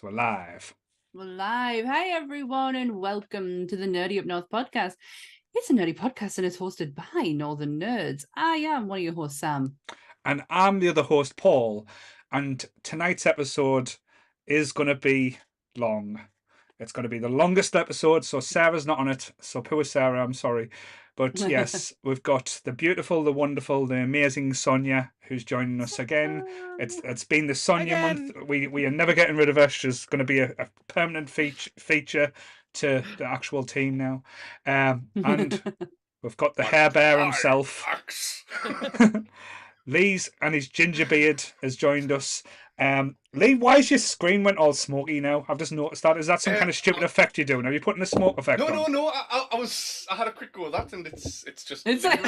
we're live. We're live. Hi, everyone, and welcome to the Nerdy Up North podcast. It's a nerdy podcast and it's hosted by Northern Nerds. I am one of your hosts, Sam. And I'm the other host, Paul. And tonight's episode is going to be long. It's going to be the longest episode, so Sarah's not on it. So poor Sarah, I'm sorry. But yes, we've got the beautiful, the wonderful, the amazing Sonia, who's joining us again. It's been the Sonia month. We are never getting rid of her. She's going to be a permanent feature to the actual team now. And we've got the hair bear himself. Lee's and his ginger beard has joined us. Lee, why is your screen went all smoky now? I've just noticed that. Is that some kind of stupid effect you're doing? Are you putting a smoke effect on? No. I had a quick go at that, and it's just. It's like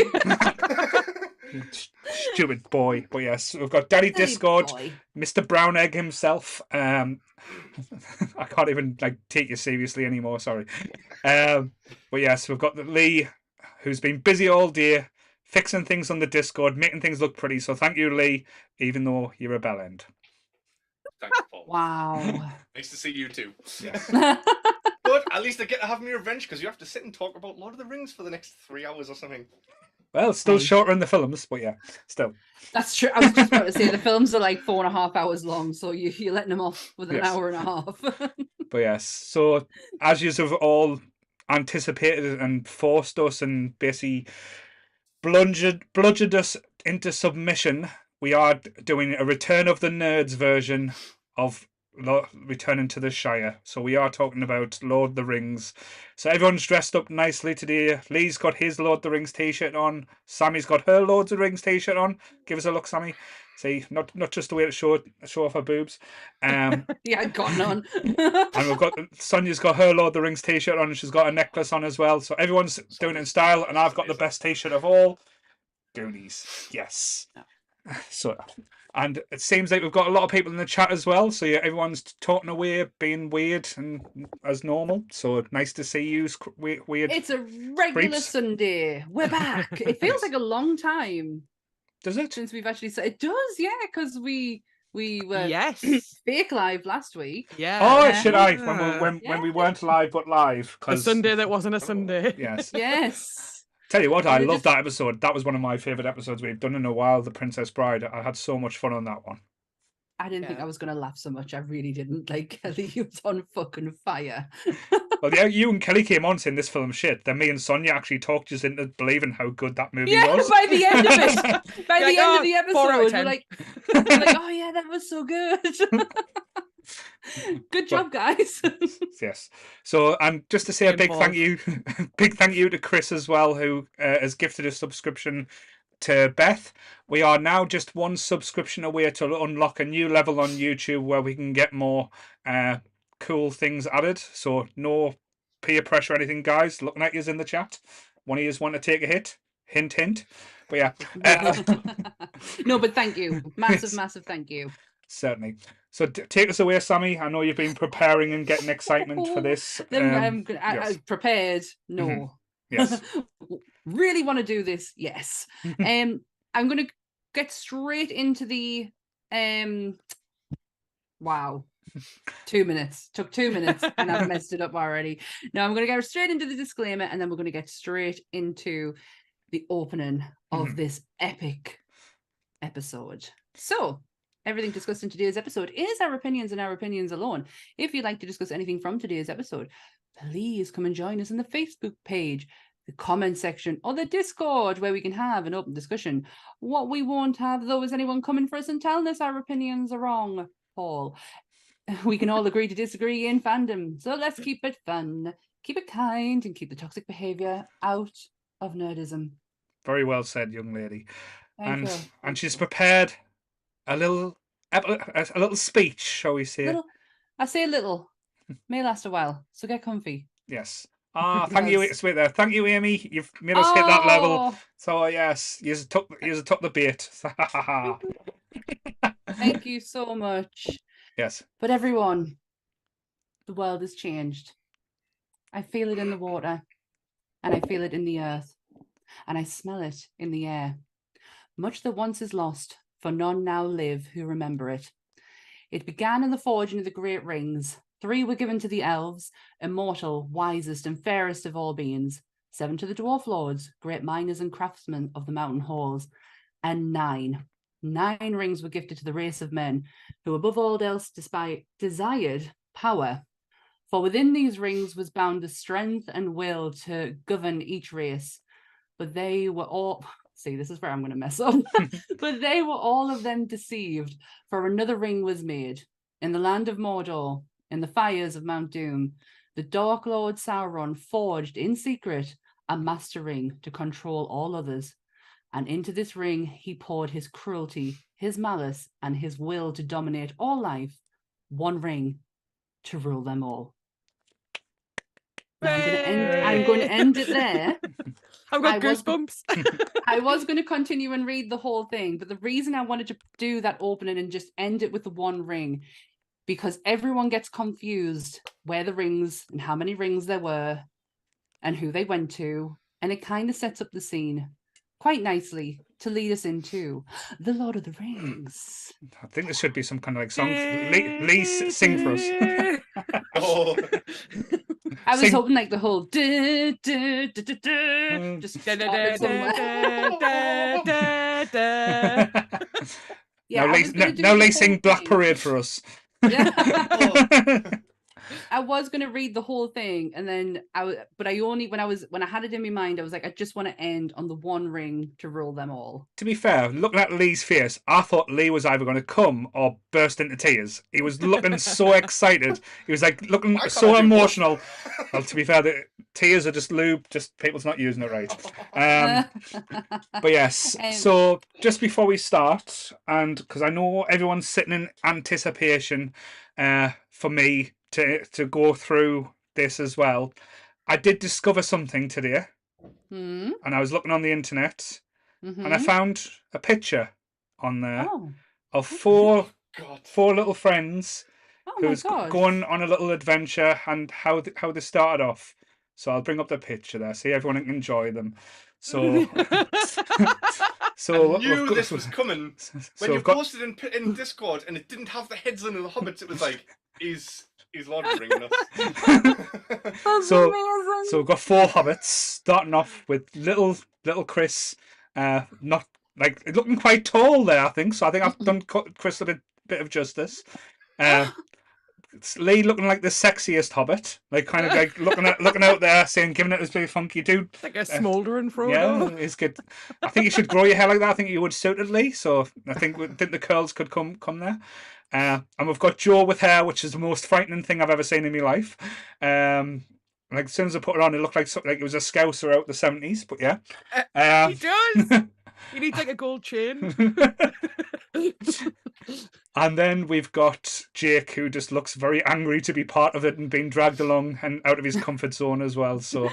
Stupid boy. But yes, we've got Daddy Discord, boy. Mr. Brown Egg himself. I can't even take you seriously anymore. Sorry. But yes, we've got Lee, who's been busy all day, fixing things on the Discord, making things look pretty. So thank you, Lee, even though you're a bell end. Thanks, Paul. Wow. Nice to see you too. Yes. But at least I get to have my revenge because you have to sit and talk about Lord of the Rings for the next 3 hours or something. Well, still shorter in the films, but yeah, still. That's true. I was just about to say the films are like 4.5 hours long, so you're letting them off with an hour and a half. But yes, so as you have all anticipated and forced us and basically bludgeoned us into submission, we are doing a Return of the Nerds version of Returning to the Shire. So we are talking about Lord of the Rings. So everyone's dressed up nicely today. Lee's got his Lord of the Rings t-shirt on. Sammy's got her Lord of the Rings t-shirt on. Give us a look, Sammy. See, not just a way to show off her boobs. Yeah, I got none. And we've got Sonia's got her Lord of the Rings t-shirt on, and she's got a necklace on as well. So everyone's doing it in style, and I've got the best t-shirt of all. Goonies, yes. So, and it seems like we've got a lot of people in the chat as well. So yeah, everyone's talking away, being weird and as normal. So nice to see you, weird. It's a regular creeps. Sunday. We're back. It feels like a long time. Does it? Since we've actually said it does, yeah, because we were fake live last week. Yeah. Oh, should I? When we weren't live but live. A Sunday that wasn't a Sunday. Yes. Yes. Tell you what, I love that episode. That was one of my favourite episodes we've done in a while, The Princess Bride. I had so much fun on that one. I didn't think I was going to laugh so much. I really didn't. Like, Kelly was on fucking fire. Well, yeah, you and Kelly came on saying this film shit. Then me and Sonia actually talked us into believing how good that movie was. By the end of it. By the end of the 4 out of episode, 10. we're like, oh yeah, that was so good. Good job, guys. Yes. So, and just to say a big thank you to Chris as well, who has gifted a subscription to Beth. We are now just one subscription away to unlock a new level on YouTube where we can get more cool things added. So no peer pressure or anything, guys. Looking at yous in the chat. One of yous want to take a hit. Hint, hint. But yeah. No, but thank you. Massive thank you. Certainly. So take us away, Sammy. I know you've been preparing and getting excitement for this. I'm yes. prepared. No. Mm-hmm. Yes. Really want to do this. Yes. I'm going to get straight into the wow. 2 minutes. Took 2 minutes and I've messed it up already. Now I'm going to go straight into the disclaimer and then we're going to get straight into the opening of this epic episode. So, everything discussed in today's episode is our opinions and our opinions alone. If you'd like to discuss anything from today's episode, please come and join us on the Facebook page, the comment section, or the Discord, where we can have an open discussion. What we won't have, though, is anyone coming for us and telling us our opinions are wrong, Paul. We can all agree to disagree in fandom. So let's keep it fun, keep it kind, and keep the toxic behaviour out of nerdism. Very well said, young lady. Thank you. And she's prepared a little speech, shall we say? I say a little. May last a while, so get comfy. Yes. Thank you. Sweet there. Thank you, Amy. You've made us hit that level. So yes, you took the bait. Thank you so much. Yes. But everyone, the world has changed. I feel it in the water, and I feel it in the earth, and I smell it in the air. Much that once is lost, for none now live who remember it. It began in the forging of the great rings. 3 were given to the elves, immortal, wisest, and fairest of all beings. 7 to the dwarf lords, great miners and craftsmen of the mountain halls. And 9 rings were gifted to the race of men, who above all else desired power. For within these rings was bound the strength and will to govern each race. But they were all... See, this is where I'm going to mess up. But they were all of them deceived, for another ring was made. In the land of Mordor, in the fires of Mount Doom, the Dark Lord Sauron forged in secret a master ring to control all others. And into this ring he poured his cruelty, his malice, and his will to dominate all life. 1 ring to rule them all. Now I'm going to end it there. I've got goosebumps. I was going to continue and read the whole thing, but the reason I wanted to do that opening and just end it with the 1 ring, because everyone gets confused where the rings and how many rings there were and who they went to, and it kind of sets up the scene quite nicely to lead us into the Lord of the Rings. I think there should be some kind of like song. Lee, sing for us. Oh. I was Sing. hoping like the whole just started somewhere. Yeah, now Lee sing Black Parade for us. Yeah. Oh. I was going to read the whole thing, and then when I had it in my mind, I was like, I just want to end on the 1 ring to rule them all. To be fair, looking at Lee's face, I thought Lee was either going to come or burst into tears. He was looking so excited. He was like looking so emotional. Well, to be fair, the tears are just lube, just people's not using it right. But yes, so just before we start, and because I know everyone's sitting in anticipation for me to go through this as well, I did discover something today, and I was looking on the internet, and I found a picture on there of 4 little friends who's going on a little adventure, and how they started off. So I'll bring up the picture there, so everyone can enjoy them. So, I knew this was coming when you posted in Discord, and it didn't have the heads on the hobbits. It was like, he's Lord of the Rings. So we've got 4 hobbits, starting off with little Chris, not like looking quite tall there. I think so. I think I've done Chris a bit of justice. Lee looking like the sexiest hobbit, like kind of like looking out there, saying, giving it this big funky dude, like a smouldering Frodo. Yeah, it's good. I think you should grow your hair like that. I think you would suit it, Lee. So I think the curls could come there. And we've got Joe with hair, which is the most frightening thing I've ever seen in my life. Like as soon as I put it on, it looked like it was a Scouser out the 70s. But yeah, He does. He needs like a gold chain. And then we've got Jake, who just looks very angry to be part of it and being dragged along and out of his comfort zone as well. So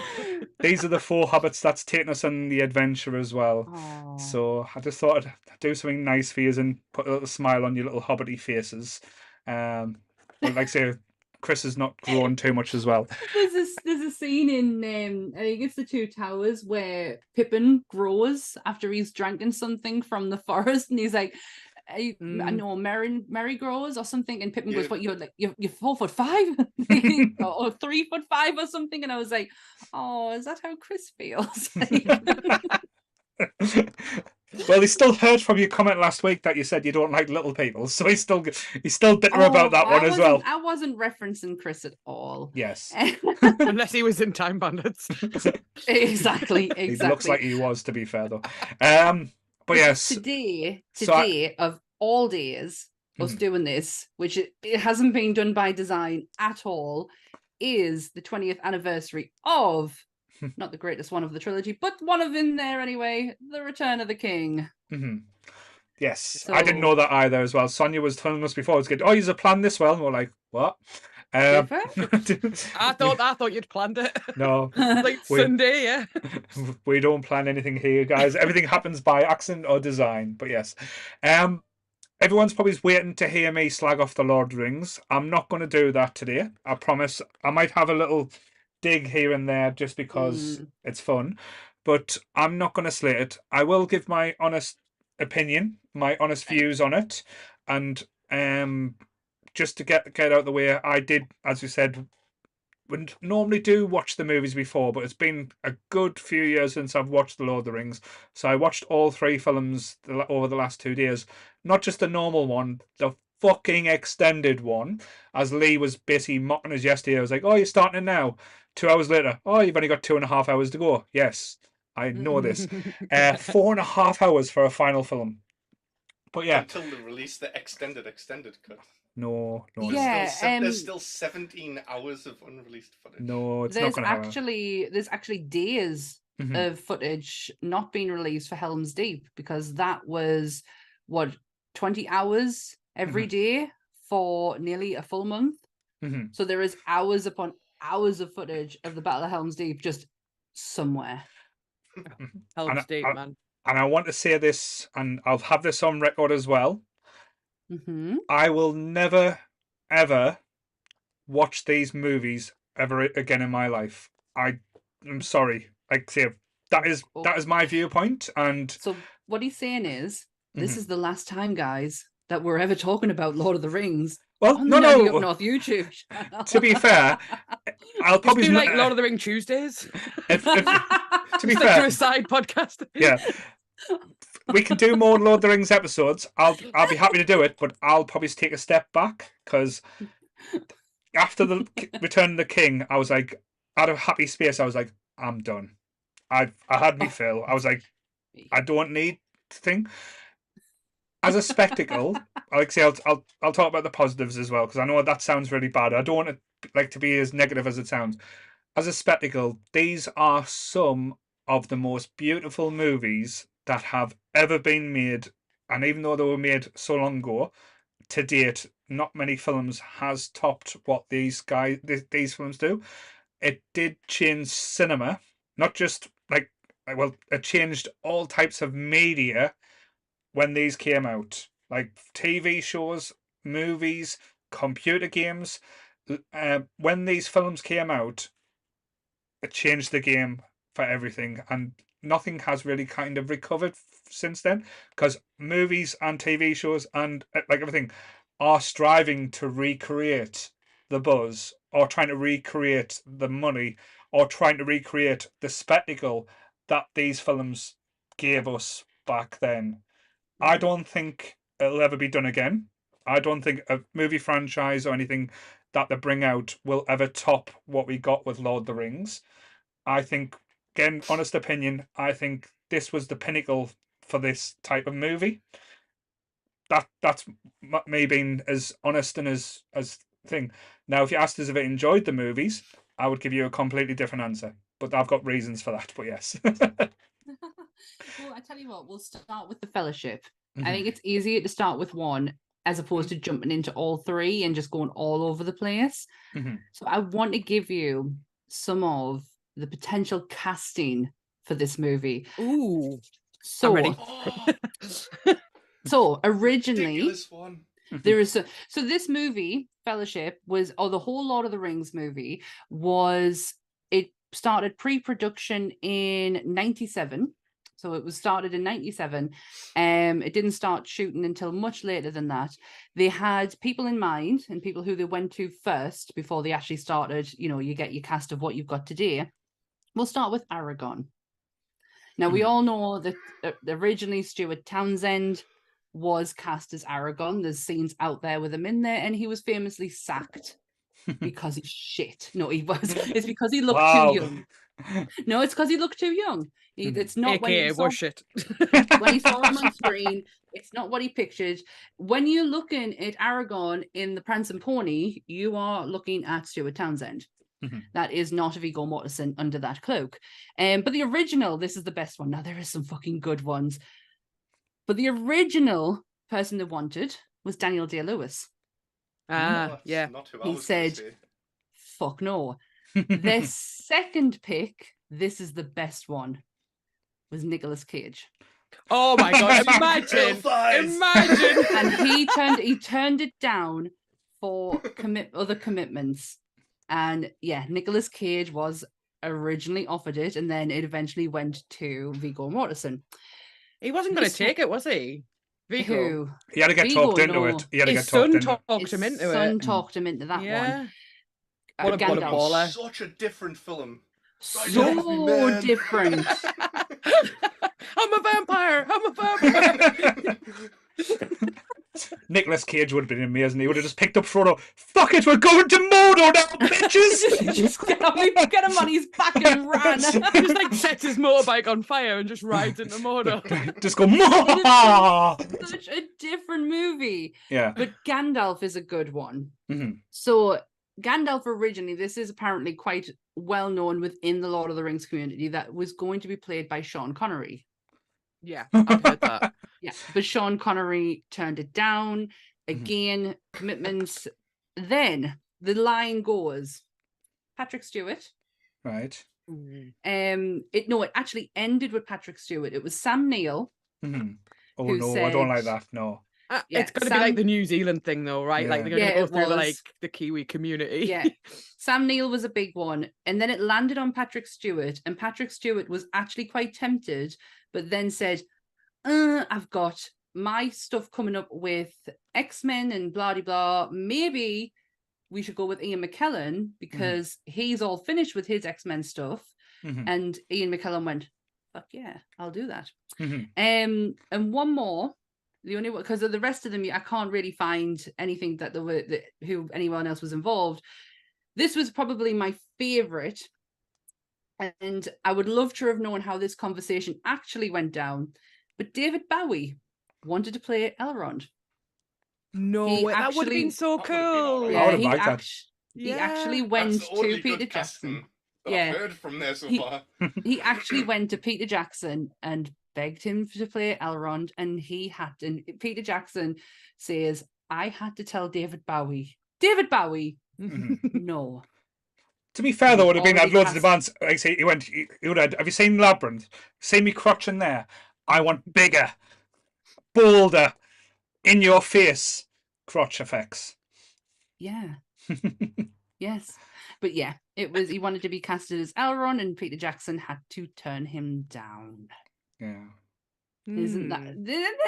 these are the 4 hobbits that's taking us on the adventure as well. Aww. So I just thought I'd do something nice for you and put a little smile on your little hobbity faces. But like I say, Chris has not grown too much as well. There's a scene in I think it's the Two Towers where Pippin grows after he's drinking something from the forest, and he's like, I know Mary grows or something, and Pippin goes, "What, you're 4'5", or 3'5" or something?" And I was like, "Oh, is that how Chris feels?" Well, he still heard from your comment last week that you said you don't like little people, so he's still bitter about that one as well. I wasn't referencing Chris at all. Yes, unless he was in Time Bandits. Exactly. He looks like he was, to be fair, though. But yes, today of all days, us doing this, which it hasn't been done by design at all, is the 20th anniversary of not the greatest one of the trilogy, but one of in there anyway, The Return of the King. Mm-hmm. Yes, I didn't know that either as well. Sonia was telling us before, it's good. Oh, you've planned this well, and we're like, what? I thought you'd planned it. No, like Sunday, yeah. We don't plan anything here, guys. Everything happens by accident or design. But yes, everyone's probably waiting to hear me slag off the Lord of the Rings. I'm not going to do that today. I promise. I might have a little dig here and there just because it's fun, but I'm not going to slate it. I will give my honest opinion, my honest views on it, and just to get out of the way, I did, as we said, wouldn't normally do watch the movies before, but it's been a good few years since I've watched The Lord of the Rings. So I watched all 3 films over the last 2 days. Not just the normal one, the fucking extended one. As Lee was basically mocking us yesterday, I was like, oh, you're starting it now. 2 hours later, oh, you've only got 2.5 hours to go. Yes, I know this. 4.5 hours for a final film. But yeah. Until they release the extended cut. No. There's still 17 hours of unreleased footage. No, it's not going to happen. There's actually days of footage not being released for Helm's Deep, because that was 20 hours every day for nearly a full month. So there is hours upon hours of footage of the Battle of Helm's Deep just somewhere. Helm's Deep, man. And I want to say this, and I'll have this on record as well. I will never, ever watch these movies ever again in my life. I'm sorry. Like, say, that is my viewpoint. And so what he's saying is, this is the last time, guys, that we're ever talking about Lord of the Rings. Well, on no. the Up North YouTube channel. To be fair, I'll probably do like Lord of the Ring Tuesdays. To be fair, do a side podcast. Yeah. We can do more Lord of the Rings episodes. I'll be happy to do it, but I'll probably take a step back, because after the Return of the King, I was like, out of happy space, I was like, I'm done. I had me fill. I was like, I don't need to think. As a spectacle, I'll talk about the positives as well, because I know that sounds really bad. I don't want it to be as negative as it sounds. As a spectacle, these are some of the most beautiful movies that have ever been made, and even though they were made so long ago, to date, not many films has topped what these films do. It did change cinema, not just it changed all types of media when these came out, like TV shows, movies, computer games. When these films came out, it changed the game for everything, and nothing has really kind of recovered since then, because movies and TV shows and everything are striving to recreate the buzz, or trying to recreate the money, or trying to recreate the spectacle that these films gave us back then. I don't think it'll ever be done again. I don't think a movie franchise or anything that they bring out will ever top what we got with Lord of the Rings. I think, again, honest opinion, I think this was the pinnacle for this type of movie. That's me being as honest and as thing. Now, if you asked us if I enjoyed the movies, I would give you a completely different answer. But I've got reasons for that, but yes. Well, I tell you what, we'll start with the Fellowship. I think it's easier to start with one as opposed to jumping into all 3 and just going all over the place. So I want to give you some of the potential casting for this movie. Ooh. So, I'm ready. So originally, one. there is so this movie, Fellowship, the whole Lord of the Rings movie it started pre-production in 97. So it was started in 97. It didn't start shooting until much later than that. They had people in mind and people who they went to first before they actually started. You get your cast of what you've got today. We'll start with Aragorn. Now, we all know that originally Stuart Townsend was cast as Aragorn. There's scenes out there with him in there, and he was famously sacked because he's shit. No, he was. It's because he looked too young. No, it's because he looked too young. It's not when he saw shit. when he saw him on screen. It's not what he pictured. When you're looking at Aragorn in The Prancing Pony, you are looking at Stuart Townsend. That is not Viggo Mortensen under that cloak. But the original, this is the best one. Now, there is some fucking good ones. But the original person they wanted was Daniel Day-Lewis. Yeah. Not who I He was said, fuck no. Their second pick, this is the best one, was Nicolas Cage. Oh my god, imagine. And he turned it down for other commitments. And yeah, Nicolas Cage was originally offered it, and then it eventually went to Viggo Mortensen. He wasn't going to take it, was he? Viggo. Who? He had to get Viggo, talked into no. it. He had to His get talked son into it. talked His him into son it. talked him into that Yeah. one. What a Gandalf. baller. Such a different film. So different. I'm a vampire. I'm a vampire. Nicolas Cage would have been amazing. He would have just picked up Frodo. Fuck it, we're going to Mordor now, bitches! just get him on his back and run. Just like sets his motorbike on fire and just rides into Mordor. Just go, Mordor! Such a different movie. Yeah. But Gandalf is a good one. Mm-hmm. So Gandalf originally, this is apparently quite well known within the Lord of the Rings community, that was going to be played by Sean Connery. Yeah, I've heard that. Yeah, but Sean Connery turned it down. Again, commitments. Then the line goes, Patrick Stewart. Right. It actually ended with Patrick Stewart. It was Sam Neill. Mm-hmm. Oh who no, I don't like said- that. No. Yeah, It's going to be like the New Zealand thing, though, right? Like they're going to Yeah, go it through was. like the Kiwi community. Yeah, Sam Neill was a big one, and then it landed on Patrick Stewart, and Patrick Stewart was actually quite tempted, but then said, "I've got my stuff coming up with X-Men and blah de blah. Maybe we should go with Ian McKellen because he's all finished with his X-Men stuff." And Ian McKellen went, "Fuck yeah, I'll do that." And one more. The only one, because of the rest of them, I can't really find anything that who anyone else was involved. This was probably my favorite, and I would love to have known how this conversation actually went down. But David Bowie wanted to play Elrond. No, that would have been so cool. I would have liked that. He actually went That's the only to Peter good Jackson. casting that Yeah. I've heard from there so He- far. He actually went to Peter Jackson and begged him to play Elrond, and Peter Jackson says, "I had to tell David Bowie, no." To be fair, though, it would have been Already had loads of cast- advance. Like I say, he would have. Have you seen Labyrinth? See me crotch in there. I want bigger, bolder, in your face crotch effects. Yeah. Yes. But yeah, it was. He wanted to be casted as Elrond, and Peter Jackson had to turn him down. Yeah. Isn't that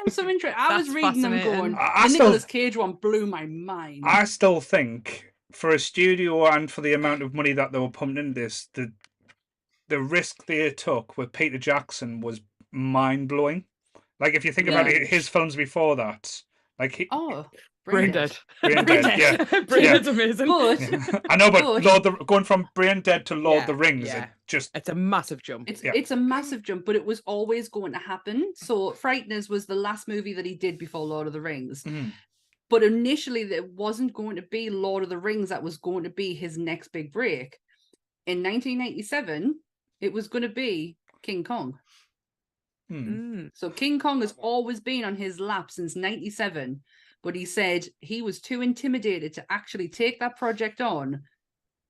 so interesting? I was That's reading them fascinating. going, I the still- Nicolas Cage one blew my mind. I still think for a studio and for the amount of money that they were pumping into this, the risk they took with Peter Jackson was mind blowing. Like if you think about it, his films before that, like Brain Dead. Brain Dead, yeah. Brain Yeah. Dead's amazing. But I know, but going from Brain Dead to Lord of the Rings, yeah. it just It's a massive jump. it's a massive jump, but it was always going to happen. So Frighteners was the last movie that he did before Lord of the Rings. But initially, it wasn't going to be Lord of the Rings that was going to be his next big break. In 1997, it was going to be King Kong. So King Kong has always been on his lap since 97. But he said he was too intimidated to actually take that project on.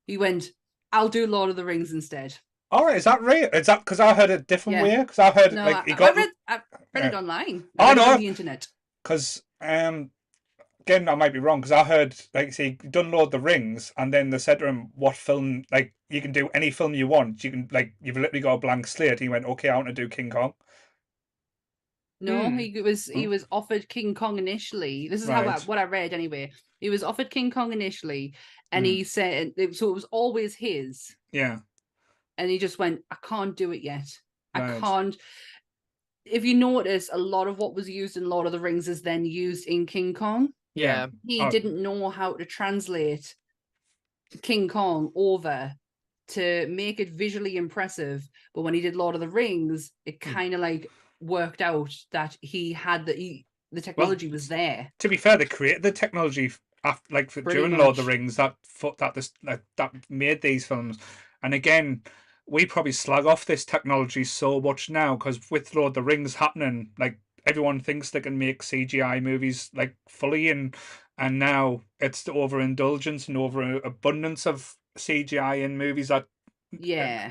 He went, "I'll do Lord of the Rings instead." All right, is that right? Is that because I heard a different way? Because I heard No, he got. I read it online. Oh, no. On the internet. Because again, I might be wrong. Because I heard he done Lord of the Rings, and then they said to him, "What film? Like you can do any film you want. You can you've literally got a blank slate." And he went, "Okay, I want to do King Kong." No, he was offered King Kong initially. This is what I read anyway. He was offered King Kong initially, and he said so. It was always his. Yeah. And he just went, "I can't do it yet. Right. I can't." If you notice, a lot of what was used in Lord of the Rings is then used in King Kong. Yeah. He didn't know how to translate King Kong over to make it visually impressive. But when he did Lord of the Rings, it kind of worked out that he had the technology was there. To be fair, they created the technology during Lord of the Rings that made these films. And again, we probably slag off this technology so much now because with Lord of the Rings happening, everyone thinks they can make CGI movies fully, and now it's the overindulgence and overabundance of CGI in movies that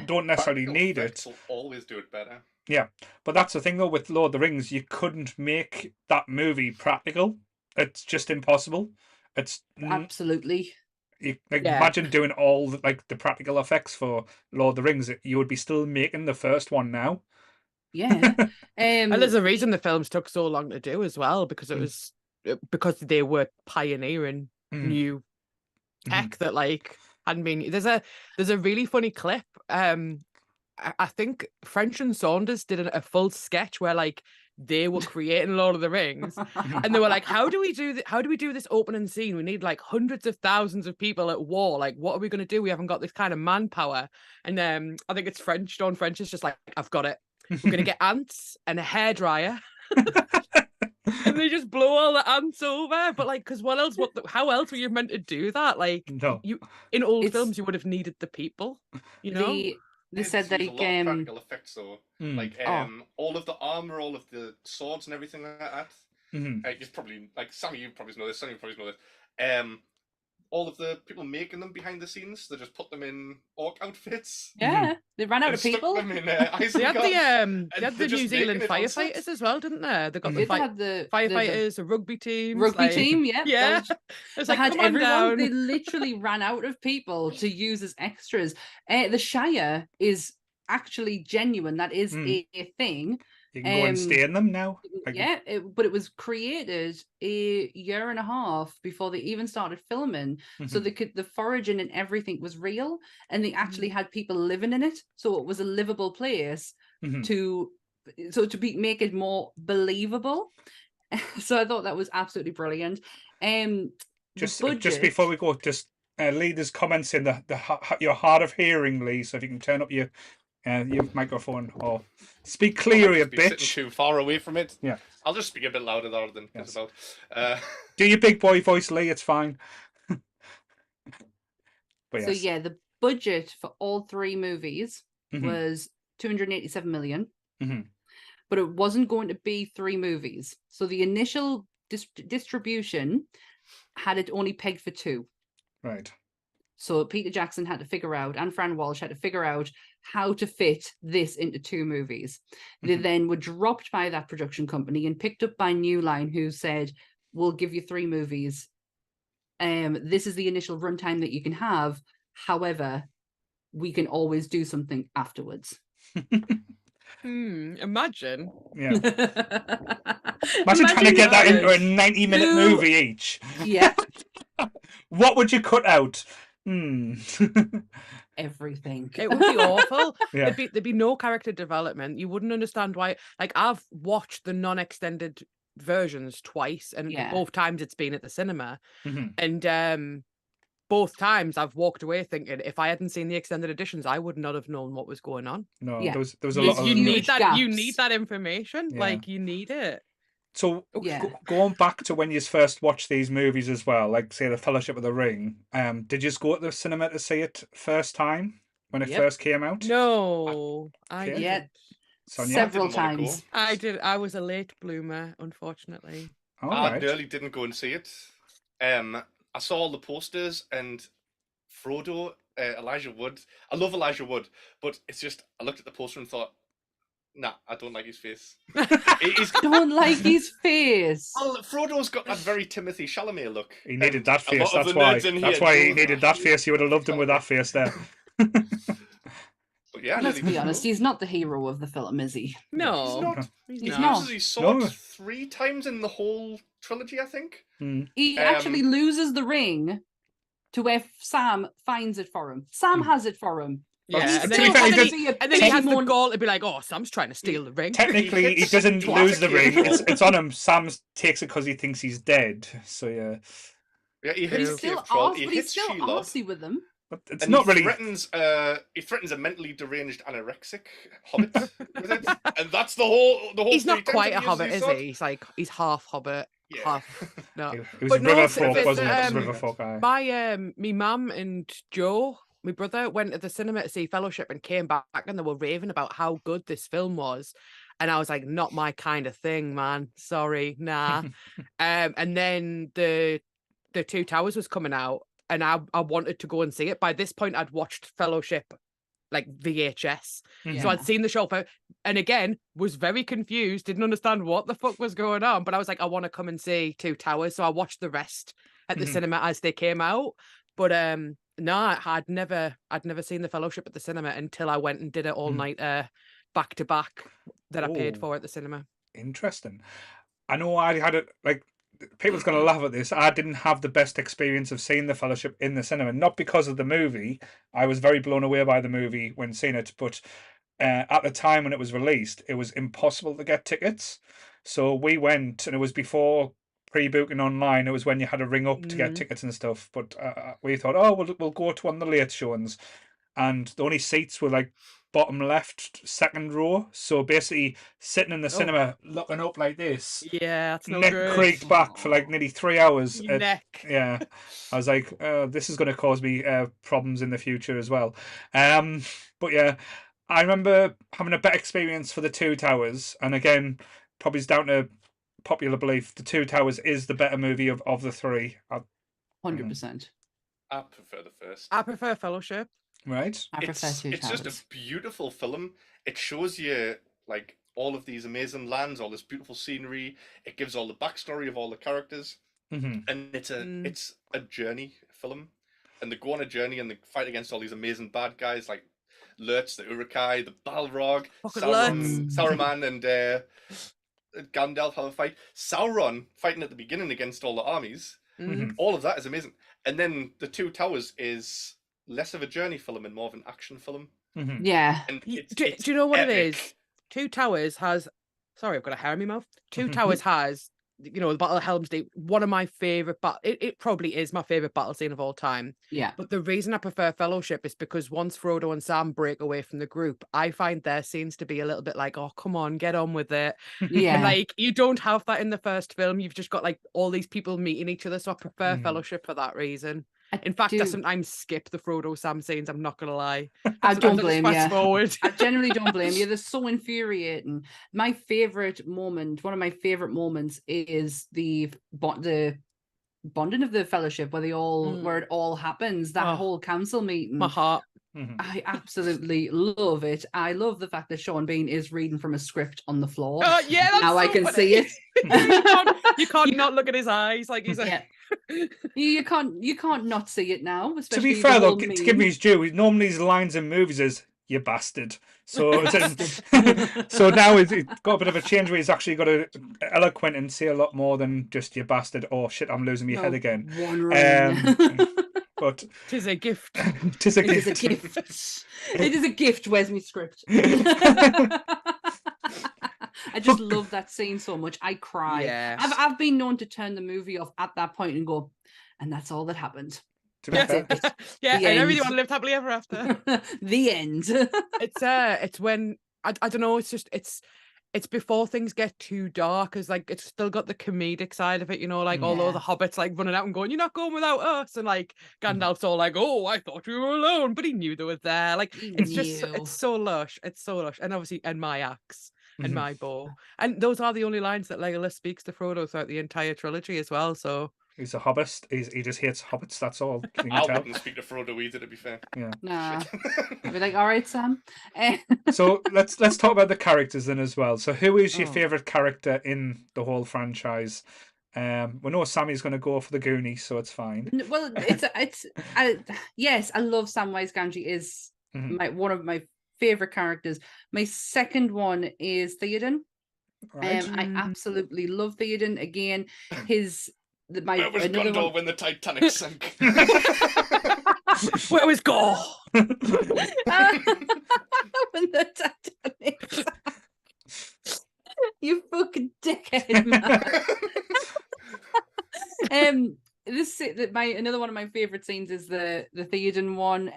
don't necessarily need it. Will always do it better. Yeah, but that's the thing though with Lord of the Rings, you couldn't make that movie practical. It's just impossible. It's absolutely. Imagine doing all the practical effects for Lord of the Rings. You would be still making the first one now. Yeah. And there's a reason the films took so long to do as well, because it was because they were pioneering new tech that like hadn't been. There's a really funny clip. I think French and Saunders did a full sketch where like they were creating Lord of the Rings, and they were like, "How do we do this opening scene? We need like hundreds of thousands of people at war. Like, what are we going to do? We haven't got this kind of manpower." And I think it's French. Dawn French is just like, "I've got it. We're going to get ants and a hairdryer." And they just blow all the ants over. But like, because how else were you meant to do that? Like, No. you in old films, you would have needed the people. You know, they said There's like a lot of practical effects, though. Like Oh. all of the armor, all of the swords, and everything like that. It's probably like Sammy, you probably know this. Sammy, you probably know this. All of the people making them behind the scenes, they just put them in orc outfits. Yeah, they ran out and of people. Stuck them in they had the New Zealand firefighters as well, didn't they? They got They had the firefighters, a rugby team, team. Yeah, yeah. They had everyone. They literally ran out of people to use as extras. The Shire is actually genuine. That is a thing. You can go and stay in them now. Yeah, but it was created a year and a half before they even started filming. So the foraging and everything was real, and they actually had people living in it. So it was a livable place to make it more believable. So I thought that was absolutely brilliant. Just before we go, just Lee, there's comments in your hard of hearing, Lee. So if you can turn up your microphone or speak clearly a bit. Too far away from it. Yeah, I'll just speak a bit louder than it's about. Do your big boy voice, Lee. It's fine. So yeah, the budget for all three movies was 287 million, but it wasn't going to be three movies. So the initial distribution had it only pegged for two. Right. So Peter Jackson had to figure out, and Fran Walsh had to figure out how to fit this into two movies. They then were dropped by that production company and picked up by New Line, who said, "We'll give you three movies. This is the initial runtime that you can have. However, we can always do something afterwards." Imagine. Yeah. Imagine trying to get that into a 90-minute movie each. Yeah. What would you cut out? Everything. It would be awful. Yeah. There'd be no character development. You wouldn't understand why. Like, I've watched the non-extended versions twice, and both times it's been at the cinema. And both times I've walked away thinking, if I hadn't seen the extended editions, I would not have known what was going on. No, there was a lot of you need that information. Yeah. Like, you need it. So going back to when you first watched these movies as well, like say the Fellowship of the Ring, did you just go to the cinema to see it first time when it first came out? No, I didn't. Several times. I did. I was a late bloomer, unfortunately. I nearly didn't go and see it. I saw all the posters and Frodo, Elijah Wood. I love Elijah Wood, but it's just I looked at the poster and thought, nah, I don't like his face. Don't like his face. Well, Frodo's got that very Timothy Chalamet look. He needed that face. That's why. That's why he needed that face. You would have loved him with that face there. But yeah, let's be honest. He's not the hero of the film, is he? No, he's not. He loses his sword 3 times in the whole trilogy, I think. He actually loses the ring to where Sam finds it for him. Sam has it for him. Yeah, and then he has the goal to be like, "Oh, Sam's trying to steal the ring." Technically, he doesn't lose the ring. It's on him. Sam takes it because he thinks he's dead. So yeah. Yeah, he hits he's still arsey with them. But it's not really. He threatens a mentally deranged anorexic hobbit with it, and that's the whole. He's not quite a hobbit, is he? He's half hobbit. Yeah. Half. No, it was river folk, wasn't it? It was river folk. My mum and Joe, my brother, went to the cinema to see Fellowship and came back, and they were raving about how good this film was. And I was like, not my kind of thing, man. Sorry, nah. And then the Two Towers was coming out, and I wanted to go and see it. By this point, I'd watched Fellowship like VHS. So I'd seen the show, and again, was very confused, didn't understand what the fuck was going on. But I was like, I want to come and see Two Towers. So I watched the rest at the cinema as they came out. But no, I'd never seen the Fellowship at the cinema until I went and did it all night back to back that I paid Oh. for at the cinema. Interesting. I know I had it like people's going to laugh at this. I didn't have the best experience of seeing The Fellowship in the cinema, not because of the movie. I was very blown away by the movie when seeing it, but at the time when it was released, it was impossible to get tickets. So we went, and it was before pre-booking online. It was when you had to ring up to get tickets and stuff. But we thought, oh, we'll go to one of the late showings, and the only seats were like bottom left, second row. So basically, sitting in the cinema, looking up like this, Yeah, that's no neck good. creaked back for like nearly 3 hours. Your neck. Yeah, I was like, this is going to cause me problems in the future as well. But yeah, I remember having a better experience for The Two Towers, and again, probably it's down to popular belief. The Two Towers is the better movie of the three. 100%. I prefer the first. I prefer Fellowship. Right? I prefer Two It's Towers. just a beautiful film. It shows you like all of these amazing lands, all this beautiful scenery. It gives all the backstory of all the characters, Mm-hmm. and it's a journey film. And they go on a journey and they fight against all these amazing bad guys like Lurtz, the Uruk-hai, the Balrog, Fucking Saruman, and Gandalf have a fight. Sauron fighting at the beginning against all the armies. Mm-hmm. All of that is amazing. And then The Two Towers is less of a journey film and more of an action film. Mm-hmm. Yeah. And Do it's you know what it epic. is? Two Towers has. Sorry, I've got a hair in my mouth. Two Towers has, you know, the Battle of Helm's Deep. One of my favorite it probably is my favorite battle scene of all time. Yeah. But the reason I prefer Fellowship is because once Frodo and Sam break away from the group, I find their scenes to be a little bit like, oh, come on, get on with it. Yeah. Like, you don't have that in the first film. You've just got like all these people meeting each other. So I prefer Fellowship for that reason. In fact, I sometimes skip the Frodo Sam scenes. I'm not gonna lie. I don't Sometimes blame just fast you. forward. I generally don't blame you. They're so infuriating. My favorite moment, one of my favorite moments, is the bonding of the Fellowship, where where it all happens. That whole council meeting. My heart. I absolutely love it. I love the fact that Sean Bean is reading from a script on the floor. Oh yeah, that's now so I can funny. see it. you can't not look at his eyes like he's like. You can't not see it now. To be fair though, to give me his due, normally his lines in movies is "you bastard." So so now he's got a bit of a change where he's actually got to eloquent and say a lot more than just "you bastard" or "shit, I'm losing my head again." One ring. But Tis a gift. Tis a It is gift. a gift. It is a gift. Where's my script? I just love that scene so much. I cry. Yes. I've been known to turn the movie off at that point and go, and that's all that happened. To be fair. Yeah, The and end. everyone lived happily ever after. The end. It's when I don't know. It's just it's before things get too dark, because like it's still got the comedic side of it, you know, like although the hobbits like running out and going, "You're not going without us," and like Gandalf's all like, "Oh, I thought we were alone," but he knew they were there. Like it's just it's so lush, and obviously and my axe and my bow, and those are the only lines that Legolas speaks to Frodo throughout the entire trilogy as well. So he's a hobbit. He just hates hobbits. That's all. Can you I tell? wouldn't speak to Frodo either, to be fair. Yeah. Nah. I'd be like, all right, Sam. So let's talk about the characters then as well. So who is your favorite character in the whole franchise? We know Sammy's going to go for the Goonies, so it's fine. Well, yes, I love Samwise Gamgee is one of my favorite characters. My second one is Theoden. Right. I absolutely love Theoden. Again, Where was Gondor when the Titanic sank? where was Gore? when the Titanic sank. You fucking dickhead, man. Another one of my favorite scenes is the Theoden one.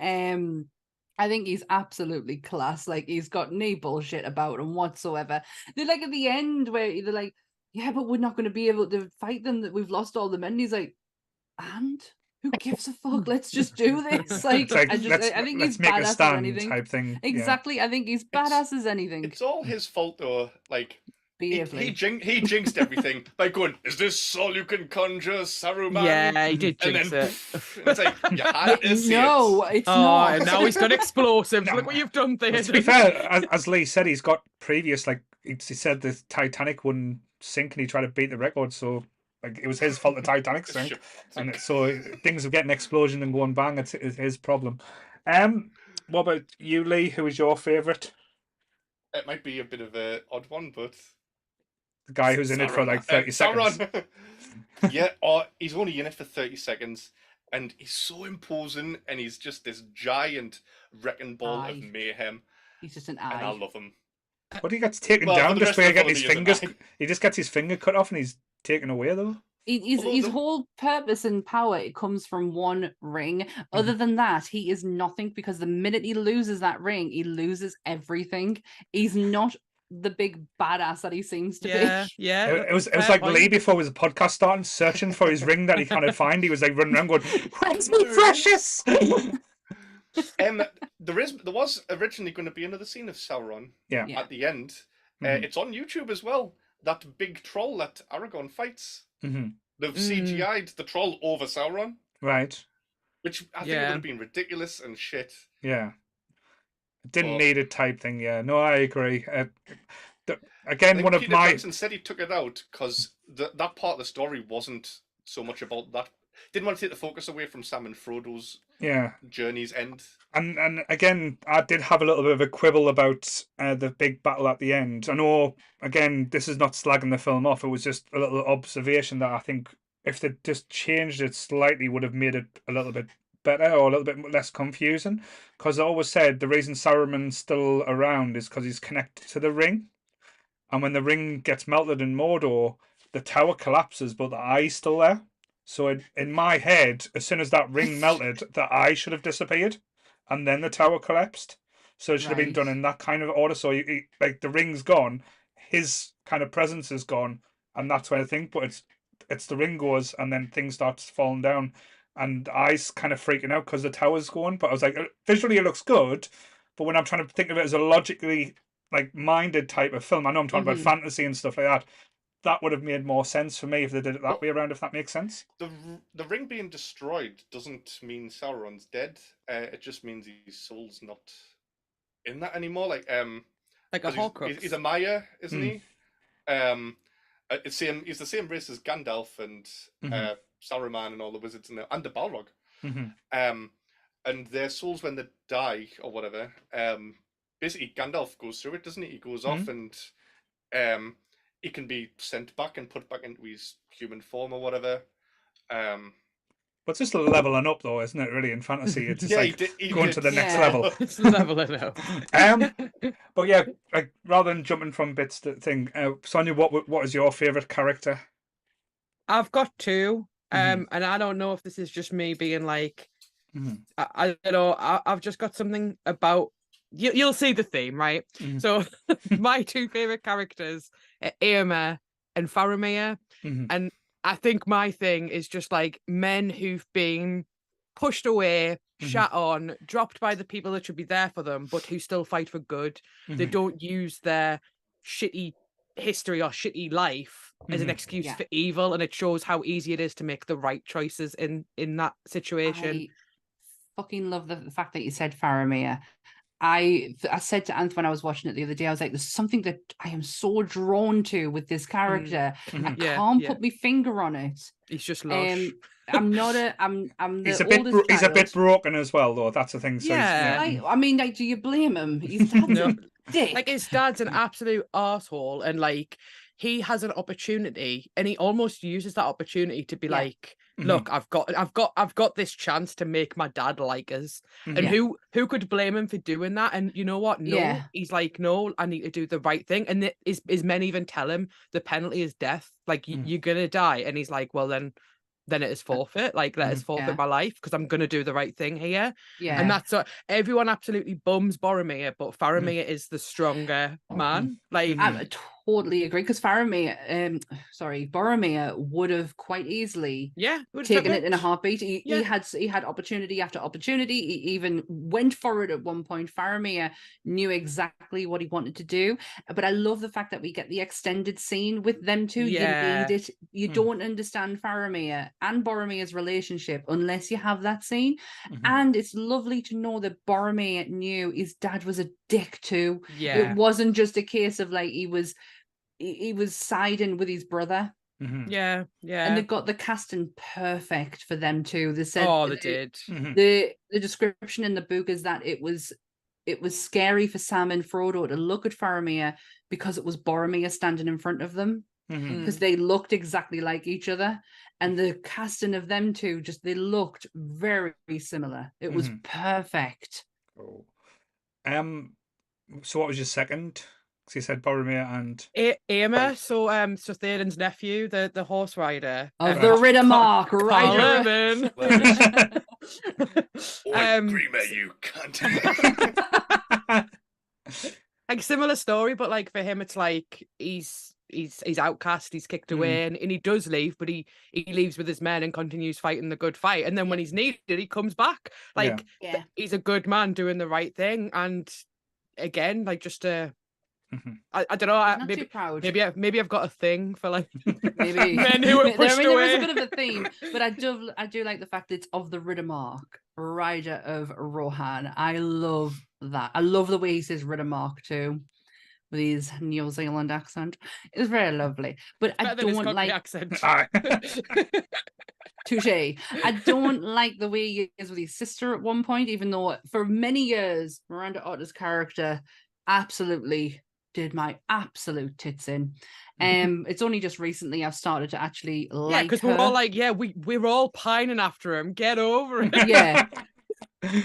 I think he's absolutely class. Like, he's got no bullshit about him whatsoever. They're like at the end where they're like, yeah, but we're not going to be able to fight them, that we've lost all the men. And he's like, and who gives a fuck? Let's just do this. Like, I think he's make a badass as stand anything. type thing. Exactly. Yeah. I think he's badass as anything. It's all his fault though. Like, he Beautifully. jinxed everything by going, "Is this all you can conjure, Saruman?" Yeah, he did And jinx then it. it's like, you had to see No, it. it's not. And now he's got explosives. No. Look what you've done there. To be fair, as Lee said, he's got previous, like he said, the Titanic wouldn't sink, and he tried to beat the record. So, like, it was his fault the Titanic sank, and so things of getting explosion and going bang, it's his problem. What about you, Lee? Who is your favorite? It might be a bit of an odd one, but The guy who's in it for like 30 seconds. Sauron. Yeah, he's only in it for 30 seconds, and he's so imposing, and he's just this giant wrecking ball of Aye. mayhem, He's just an and I eye. love him. But he gets taken Well, for down the just rest of by the getting film, his he is an fingers. eye. He just gets his finger cut off and he's taken away though. Although His the- whole purpose and power, it comes from one ring. Other than that, he is nothing, because the minute he loses that ring, he loses everything. He's not the big badass that he seems to Yeah, be. yeah. It was fair like point. Lee before was a podcast starting, searching for his ring that he can't find. He was like running around going, "Where's my precious?" there was originally going to be another scene of Sauron Yeah. Yeah. at the end. Mhm. It's on YouTube as well. That big troll that Aragorn fights. Mhm. They've CGI'd the troll over Sauron, Right. which I think Yeah. would have been ridiculous and shit. Yeah. Didn't But- need it type thing. Yeah. No, I agree. I Again, think one of Peter my Jackson said he took it out because that part of the story wasn't so much about that. Didn't want to take the focus away from Sam and Frodo's yeah. journey's end. And again, I did have a little bit of a quibble about the big battle at the end. I know, again, this is not slagging the film off. It was just a little observation that I think if they just changed it slightly would have made it a little bit better or a little bit less confusing. Because I always said the reason Saruman's still around is because he's connected to the ring. And when the ring gets melted in Mordor, the tower collapses, but the eye's still there. So in my head, as soon as that ring melted, the eye should have disappeared, and then the tower collapsed. So it should have been done Right. in that kind of order. So like the ring's gone, his kind of presence is gone, and that's where I think. But it's the ring goes, and then things starts falling down, and the eye's kind of freaking out because the tower's going. But I was like, visually it looks good, but when I'm trying to think of it as a logically like minded type of film, I know I'm talking about fantasy and stuff like that. That would have made more sense for me if they did it that way around. If that makes sense. The ring being destroyed doesn't mean Sauron's dead. It just means his soul's not in that anymore. Like Like a 'cause Horcrux. he's a Maya, isn't he? He's the same race as Gandalf and Saruman and all the wizards and the Balrog. Mm-hmm. And their souls when they die or whatever. Basically, Gandalf goes through it, doesn't he? He goes off and he can be sent back and put back into his human form or whatever. But it's just leveling up, though, isn't it? Really, in fantasy, it's just Yeah, like he going did. to the next Yeah. level. It's leveling up. But yeah, like rather than jumping from bits to thing, Sonia, what is your favorite character? I've got two, Mhm. and I don't know if this is just me being like, Mhm. I don't know. I've just got something about you'll see the theme, right? Mhm. So my two favorite characters are Éomer and Faramir, Mhm. and I think my thing is just like men who've been pushed away, shat on, dropped by the people that should be there for them, but who still fight for good. They Mhm. don't use their shitty history or shitty life as an excuse Yeah. for evil, and it shows how easy it is to make the right choices in that situation. I fucking love the fact that you said Faramir. I said to Anth when I was watching it the other day, I was like, there's something that I am so drawn to with this character. I Mhm. can't Yeah. put my finger on it. He's just lush. I'm not a I'm the He's a bit oldest he's a bit child. broken as well, though. That's the thing. So Yeah. I mean, like, do you blame him? His dad's No. a dick. Like his dad's an absolute arsehole, and like he has an opportunity and he almost uses that opportunity to be Yeah. like, look, I've got this chance to make my dad like us. And Yeah. who could blame him for doing that? And you know what? No, Yeah. he's like, no, I need to do the right thing. And his men even tell him the penalty is death. Like you're gonna die. And he's like, well then it is forfeit. Like let us forfeit Yeah. my life because I'm gonna do the right thing here. Yeah. And that's everyone absolutely bums Boromir, but Faramir is the stronger man. Like I totally agree, because Boromir would have quite easily would have taken took it in a heartbeat. He Yeah. had opportunity after opportunity. He even went for it at one point. Faramir knew exactly what he wanted to do. But I love the fact that we get the extended scene with them two. Yeah. You need it. You don't understand Faramir and Boromir's relationship unless you have that scene. And it's lovely to know that Boromir knew his dad was a dick too. Yeah. It wasn't just a case of like he was siding with his brother. Yeah. And they got the casting perfect for them too. They said They did. the description in the book is that it was it was scary for Sam and Frodo to look at Faramir because it was Boromir standing in front of them, because they looked exactly like each other, and the casting of them two, just they looked very similar. It was perfect. Oh. So what was your second? Because you said Boromir and Éomer, so Theoden's nephew, the horse rider Of the Riddermark, Carl rider. Urban. Grima, you cunt. Like similar story, but like for him, it's like he's outcast, he's kicked away, and he does leave, but he leaves with his men and continues fighting the good fight. And then when he's needed, he comes back. Like he's a good man doing the right thing. And again, like just I don't know. Maybe, too proud. Maybe I've got a thing for like Maybe men who are pushed there away. is a bit of a theme, but I do like the fact that it's of the Riddermark, rider of Rohan. I love that. I love the way he says Riddermark too, with his New Zealand accent. It's very lovely. But I don't like accent. Touche. I don't like the way he is with his sister at one point, even though for many years Miranda Otter's character absolutely did my absolute tits in. It's only just recently I've started to actually like because her. we're all like, we're all pining after him. Get over it. Yeah.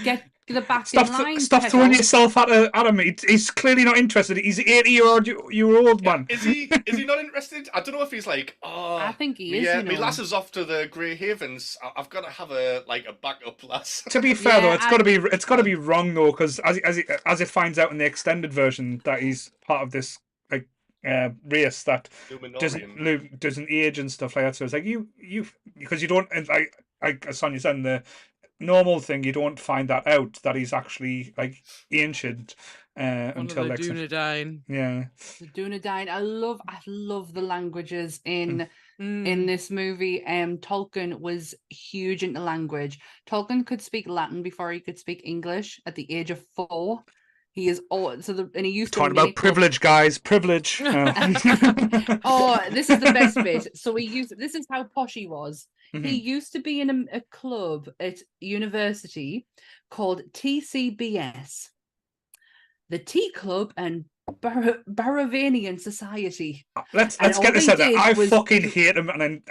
Get the back in line. Stop throwing yourself at him. He's clearly not interested. He's 80-year-old man. Is he not interested? I don't know if he's like, I think he is. Yeah, you my know. lass is off to the Grey Havens. I've got to have a backup lass. To be fair though, it's got to be wrong though, because as it finds out in the extended version that he's part of this like race that doesn't age and stuff like that. So it's like you because you don't, like as Sonia said, in the normal thing, you don't find that out that he's actually like ancient until the Dunedain. Yeah, the Dunedain. I love the languages in this movie. Tolkien was huge into language. Tolkien could speak Latin before he could speak English at the age of 4. He is and he used to talking about privilege, guys. Privilege. Oh, this is the best bit. So this is how posh he was. He used to be in a club at university called TCBS, the Tea Club and Baravanian Society. Let's get this out there. I fucking hate him, and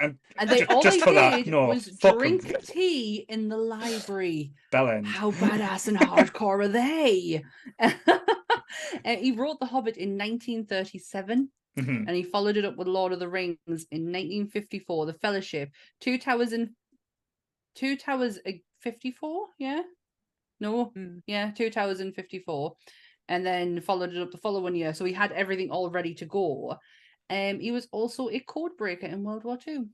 they just for that, no, was drink tea in the library. Bellend. How badass and hardcore are they? He wrote The Hobbit in 1937. And he followed it up with Lord of the Rings in 1954, The Fellowship, Two Towers 54, yeah? No, yeah, Two Towers in 54. And then followed it up the following year. So he had everything all ready to go. He was also a code breaker in World War II.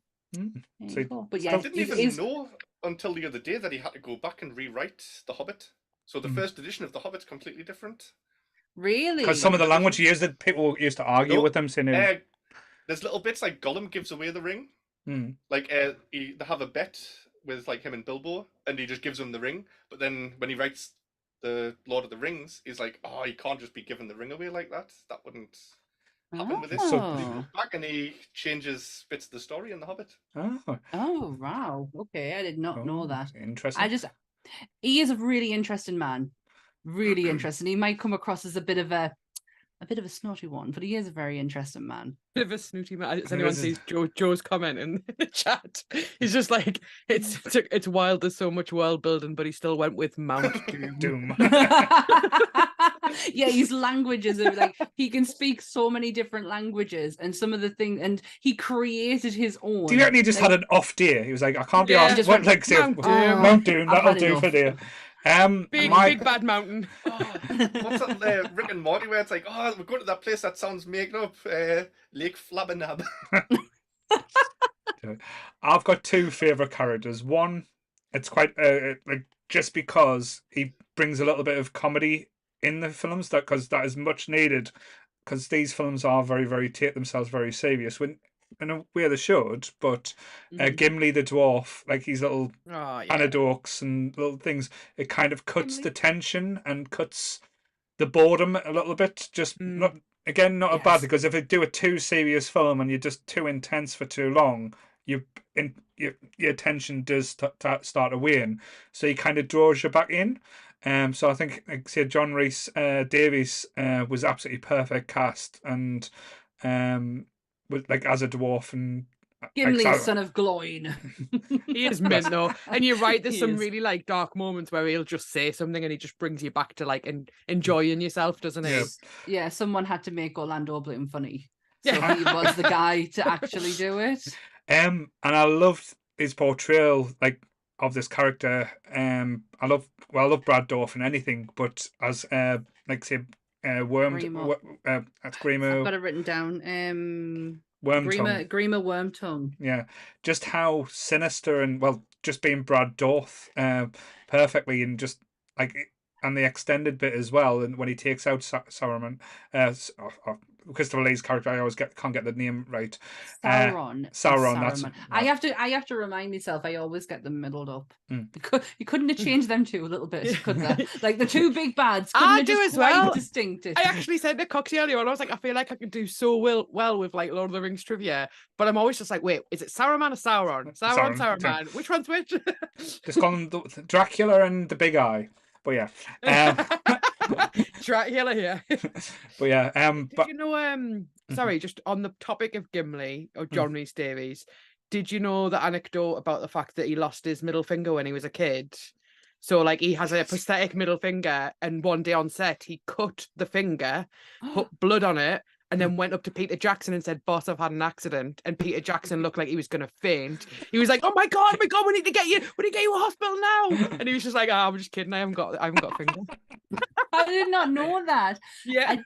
But yeah, I didn't even know until the other day that he had to go back and rewrite The Hobbit. So the first edition of The Hobbit's completely different. Really? Because some of the language he used, that people used to argue with him, saying there's little bits like Gollum gives away the ring. Like they have a bet with like him and Bilbo, and he just gives him the ring. But then when he writes the Lord of the Rings, he's like, oh, he can't just be giving the ring away like that. That wouldn't happen with this. So he goes back and he changes bits of the story in The Hobbit. Oh wow. Okay, I did not know that. Interesting. He is a really interesting man. Really interesting. He might come across as a bit of a snotty one, but he is a very interesting man. Bit of a snooty man. Does anyone see Joe's comment in the chat? He's just like, it's wild. There's so much world building, but he still went with Mount Doom. Yeah, his languages are like he can speak so many different languages, and some of the things, and he created his own. Do you reckon he just had an off day? He was like, I can't be asked. What, like, Mount Doom, that'll do for there. Big bad mountain. What's that Rick and Morty where it's like, oh, we're going to that place that sounds making up, Lake Flabbernob. I've got two favourite characters. One, it's quite like just because he brings a little bit of comedy in the films, because that is much needed, because these films are very, very take themselves very serious when in a way they should, but Gimli the dwarf, like his little anecdotes and little things, it kind of cuts the tension and cuts the boredom a little bit. Just not a bad, because if they do a too serious film and you're just too intense for too long, your attention does start to wane. So he kind of draws you back in. So I think, like say, John Rhys Davies was absolutely perfect cast, and with like as a dwarf and Gimli, son of Gloin. He is mint though, and you're right. There's He some is. really like dark moments where he'll just say something and he just brings you back to like enjoying yourself, doesn't he? Yeah. Yeah, someone had to make Orlando Bloom funny, so he was the guy to actually do it. And I loved his portrayal, like of this character. I love Brad Dourif and anything, but as like say, Grima. that's Grima. I've got it written down. Wormtongue. Grima Wormtongue. Yeah, just how sinister and just being Brad Dourif perfectly, and just like and the extended bit as well, and when he takes out Saruman, Christopher Lee's character, I always can't get the name right. Sauron. Sauron. That's I have to remind myself. I always get them middled up. Mm. You couldn't have changed them two a little bit, could they? Like the two big bads. I have do just as well. quite distinct it. I actually said to Coxie earlier on, I was like, I feel like I can do so well with like Lord of the Rings trivia, but I'm always just like, wait, is it Saruman or Sauron? Saruman. Which one's which? Just call them Dracula and the Big Eye. But yeah, Dracula here. But yeah, Did you know? Sorry, just on the topic of Gimli or John Rhys Davies, did you know the anecdote about the fact that he lost his middle finger when he was a kid? So like he has a prosthetic middle finger, and one day on set he cut the finger, put blood on it, and then went up to Peter Jackson and said, "Boss, I've had an accident." And Peter Jackson looked like he was going to faint. He was like, "Oh my god, we need to get you a hospital now." And he was just like, "I'm just kidding. I haven't got a finger." I did not know that. Yeah,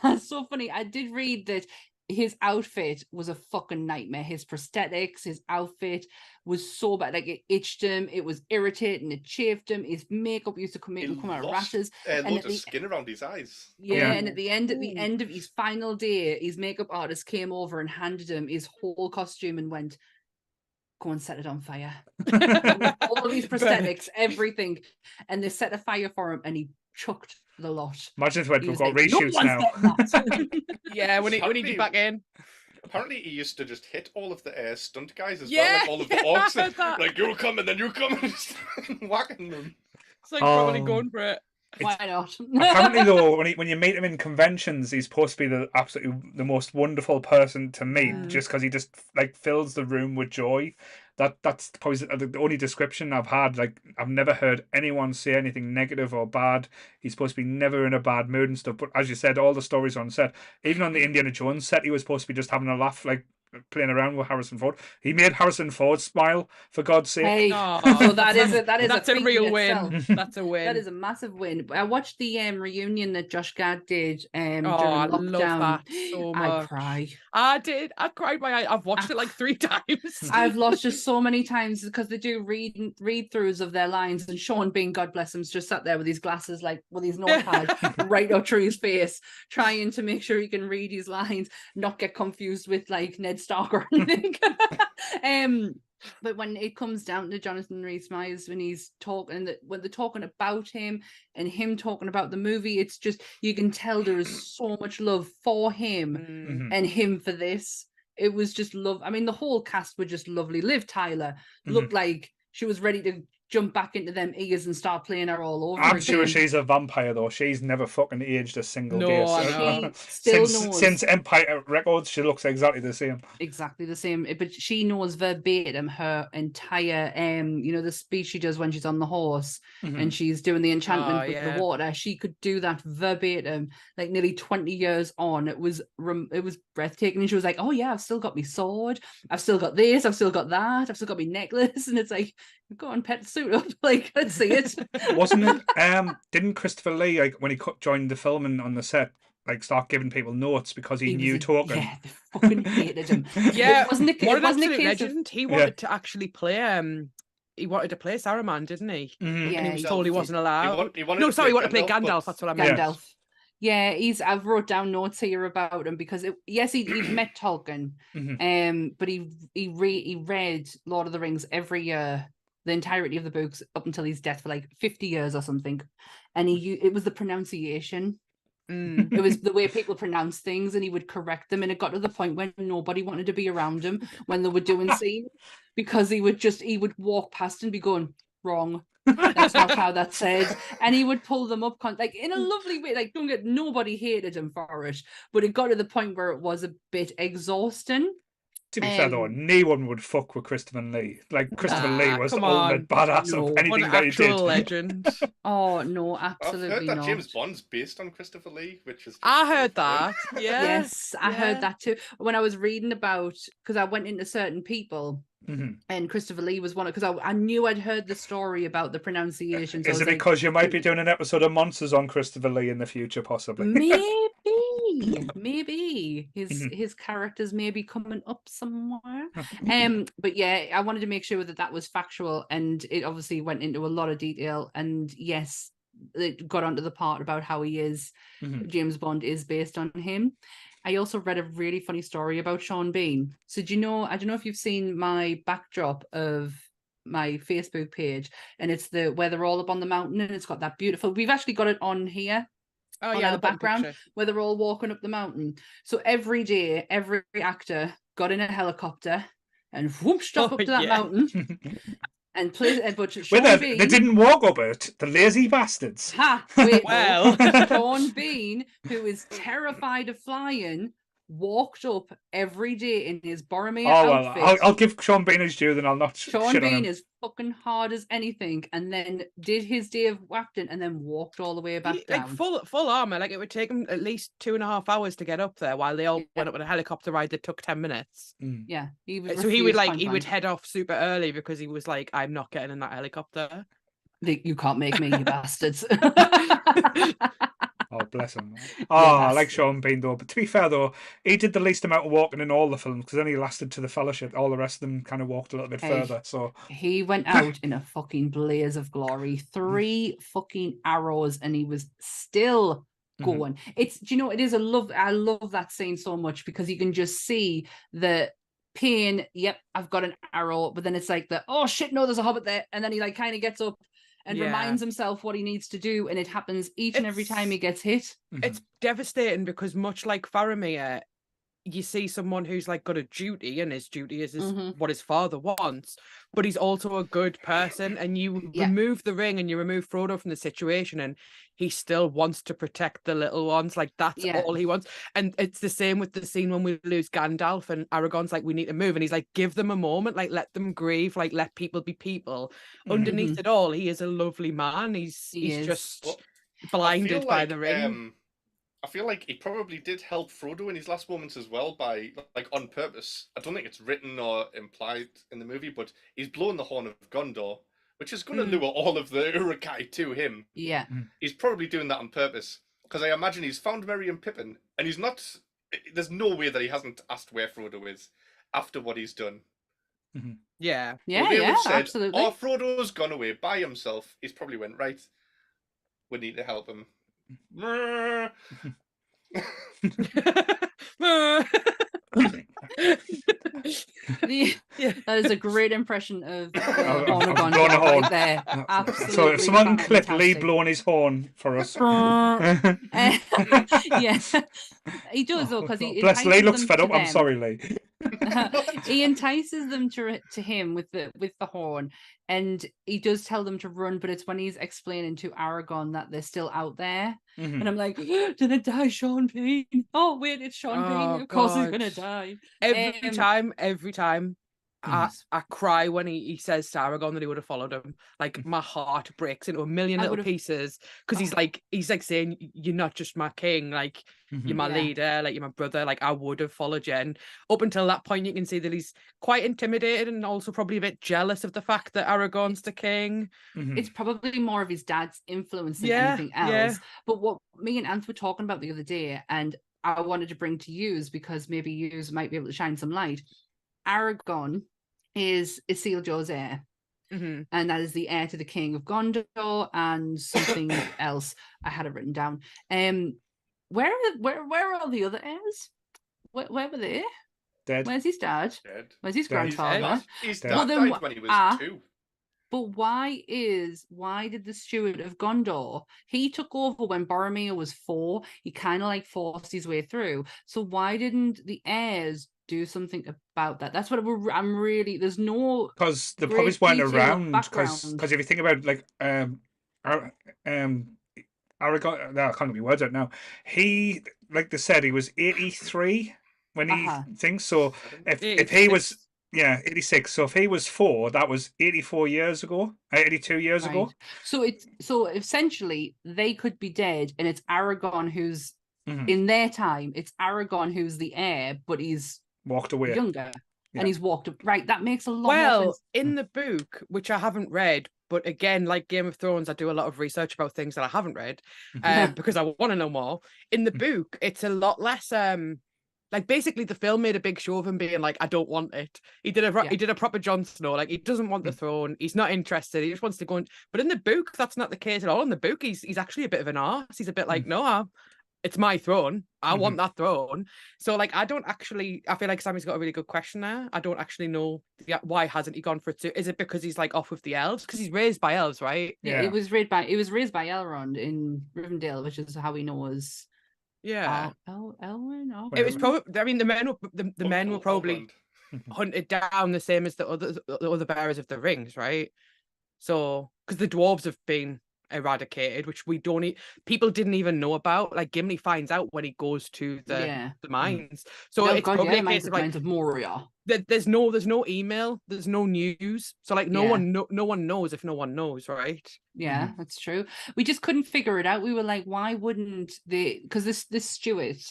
That's so funny. I did read that his outfit was a fucking nightmare. His prosthetics, his outfit was so bad. Like it itched him, it was irritating, it chafed him. His makeup used to make him come out of rashes. Loads of skin around his eyes. Yeah, and at the end of his final day, his makeup artist came over and handed him his whole costume and went, "Go and set it on fire." All of these prosthetics, everything, and they set a fire for him, and he chucked the lot. Imagine if we've got reshoots now. Yeah, when he did back in. Apparently, he used to just hit all of the stunt guys as Yeah, well, like all of the orcs. I heard that. Like, you come and then you come and just whacking them. It's like probably going for it. Why not? Apparently, though, when you meet him in conventions, he's supposed to be the most wonderful person to meet, just because he just like fills the room with joy. That's probably the only description I've had. Like, I've never heard anyone say anything negative or bad. He's supposed to be never in a bad mood and stuff. But as you said, all the stories on set, even on the Indiana Jones set, he was supposed to be just having a laugh, like playing around with Harrison Ford. He made Harrison Ford smile, for God's sake. Hey, Oh, so that's a real win. That's a win. That is a massive win. I watched the reunion that Josh Gad did during I lockdown. love that so much. I cry. I did. I cried my eye. I've watched it like 3 times. I've lost just so many times because they do read-throughs of their lines, and Sean Bean, God bless him, is just sat there with his glasses, like with his notepad right up through his face, trying to make sure he can read his lines, not get confused with like Ned Stark or anything. But when it comes down to Jonathan Rhys-Meyers, when he's talking, when they're talking about him and him talking about the movie, it's just, you can tell there is so much love for him and him for this. It was just love. I mean, the whole cast were just lovely. Liv Tyler looked like she was ready to jump back into them ears and start playing her all over. I'm sure she's a vampire though. She's never fucking aged a single day. I know. Since Empire Records, she looks exactly the same. Exactly the same. But she knows verbatim her entire the speech she does when she's on the horse and she's doing the enchantment with the water. She could do that verbatim, like nearly 20 years on. It was breathtaking. And she was like, "Oh yeah, I've still got my sword. I've still got this. I've still got that. I've still got my necklace." And it's like, go on, pet suit up. Like, let's see it. Wasn't it? Didn't Christopher Lee, like when he joined the filming on the set, like start giving people notes because he knew Tolkien? Yeah, they fucking hated him. Yeah, it wasn't what an a absolute case legend. He wanted to actually play. He wanted to play Saruman, didn't he? Yeah, and he was told he wasn't allowed. He wanted he wanted to play Gandalf. That's what I meant. Gandalf. Yeah, I've wrote down notes here about him because he'd met Tolkien, but he read Lord of the Rings every year, the entirety of the books up until his death for like 50 years or something, and it was the pronunciation. It was the way people pronounce things, and he would correct them, and it got to the point when nobody wanted to be around him when they were doing scenes because he would walk past and be going wrong. That's not how that's said. And he would pull them up, like in a lovely way. Like, don't get, nobody hated him for it, but it got to the point where it was a bit exhausting. To be fair though, no one would fuck with Christopher Lee. Like Christopher Lee was the come ultimate on. badass No. of What anything an that he did. actual legend. Oh no, I've absolutely heard that not. James Bond's based on Christopher Lee, which is. I heard that. Yeah. Yes, I Yeah. heard that too. When I was reading about, because I went into certain people, Mhm. and Christopher Lee was one, because I knew I'd heard the story about the pronunciation. So I Is was it like, because you might be doing an episode of Monsters on Christopher Lee in the future, possibly? maybe Mhm. his characters may be coming up somewhere. But yeah, I wanted to make sure that was factual, and it obviously went into a lot of detail. And yes, it got onto the part about how he is. Mhm. James Bond is based on him. I also read a really funny story about Sean Bean. So do you know? I don't know if you've seen my backdrop of my Facebook page, and it's where they're all up on the mountain, and it's got that beautiful. We've actually got it on here. Oh On yeah, our the bottom background, picture. where they're all walking up the mountain. So every day, every actor got in a helicopter and whooped up to that yeah. mountain and played. But Wait, Sean they Bean, didn't walk up it. The lazy bastards. wait, Well. Sean Bean, who is terrified of flying, walked up every day in his Boromir Oh well, outfit. I'll give Sean Bean his due, then I'll not Sean shit on Bean him. is fucking hard as anything, and then did his day of acting, and then walked all the way back Like down. full armor. Like it would take him at least 2.5 hours to get up there, while they all went up on a helicopter ride that took 10 minutes. Yeah, he was. So he would refused he would point head off super early because he was like, I'm not getting in that helicopter. You can't make me, you bastards. Oh, bless him. Oh, I like Yes. Sean Bean though. But to be fair though, he did the least amount of walking in all the films because then he lasted to the Fellowship. All the rest of them kind of walked a little bit Hey. further. So He went out in a fucking blaze of glory. 3 fucking arrows, and he was still going. It's, do you know, it is I love that scene so much because you can just see the pain. Yep, I've got an arrow, but then it's like oh shit, no, there's a hobbit there, and then he like kind of gets up and reminds himself what he needs to do, and it happens each and every time he gets hit. It's devastating because much like Faramir, you see someone who's like got a duty, and his duty is what his father wants, but he's also a good person, and you remove the ring and you remove Frodo from the situation, and he still wants to protect the little ones. Like that's all he wants. And it's the same with the scene when we lose Gandalf and Aragorn's like, we need to move, and he's like, give them a moment, like let them grieve, like let people be people. Underneath it all, he is a lovely man. He's just blinded by the ring. I feel like he probably did help Frodo in his last moments as well by, like, on purpose. I don't think it's written or implied in the movie, but he's blowing the horn of Gondor, which is going to lure all of the Uruk-hai to him. Yeah. He's probably doing that on purpose, because I imagine he's found Merry and Pippin, and he's not... There's no way that he hasn't asked where Frodo is after what he's done. Yeah. Absolutely. Oh, Frodo's gone away by himself. He's probably went, right, we need to help him. That is a great impression of Aragorn right there. Absolutely. So if someone can clip Lee fantastic. blowing his horn for us. Yeah, he does though, because he Bless Lee looks them fed to up. I'm them. sorry, Lee. He entices them to him with the horn, and he does tell them to run, but it's when he's explaining to Aragorn that they're still out there. And I'm like, did it die, Sean Bean? Oh wait, it's Sean Bean. Of course he's gonna die. Every time I cry when he says to Aragorn that he would have followed him. Like my heart breaks into a million little pieces because he's like saying, you're not just my king, like you're my leader, like you're my brother, like I would have followed you. And up until that point you can see that he's quite intimidated and also probably a bit jealous of the fact that Aragorn's the king. It's probably more of his dad's influence than anything else. But what me and Anth were talking about the other day, and I wanted to bring to yous because maybe yous might be able to shine some light. Aragorn is Isildur's heir, and that is the heir to the king of Gondor and something else. I had it written down. Where are all the other heirs? Where were they? Dead. Where's his dad? Dead. Where's his grandfather? His Dead. dad died when he was 2. But why did the steward of Gondor, he took over when Boromir was 4, he kind of like forced his way through. So why didn't the heirs do something about that. That's what I'm really. There's no because the great puppies weren't detail of around. background. Because if you think about like Aragorn, no, I can't get my words out now. He, like they said, he was 83 when he thinks so. If he was 86. So if he was 4, that was 84 years ago, 82 years ago. So essentially they could be dead, and it's Aragorn who's in their time. It's Aragorn who's the heir, but he's walked away, younger, and he's walked right. That makes a lot more sense. In the book, which I haven't read, but again, like Game of Thrones, I do a lot of research about things that I haven't read because I want to know more. In the book, it's a lot less. Like basically, the film made a big show of him being like, "I don't want it." He did a proper Jon Snow. Like he doesn't want the throne. He's not interested. He just wants to go. But in the book, that's not the case at all. In the book, he's actually a bit of an arse. He's a bit like, "No, it's my throne. I want that throne." So like, I feel like Sammy's got a really good question there. I don't actually know why hasn't he gone for it too? Is it because he's like off with the elves? Because he's raised by elves, right? Yeah, it was raised by Elrond in Rivendell, which is how he knows. Yeah. Elwyn. Oh, it was probably. I mean, the men were probably hunted down the same as the other bearers of the rings, right? So because the dwarves have been eradicated, which people didn't even know about. Like Gimli finds out when he goes to the mines. So it's probably a case of like of Moria. There's no email, there's no news. So like no one knows if no one knows, right? Yeah, that's true. We just couldn't figure it out. We were like, why wouldn't they? Because this Stewart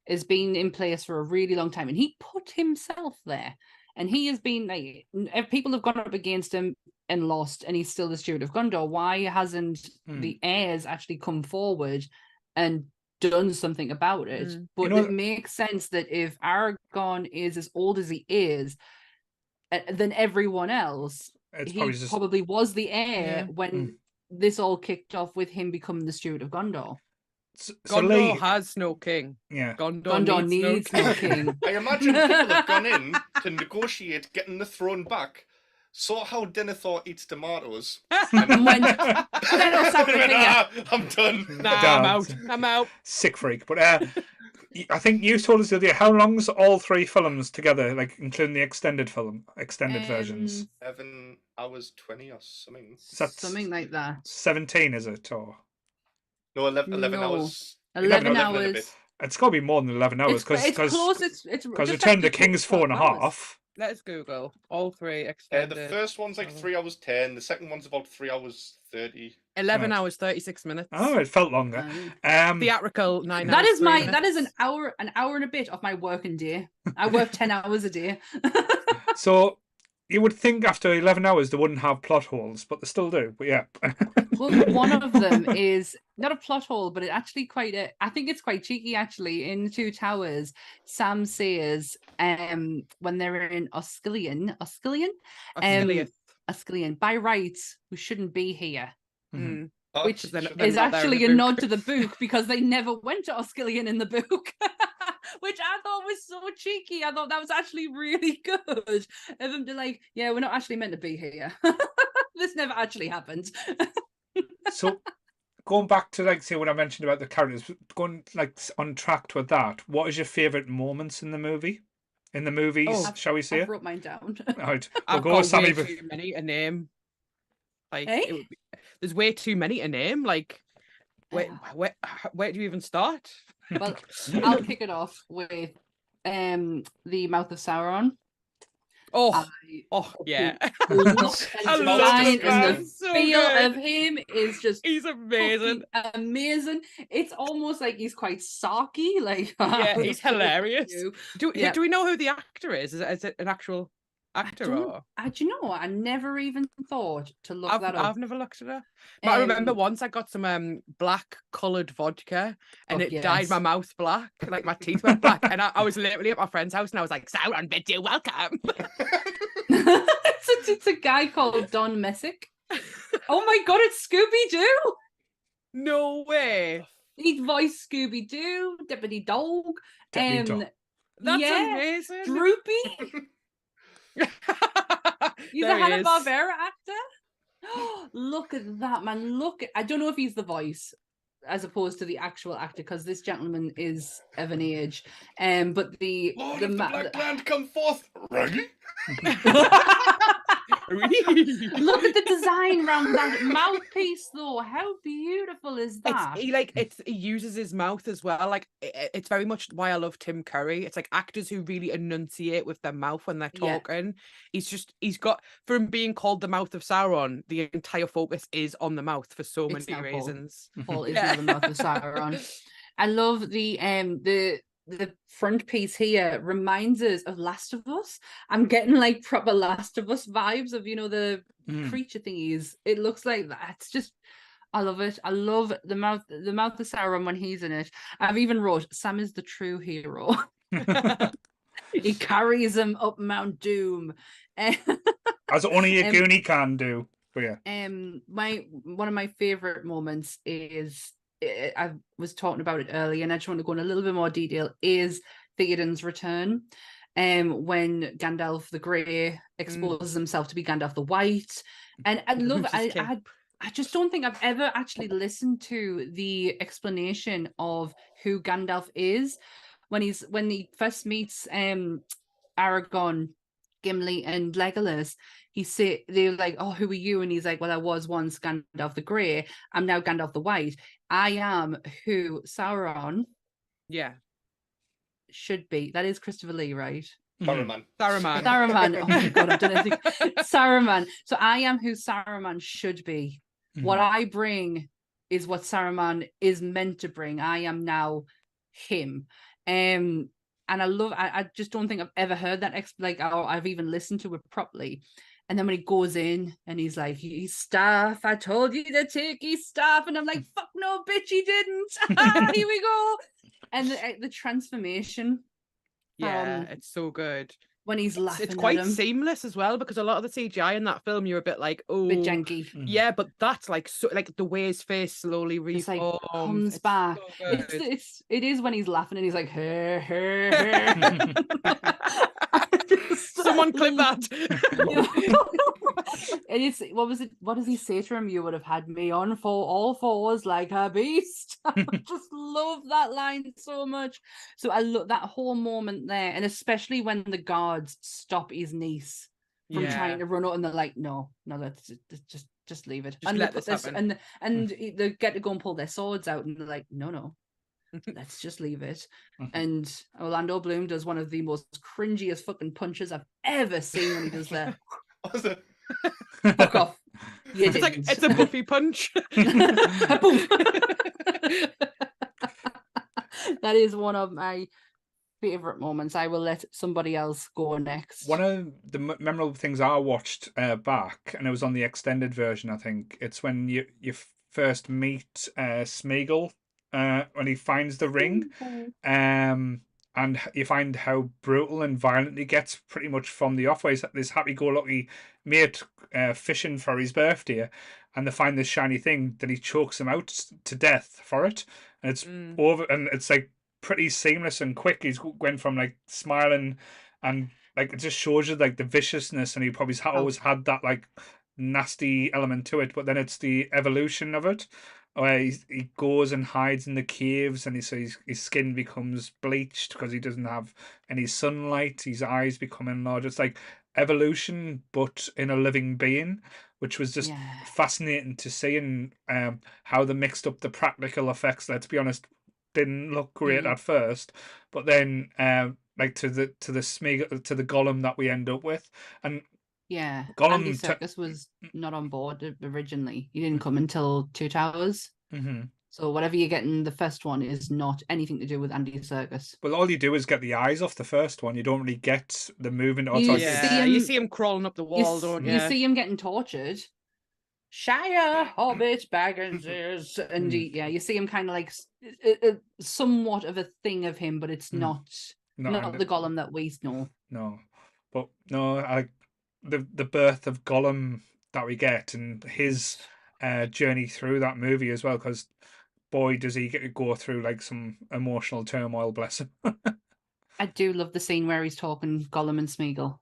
has been in place for a really long time, and he put himself there, and he has been like, people have gone up against him and lost, and he's still the Steward of Gondor. Why hasn't the heirs actually come forward and done something about it? But it makes sense that if Aragorn is as old as he is, then everyone else, probably was the heir when this all kicked off with him becoming the Steward of Gondor. Gondor has no king. Yeah, Gondor needs no king. I imagine people have gone in to negotiate getting the throne back. Saw how Denethor eats tomatoes. And went, I'm done. Nah, I'm out. Sick freak. But I think you told us the other day, how long's all 3 films together, like including the extended versions? 7 hours 20 or something. Something like that. 17, is it? Or no, 11 hours. 11 hours. It's got to be more than 11 hours because Return of the King's 4.5. Let's Google all 3 extended. The first one's like 3 hours 10. The second one's about 3 hours 30. 11 hours 36 minutes. Oh, it felt longer. Theatrical 9 that hours. That is an hour and a bit of my working day. I work 10 hours a day. So you would think after 11 hours they wouldn't have plot holes, but they still do. But yeah. Well, one of them is not a plot hole, but it actually I think it's quite cheeky actually. In Two Towers, Sam says when they're in Osgiliath, by rights we shouldn't be here. Which is actually a nod to the book because they never went to Osgiliath in the book. Which I thought was so cheeky. I thought that was actually really good of them to like, yeah, we're not actually meant to be here. This never actually happened. So going back to like say what I mentioned about the characters, going like on track with that, what is your favourite moments in the movie? In the movies, shall we say? I wrote mine down. Right. I've got way too many to name. Like there's way too many to name. Like where do you even start? Well, I'll kick it off with the Mouth of Sauron. Yeah. The feel of him is he's amazing. Amazing. It's almost like he's quite sarky. Like he's hilarious. Do we know who the actor is? Is it an actual actor? Do you know what? I never even thought to look that up. I've never looked it up. But I remember once I got some black coloured vodka and it dyed my mouth black, like my teeth went black. And I was literally at my friend's house and I was like, Sauron bid you welcome. It's a guy called Don Messick. Oh my god, it's Scooby-Doo! No way. He voiced Scooby-Doo, Deputy Dog. That's amazing. Droopy. He's a Hanna-Barbera actor. Look at that, man. I don't know if he's the voice. as opposed to the actual actor, because this gentleman is of an age. But Lord of the Black Land, come forth, ready? Look at the design around that mouthpiece, though. How beautiful is that? He uses his mouth as well. Like it's very much why I love Tim Curry. It's like actors who really enunciate with their mouth when they're talking. He's got, from being called the mouth of Sauron, the entire focus is on the mouth for so many reasons. Paul is now the mouth of Sauron. I love the front piece here reminds us of Last of Us. I'm getting like proper Last of Us vibes of, the creature thingies. It looks like that. It's just, I love it. I love the mouth of Sauron when he's in it. I've even wrote, Sam is the true hero. He carries him up Mount Doom. As only a Goonie can do. But yeah. One of my favorite moments is, I was talking about it earlier, and I just want to go in a little bit more detail, is Theoden's return. When Gandalf the Grey exposes himself to be Gandalf the White. And I love I just don't think I've ever actually listened to the explanation of who Gandalf is. When he first meets Aragorn, Gimli, and Legolas, they're like, oh, who are you? And he's like, well, I was once Gandalf the Grey. I'm now Gandalf the White. I am who Sauron should be. That is Christopher Lee, right? Saruman. Saruman. Oh my God, I've done anything. Saruman. So I am who Saruman should be. What I bring is what Saruman is meant to bring. I am now him. And I just don't think I've ever heard that or I've even listened to it properly. And then when he goes in and he's like, his staff, I told you to take his staff. And I'm like, fuck no, bitch, he didn't. Here we go. And the transformation. Yeah, it's so good. When he's laughing it's quite at him. seamless as well, because a lot of the CGI in that film, you're a bit like, oh, bit janky. Yeah, but that's like so, like the way his face slowly reforms, like comes back. So it is when he's laughing and he's like, her, her. Someone clip that. And it's, what does he say to him? You would have had me on for all fours like a beast. I just love that line so much. So I love that whole moment there, and especially when the guards stop his niece from trying to run out, and they're like, no, let's just leave it. Just let this happen. And they get to go and pull their swords out, and they're like, no. Let's just leave it. And Orlando Bloom does one of the most cringiest fucking punches I've ever seen when he does that. Was it? Fuck off. It's a Buffy punch. That is one of my favorite moments. I will let somebody else go next. One of the memorable things I watched back, and it was on the extended version, I think. It's when you first meet Smeagol, when he finds the ring, and you find how brutal and violent he gets pretty much from the off. Where he's this happy-go-lucky mate fishing for his birthday, and they find this shiny thing, then he chokes him out to death for it, and it's over, and it's like pretty seamless and quick. He's went from like smiling, and like it just shows you like the viciousness, and he probably always had that like nasty element to it, but then it's the evolution of it, where he goes and hides in the caves, and his skin becomes bleached because he doesn't have any sunlight. His eyes become enlarged. It's like evolution, but in a living being, which was just fascinating to see, and how they mixed up the practical effects. Let's be honest, didn't look great at first, but then like to the Gollum that we end up with, and Gollum, Andy Serkis was not on board originally. He didn't come until Two Towers. So whatever you get in the first one is not anything to do with Andy Serkis. Well, all you do is get the eyes off the first one. You don't really get the movement. You see him crawling up the wall, don't you? You see him getting tortured. Shire Hobbit Baggins, and you see him kind of like somewhat of a thing of him, but it's not the Gollum that we know. No, but no, the birth of Gollum that we get, and his journey through that movie as well, because boy does he get to go through like some emotional turmoil, bless him. I do love the scene where he's talking Gollum and Smeagol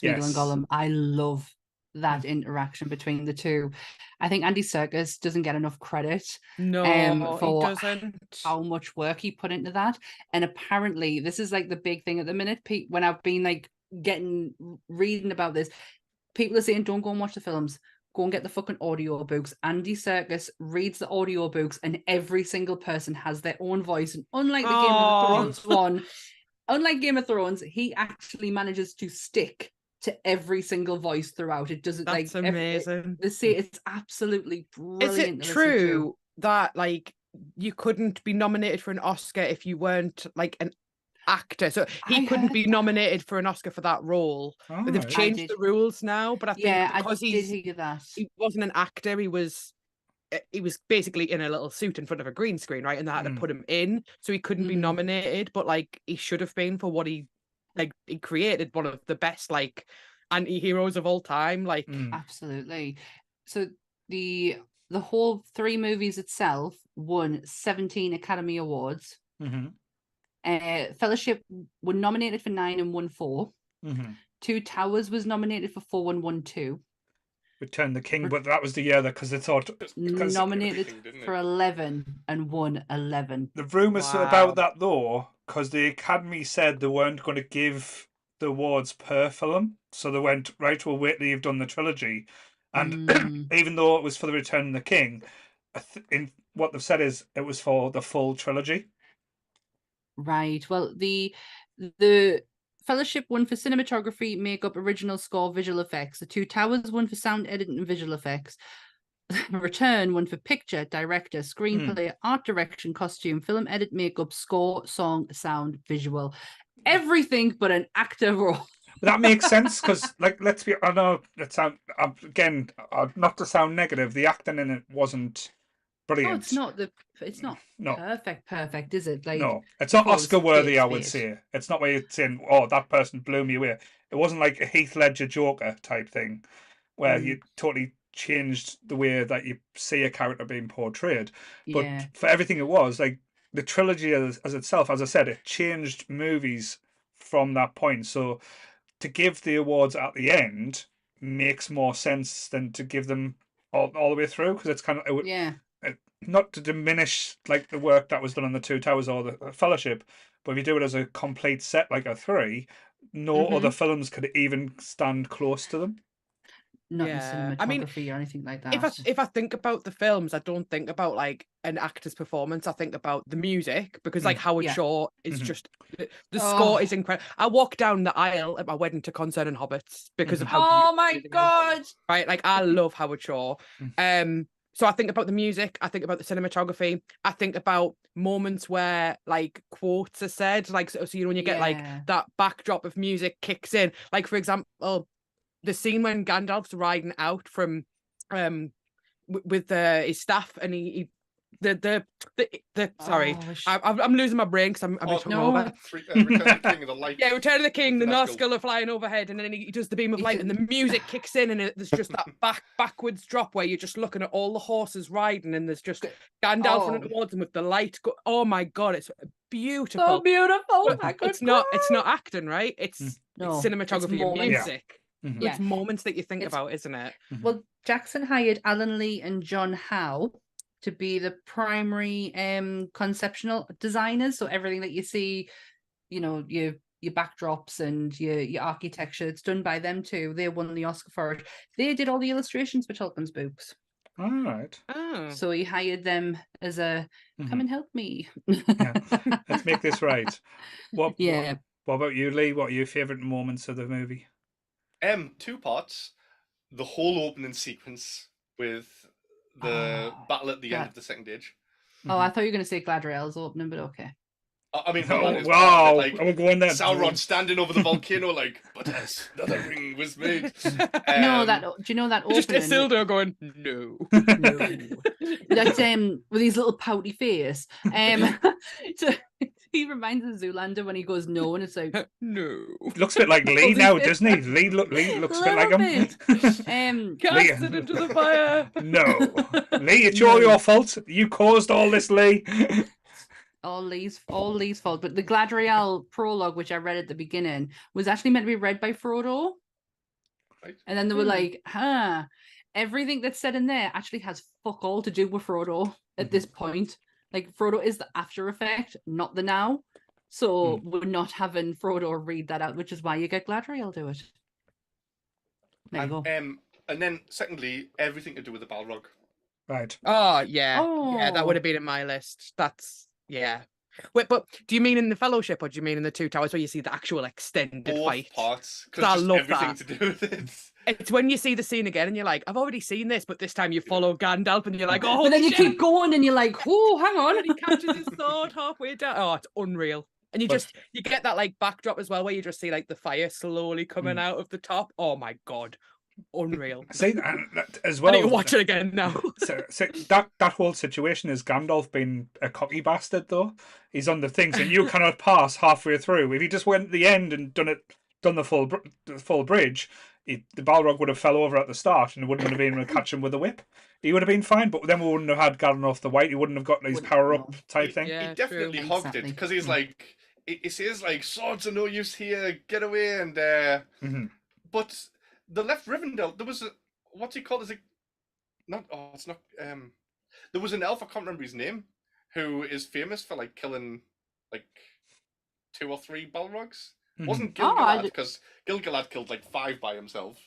and Gollum. I love that interaction between the two. I think Andy Serkis doesn't get enough credit No, he for doesn't. how much work he put into that. And apparently this is like the big thing at the minute, Pete, when I've been like reading about this, people are saying don't go and watch the films, go and get the fucking audiobooks. Andy Serkis reads the audiobooks and every single person has their own voice, and unlike the Game of Thrones one, unlike Game of Thrones, he actually manages to stick to every single voice throughout. It doesn't That's amazing. They say it's absolutely brilliant. Is it true that like you couldn't be nominated for an Oscar if you weren't like an actor? So he couldn't be nominated for an Oscar for that role. But they've changed the rules now. But I think because he wasn't an actor, he was basically in a little suit in front of a green screen, right? And they had to put him in, so he couldn't be nominated. But like he should have been for what he created, one of the best like anti-heroes of all time. Like absolutely. So the whole 3 movies itself won 17 Academy Awards. Fellowship were nominated for 9 and won 4. Two Towers was nominated for 4 and won 2. Return the King, but that was the year that because they thought nominated for 11 and won 11. The rumours about that though, because the Academy said they weren't going to give the awards per film, so they went right. We'll wait till you've done the trilogy, and even though it was for the Return of the King, in what they've said is it was for the full trilogy. Right. Well, the Fellowship won for cinematography, makeup, original score, visual effects. The Two Towers won for sound editing and visual effects. Return won for picture, director, screenplay, art direction, costume, film edit, makeup, score, song, sound, visual. Everything but an actor role. That makes sense because, like, let's be. I know it sound again, not to sound negative. The acting in it wasn't brilliant. No, it's not perfect, is it? Like, no, it's not Oscar worthy. I would say it's not where you're saying, "Oh, that person blew me away." It wasn't like a Heath Ledger Joker type thing, where you totally changed the way that you see a character being portrayed. But for everything it was, like the trilogy as itself, as I said, it changed movies from that point. So to give the awards at the end makes more sense than to give them all the way through, because it's kind of not to diminish like the work that was done on the Two Towers or the Fellowship, but if you do it as a complete set like a 3, no other films could even stand close to them. Not in cinematography or anything like that. If I think about the films, I don't think about like an actor's performance. I think about the music, because like Howard Shore is just the score is incredible. I walked down the aisle at my wedding to Concert and Hobbits because of how my god, right? Like I love Howard Shore. So I think about the music, I think about the cinematography, I think about moments where like quotes are said, like so you know when you get like that backdrop of music kicks in, like for example the scene when Gandalf's riding out from with his staff and he sorry, I'm losing my brain because I'm over. Return of the King of the Light. Yeah, Return of the King, the Nazgul are flying overhead, and then he does the beam of light, and the music kicks in, and there's just that backwards drop where you're just looking at all the horses riding, and there's just Gandalf running towards them with the light. Oh my god, it's beautiful. So beautiful. It's not acting, right? It's cinematography and music. It's moments that you think about, isn't it? Well, Jackson hired Alan Lee and John Howe to be the primary conceptual designers. So everything that you see, you know, your backdrops and your architecture, it's done by them too. They won the Oscar for it. They did all the illustrations for Tolkien's books. All right. Oh. So he hired them as a come and help me. Let's make this right. What about you, Lee? What are your favourite moments of the movie? 2 parts. The whole opening sequence with the battle at the end of the second age. Oh, I thought you were going to say Galadriel's opening, but okay. I mean, wow! Like, I'm going there. Sauron standing over the volcano, like, but another ring was made. Do you know that opening? Just Isildur going, no. That's with his little pouty face. So he reminds of Zoolander when he goes no, and it's like no. Looks a bit like Lee now, doesn't he? Lee looks a bit like him. Cast it into the fire. No, Lee, it's all your fault. You caused all this, Lee. All Lee's fault. But the Galadriel prologue, which I read at the beginning, was actually meant to be read by Frodo. Right. And then they were like, everything that's said in there actually has fuck all to do with Frodo at this point. Like, Frodo is the after effect, not the now. So we're not having Frodo read that out, which is why you get Galadriel do it. There you go. And then, secondly, everything to do with the Balrog. Right. Oh, yeah. Yeah, that would Oh. have been in my list. That's, yeah. Wait, but do you mean in the Fellowship or do you mean in the Two Towers where you see the actual extended Both fight? parts. I Because love everything that. to do with it. It's when you see the scene again and you're like, I've already seen this, but this time you follow Gandalf and you're like, oh, But then you shit. keep going and you're like, oh, hang on. And he catches his sword halfway down. Oh, it's unreal. And you But- you get that like backdrop as well where you just see like the fire slowly coming out of the top. Oh my God. Unreal. See, and that as I well. need to watch it again now. So that whole situation is Gandalf being a cocky bastard, though. He's on the things, and you cannot pass halfway through. If he just went to the end and done the full bridge, the Balrog would have fell over at the start, and wouldn't have been able to catch him with a whip. He would have been fine, but then we wouldn't have had Gandalf the White. He wouldn't have got his power up type thing. Yeah, He definitely true. hogged it Exactly. because he's like, he says like, swords are no use here, get away, and but the left Rivendell, there was a, what's he called? Is it not? Oh, it's not. There was an elf, I can't remember his name, who is famous for like killing like 2 or 3 Balrogs. Wasn't Gil-galad, because Gil-galad killed like 5 by himself.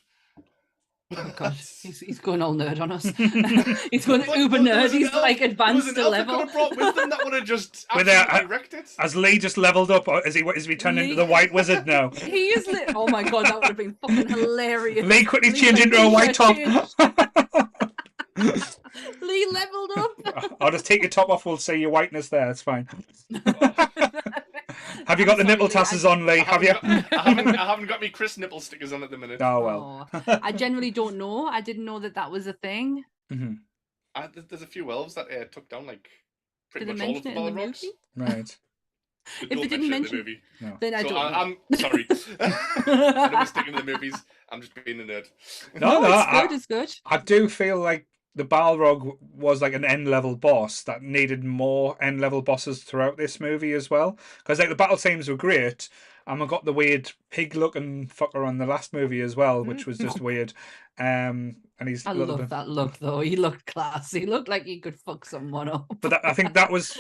Oh God, he's going all nerd on us. He's going uber nerd. He's like advanced to level. Could have brought with them that would have just With absolutely wrecked it. Has Lee just leveled up, or is he turned into the White Wizard now? He is lit. Oh my God, that would have been fucking hilarious. Lee quickly Lee's changed like, into a white top. Lee leveled up. I'll just take your top off. We'll see your whiteness there. It's fine. Have you got the nipple tassels on, Lee? Have you? I haven't got me Chris nipple stickers on at the minute. Oh well. Oh, I genuinely don't know. I didn't know that was a thing. There's a few elves that took down like pretty Did they much all of the mention it in the Balrogs. movie? Right. If they didn't mention, the movie. No. then I So don't. I'm sorry. I know we're sticking to the movies. I'm just being a nerd. No, It's good. I do feel like the Balrog was like an end-level boss that needed more end-level bosses throughout this movie as well. Because like the battle scenes were great, and we got the weird pig-looking fucker on the last movie as well, which was just weird. And he's I love that look though. He looked classy. He looked like he could fuck someone up. But I think that was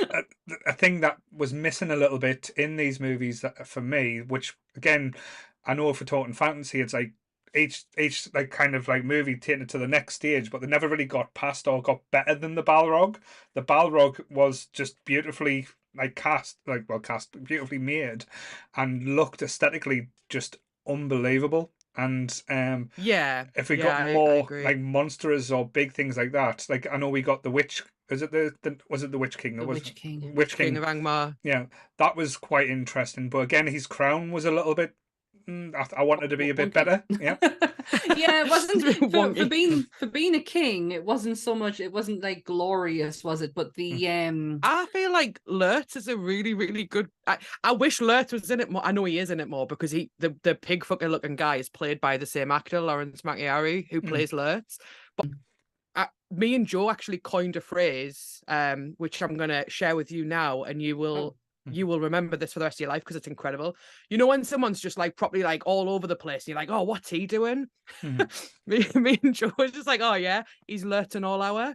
a thing that was missing a little bit in these movies for me. Which again, I know if we're talking fantasy, it's like each like kind of like movie taking it to the next stage, but they never really got past or got better than the Balrog. The Balrog was just beautifully cast, beautifully made, and looked aesthetically just unbelievable. And if we got more like monsters or big things like that, like I know we got the Witch. Is it was it the Witch King? The Witch King. Witch King of Angmar. Yeah, that was quite interesting. But again, his crown was a little bit. I wanted to be a bit better. Yeah. Yeah, it wasn't Wonky. for being a king. It wasn't so much. It wasn't like glorious, was it? But the I feel like Lurtz is a really, really good. I wish Lurtz was in it more. I know he is in it more because the pig fucking looking guy is played by the same actor, Lawrence Macchiari, who plays Lurtz. But me and Joe actually coined a phrase, which I'm gonna share with you now, and you will. You will remember this for the rest of your life because it's incredible. You know when someone's just like properly like all over the place, and you're like, oh, what's he doing? Me and Joe was just like, oh yeah, he's lurting all hour.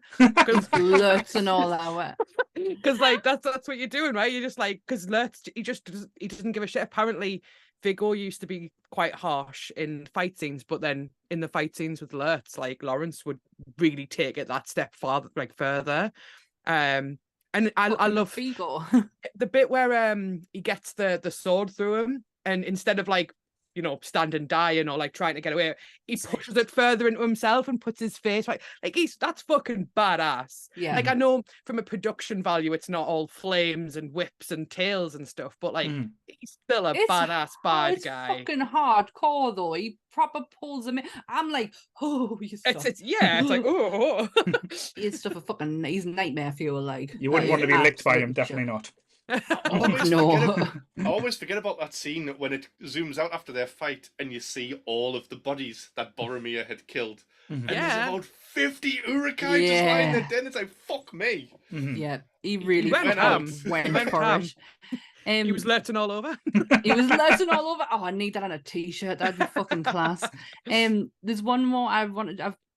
Lurting all hour. Because like that's what you're doing, right? You're just like, because Lurtz, he doesn't give a shit. Apparently, Viggo used to be quite harsh in fight scenes, but then in the fight scenes with Lurtz, like Lawrence would really take it that step further. And I love Viggo. the bit where he gets the sword through him, and instead of like, you know, standing dying or like trying to get away, he pushes it further into himself and puts his face right. Like that's fucking badass. Yeah. Like I know from a production value, it's not all flames and whips and tails and stuff, but like he's still a badass bad guy. It's fucking hardcore though. He proper pulls him in. I'm like, oh, you stuff. It's like oh. He's stuff of fucking. He's nightmare fuel. Like you wouldn't want to be licked by him. Definitely not. I always forget about that scene when it zooms out after their fight and you see all of the bodies that Boromir had killed. And there's about 50 Uruk-hai just lying there dead. It's like, fuck me. Yeah, he really went went for it. He was lurching all over. He was lurching all over. Oh, I need that on a t-shirt. That'd be fucking class. There's one more I've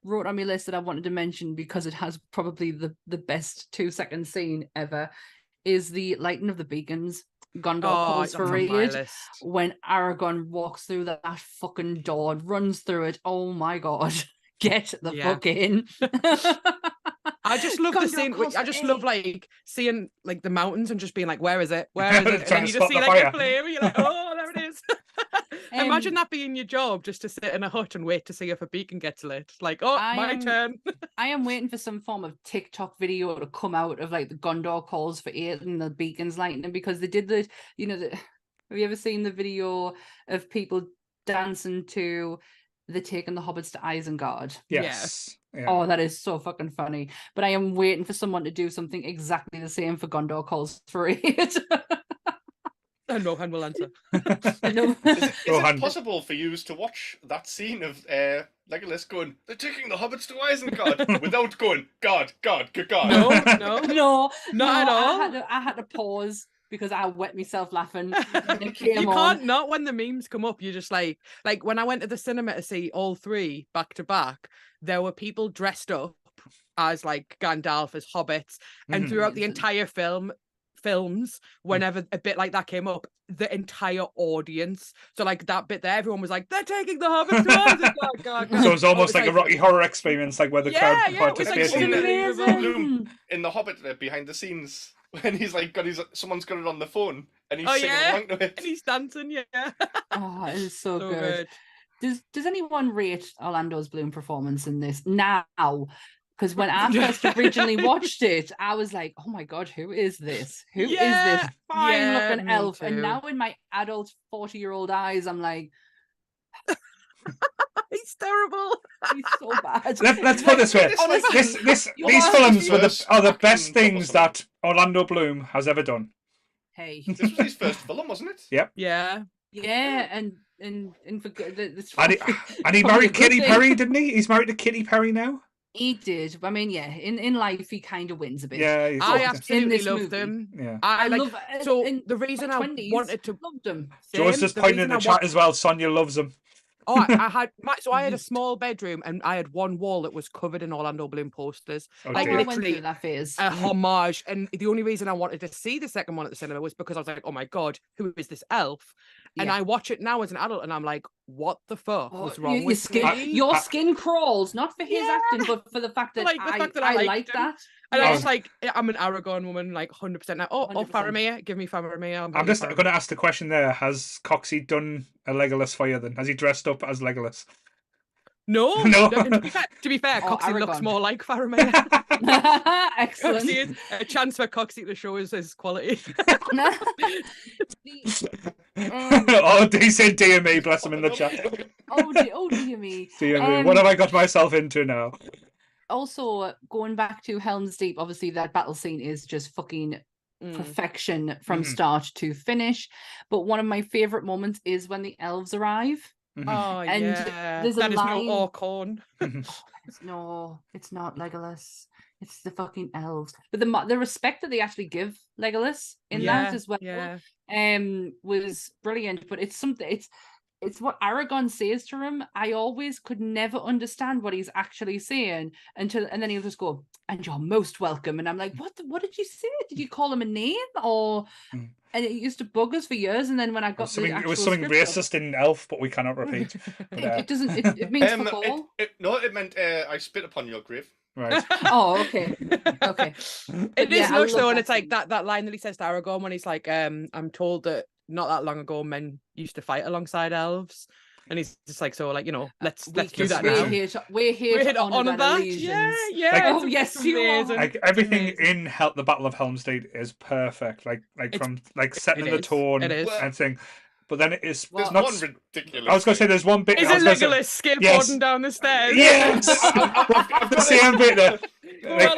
wrote on my list that I wanted to mention because it has probably the best 2-second scene ever. Is the lighting of the beacons. Gondor calls for aid when Aragorn walks through that fucking door and runs through it. Oh my god. Get the fuck in. I just love the scene. I just love like seeing like the mountains and just being like, where is it? Where is it? And you just see like a flame. You're like, oh, there it is. Imagine that being your job, just to sit in a hut and wait to see if a beacon gets lit. Like, oh, my turn. I am waiting for some form of TikTok video to come out of like the Gondor calls for aid and the beacons lighting, because they did have you ever seen the video of people dancing to the Taking the Hobbits to Isengard? Yes. Yeah. Oh, that is so fucking funny. But I am waiting for someone to do something exactly the same for Gondor calls for aid. And Rohan will answer. Is it possible for you to watch that scene of Legolas going, they're taking the hobbits to Isengard, without going, God. No, not at all. I had to pause because I wet myself laughing. And it came you on. can't not when the memes come up. You're just like when I went to the cinema to see all three back to back, there were people dressed up as like Gandalf, as hobbits, and throughout the entire films, whenever a bit like that came up, the entire audience, so like that bit there, everyone was like, they're taking the hobbits to Isengard. So it's almost like a Rocky Horror experience, like where the crowd participates. In the Hobbit, behind the scenes, when he's like someone's got it on the phone and he's singing along to it and he's dancing. Oh, it is so good. Does anyone rate Orlando's Bloom performance in this now? Because when I first originally watched it, I was like, oh my god, who is this? Who is this fine looking elf? Too. And now in my adult 40-year-old eyes, I'm like, he's terrible. He's so bad. Let's put it this way. These films are the best things that Orlando Bloom has ever done. Hey. This was his first film, wasn't it? Yep. Yeah, and he married Katy Perry, didn't he? He's married to Katy Perry now. He did. I mean, yeah, in life he kind of wins a bit. Yeah, I absolutely loved him. Yeah, I love. So the reason I wanted to loved him. Joe's just pointing in the chat as well. Sonia loves him. Oh, I had a small bedroom and I had one wall that was covered in Orlando Bloom posters. Like literally that phase. A homage. And the only reason I wanted to see the second one at the cinema was because I was like, oh my god, who is this elf? And I watch it now as an adult and I'm like, what the fuck was wrong with me? Your skin crawls, not for his acting, but for the fact that I like that. And I was like, I'm an Aragorn woman, like 100% now. Oh, Faramir, give me Faramir. I'm just going to ask the question there. Has Coxie done a Legolas for you then? Has he dressed up as Legolas? No. To be fair, Coxie looks more like Faramir. Excellent. Coxie, a chance for Coxie to show his quality. He said dear me, bless him in the chat. Dear me. Dear me, what have I got myself into now? Also, going back to Helm's Deep, obviously that battle scene is just fucking perfection from start to finish. But one of my favorite moments is when the elves arrive. Oh, and there's that is no Orcorn. No, it's not Legolas. It's the fucking elves. But the respect that they actually give Legolas in that as well, was brilliant. But it's something. It's what Aragorn says to him. I always could never understand what he's actually saying and then he'll just go, and you're most welcome. And I'm like, what did you say? Did you call him a name? Or and it used to bug us for years. And then when I got it was something racist in Elf, but we cannot repeat. It doesn't. It means fuck all. It meant I spit upon your grave. Right. Oh, okay. It is much though, and it's like that line that he says to Aragorn when he's like, I'm told that not that long ago men used to fight alongside elves, and he's just like, so like, you know, let's do that now. We're here to honor that. Yeah. Like, yes, you are. Like everything in the Battle of Helm's Deep is perfect. Like from setting the tone and thing. But then it's there's not one ridiculous. I was going to say there's one bit. Is it Legolas skateboarding down the stairs? Yes, I've the same bit there.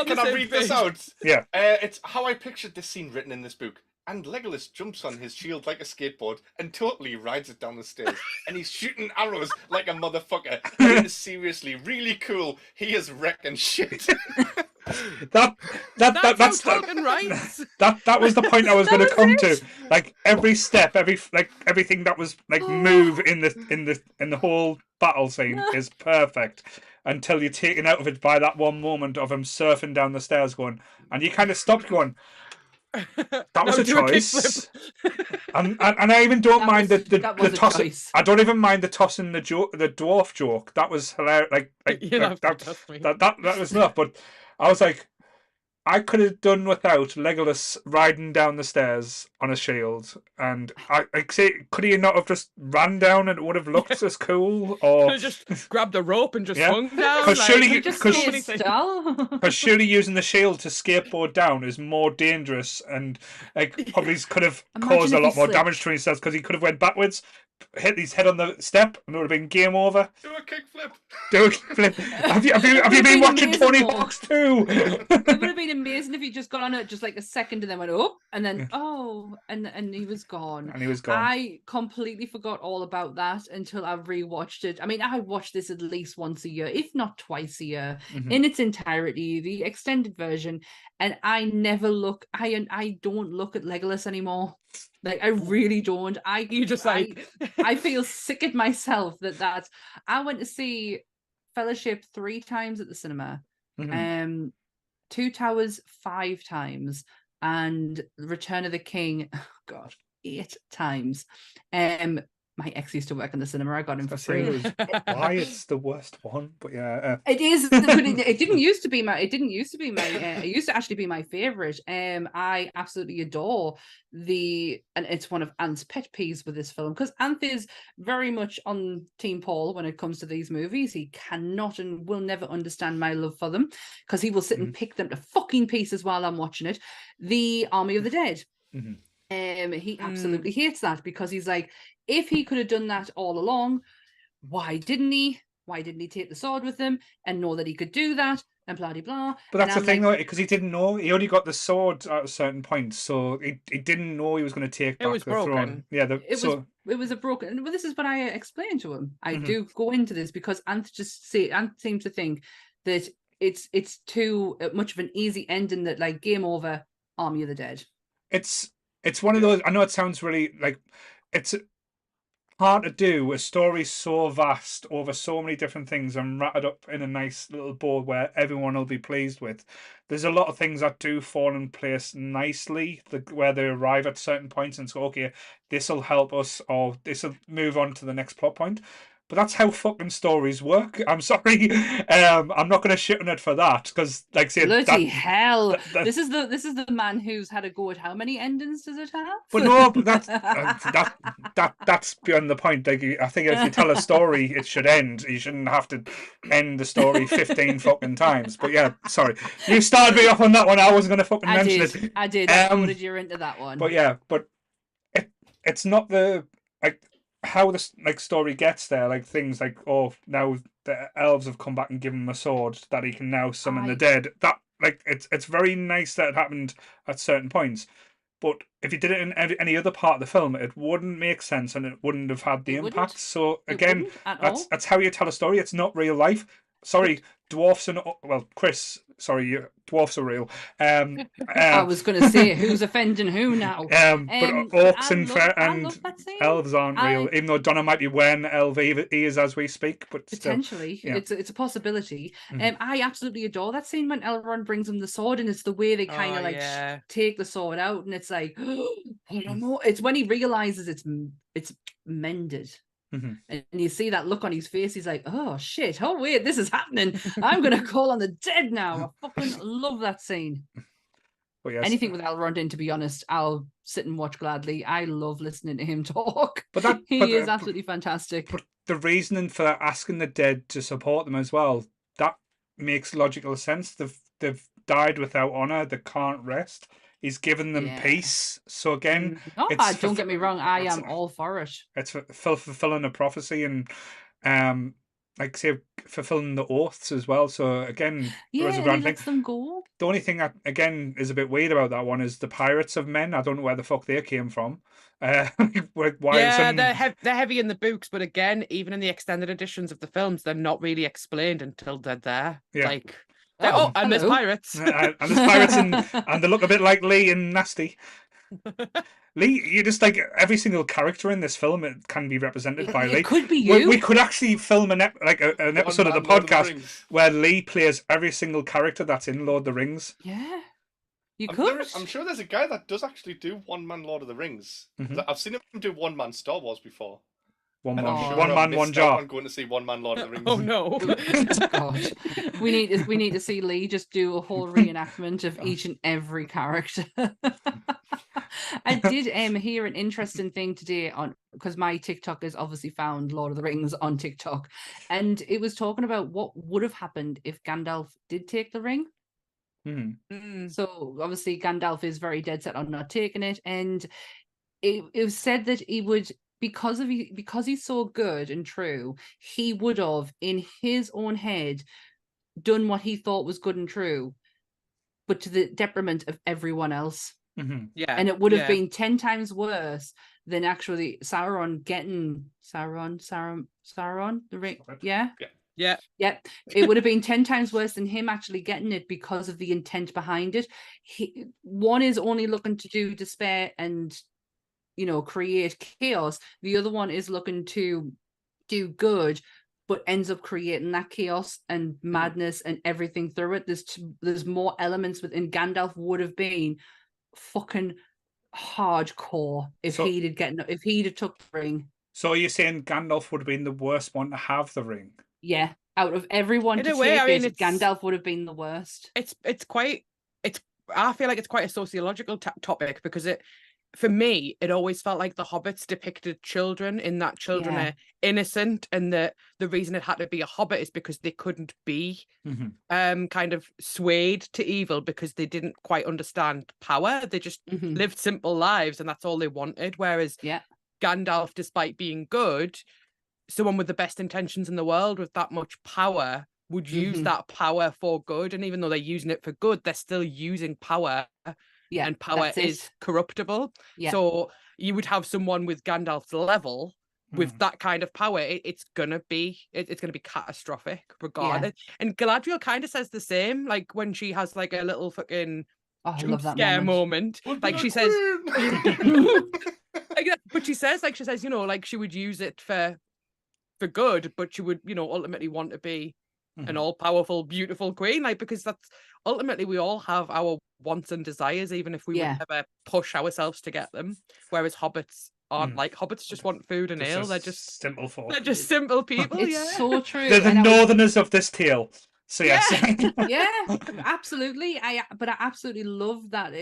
Can I read this out? Yeah. It's how I pictured this scene written in this book. And Legolas jumps on his shield like a skateboard and totally rides it down the stairs. And he's shooting arrows like a motherfucker. And it is seriously really cool. He is wrecking shit. That's Tolkien writes. That was the point I was going to come to. Like every step, everything that was like move in the whole battle scene is perfect until you're taken out of it by that one moment of him surfing down the stairs, going, and you kind of stopped going. That was a choice. And I even don't mind the toss. I don't even mind the tossing the dwarf joke. That was hilarious. That was enough. But I was like, I could have done without Legolas riding down the stairs on a shield, and I say, could he not have just ran down and it would have looked as cool? Or just grabbed a rope and just swung down. Because surely using the shield to skateboard down is more dangerous, and like probably could have caused a lot more damage to himself because he could have went backwards, hit his head on the step, and it would have been game over. Do a kickflip. Have you been watching Tony Hawk's too? It would have been amazing if he just got on it just like a second and then went up and then and he was gone. And he was gone. I completely forgot all about that until I rewatched it. I mean, I watch this at least once a year, if not twice a year, in its entirety, the extended version, and I never look. I don't look at Legolas anymore. Like I really don't. I feel sick at myself that I went to see Fellowship 3 times at the cinema. Two Towers 5 times, and Return of the King, 8 times. My ex used to work in the cinema. I got him for free. Why it's the worst one, but yeah, it is. It used to actually be my favorite. I absolutely adore and it's one of Ant's pet peeves with this film, because Ant is very much on Team Paul when it comes to these movies. He cannot and will never understand my love for them, because he will sit and pick them to fucking pieces while I'm watching it. The Army of the Dead. He absolutely hates that, because he's like, if he could have done that all along, why didn't he? Why didn't he take the sword with him and know that he could do that? And blah, blah, blah. But that's the thing, though, because he didn't know. He only got the sword at a certain point, so he didn't know he was going to take back the throne. Yeah, it was a broken. Well, this is what I explained to him. I do go into this because Ant seems to think that it's too much of an easy ending, that like game over, Army of the Dead. It's one of those. I know it sounds really like it's hard to do a story so vast over so many different things and wrap it up in a nice little bow where everyone will be pleased with. There's a lot of things that do fall in place nicely, where they arrive at certain points and say, okay, this will help us, or this will move on to the next plot point. But that's how fucking stories work. I'm sorry. I'm not going to shit on it for that, because, like I said, bloody hell, this is the man who's had a go at how many endings does it have? But no, that's beyond the point. Like, I think if you tell a story, it should end. You shouldn't have to end the story 15 fucking times. But yeah, sorry, you started me off on that one. I wasn't going to fucking mention it. I did. I voted you into that one. But yeah, it's not the like. How the story gets there, like things like, oh, now the elves have come back and given him a sword that he can now summon the dead. That it's very nice that it happened at certain points, but if you did it in any other part of the film, it wouldn't make sense and it wouldn't have had the impact. So again, that's how you tell a story. It's not real life. Sorry, dwarfs and Chris. Sorry, dwarfs are real. I was going to say, who's offending who now? But orcs and elves aren't real, even though Donna might be wearing elf ears as we speak. But potentially, still, yeah. it's a possibility. I absolutely adore that scene when Elrond brings him the sword, and it's the way they kind of take the sword out, and it's like, I don't know. It's when he realizes it's mended. And you see that look on his face. He's like, oh shit, oh wait, this is happening. I'm gonna call on the dead now. I fucking love that scene. Well, yes. Anything with Elrond in, to be honest, I'll sit and watch gladly. I love listening to him talk. He is absolutely fantastic. But the reasoning for asking the dead to support them as well, that makes logical sense. They've died without honor. They can't rest. He's given them peace. So again, don't get me wrong, I am all for it. It's fulfilling a prophecy and like say fulfilling the oaths as well. So again, he lets them go. The only thing that again is a bit weird about that one is the pirates of men. I don't know where the fuck they came from. They're heavy in the books, but again, even in the extended editions of the films, they're not really explained until they're there. Yeah. Like Oh, and there's hello. pirates. And there's pirates and they look a bit like Lee in Nasty. Lee, you just like every single character in this film it can be represented by Lee. It could be you. We could actually film an episode of the One-man Lord of the podcast Rings. where Lee plays every single character that's in Lord of the Rings. Yeah. You could. I'm sure there's a guy that does actually do one-man Lord of the Rings. Mhm. I've seen him do one-man Star Wars before. One And I'm man, sure one I man, missed one out jar. on going to see one-man Lord of the Rings. Oh no. God. We need to see Lee just do a whole reenactment of each and every character. I did hear an interesting thing today on because my TikTok is obviously found Lord of the Rings on TikTok, and it was talking about what would have happened if Gandalf did take the ring. So obviously Gandalf is very dead set on not taking it, and it was said that he would, because he's so good and true, he would have in his own head done what he thought was good and true, but to the detriment of everyone else. Yeah. And it would have been 10 times worse than actually Sauron getting Sauron the ring. Yeah. It would have been 10 times worse than him actually getting it because of the intent behind it. One is only looking to do despair and, you know, create chaos. The other one is looking to do good, but ends up creating that chaos and madness and everything through it. There's more elements within. Gandalf would have been fucking hardcore if he'd have took the ring. So are you saying Gandalf would have been the worst one to have the ring? Yeah, out of everyone In to a way, take I mean, it, Gandalf would have been the worst. I feel like it's quite a sociological topic because for me, it always felt like the hobbits depicted children in that children are innocent, and the reason it had to be a hobbit is because they couldn't be kind of swayed to evil because they didn't quite understand power. They just lived simple lives and that's all they wanted. Whereas Gandalf, despite being good, someone with the best intentions in the world with that much power would use that power for good. And even though they're using it for good, they're still using power. And power is corruptible. So you would have someone with Gandalf's level with that kind of power. It's gonna be catastrophic regardless. And Galadriel kind of says the same, like when she has like a little fucking jump scare moment. Like she says, but she says, you know, like she would use it for good, but she would, you know, ultimately want to be an all-powerful, beautiful queen, like, because that's ultimately we all have our wants and desires, even if we would never push ourselves to get them. Whereas hobbits aren't like hobbits; just want food and ale. They're just simple folk. They're just simple people. It's so true. They're the northerners of this tale. So yes, absolutely. I absolutely love that.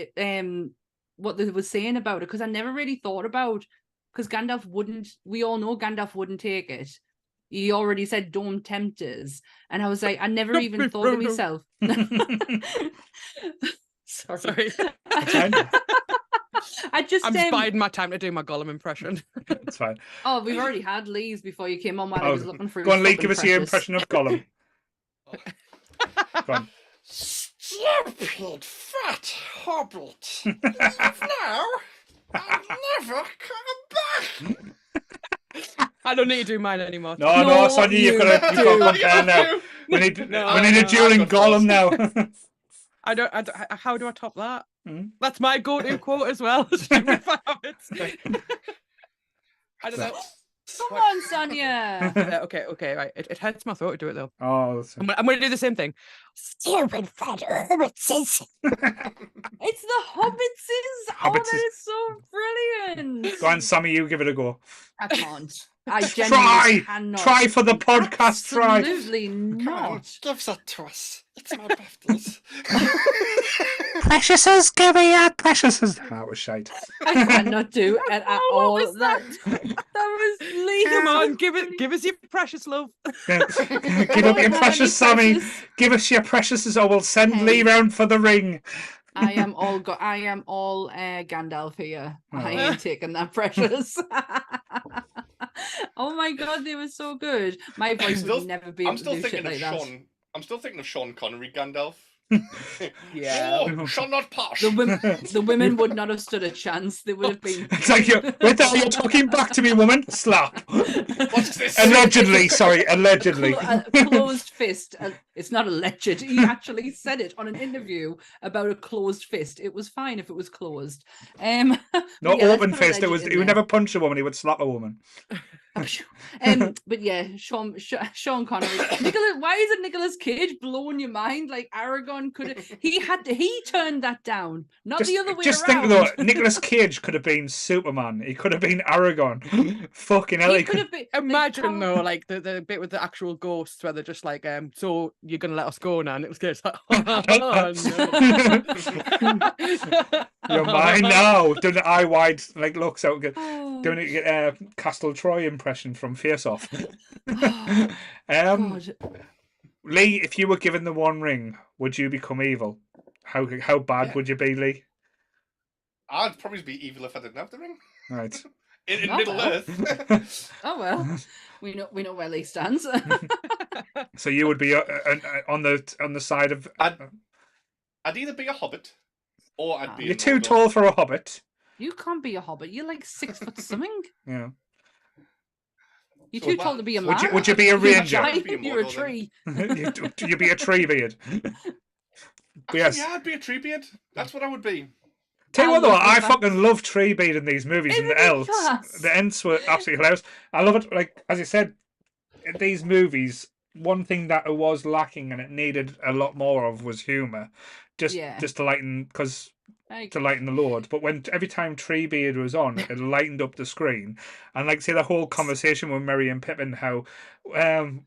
What they were saying about it, because I never really thought about, because Gandalf wouldn't. We all know Gandalf wouldn't take it. He already said, "Don't tempt us," and I was like, I never even thought to myself. Sorry. I'm biding my time to do my Gollum impression. It's fine. Oh, we've already had Lee's before you came on while I was looking for. Go on, Lee, give us your impression of Gollum. Go on. Stupid fat hobbit! Leave now and never come back! I don't need to do mine anymore. No, it's on you. You've got to compare now. We need a dueling Gollum now. I don't. How do I top that? That's my go-to quote as well. Stupid fat hobbits. I don't know. Come on, Sonia. Okay, right. It hurts my throat to do it though. Oh, I'm going to do the same thing. Stupid fat hobbitses. It's the hobbitses. Oh, that is so brilliant. Go on, Sammy, you give it a go. I can't. I genuinely cannot. Try for the podcast. Absolutely not. Come on, give that to us. It's my birthdays. Preciouses, give me your preciouses. That was shite. I cannot do it at all. That was Lee. Come on, give us your precious love. Give up your precious, Sammy. Give us your preciouses, or we'll send Lee round for the ring. I am all Gandalf here. I ain't taking that precious. Oh my god, they were so good. My voice would never be able to do shit like that. I'm still thinking of Sean Connery Gandalf. Yeah. Oh, shall not pass. The women would not have stood a chance. They would have been. It's like, wait there, you're talking back to me, woman. Slap. What's this? Allegedly, sorry, allegedly. Closed fist. It's not alleged. He actually said it on an interview about a closed fist. It was fine if it was closed. No, yeah, open fist. It was. He would never punch a woman. He would slap a woman. But yeah, Sean Connery. Why is it Nicolas Cage blowing your mind? Like Aragorn he turned that down, not the other way just around. think though, Nicolas Cage could have been Superman. He could have been Aragorn. Fucking hell, He could have been. Imagine though, like the bit with the actual ghosts where they're just like, so you're gonna let us go now? And it was Cage's like, oh, no. You're mine now. Doing the eye wide like looks out. Doing a Castle Troy impression from Face Off. God. Lee, if you were given the One Ring, would you become evil? How bad would you be, Lee? I'd probably be evil if I didn't have the ring. Right. In Oh, Middle well. Earth. Oh well, we know where Lee stands. So you would be on the side of. I'd either be a hobbit, or I'd be. You're too tall for a hobbit. You can't be a hobbit. You're like 6 foot something. Yeah. You're too tall to be a man. Would you be a ranger? You're a tree. You'd be a tree beard. Yes. Yeah, I'd be a tree beard. That's what I would be. Tell you what though, I love that. fucking love tree beard in these movies and the elves. Ridiculous. The ents were absolutely hilarious. I love it. Like as I said, in these movies, one thing that was lacking and it needed a lot more of was humour, just to lighten to lighten the load. But every time Treebeard was on, it lightened up the screen. And like say the whole conversation with Merry and Pippin, how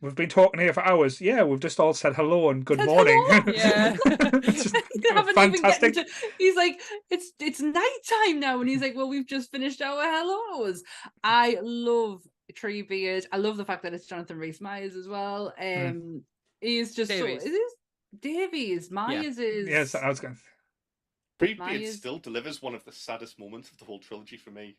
we've been talking here for hours. Yeah, we've just all said hello and good morning. Hello. Yeah. It's just They haven't fantastic. even he's like, it's nighttime now, and he's like, well, we've just finished our hellos. I love Treebeard. I love the fact that it's Jonathan Rhys-Meyers as well. He's just Davies. so. Is this Davies? Myers is. Yes, I was going. Treebeard Myers- still delivers one of the saddest moments of the whole trilogy for me.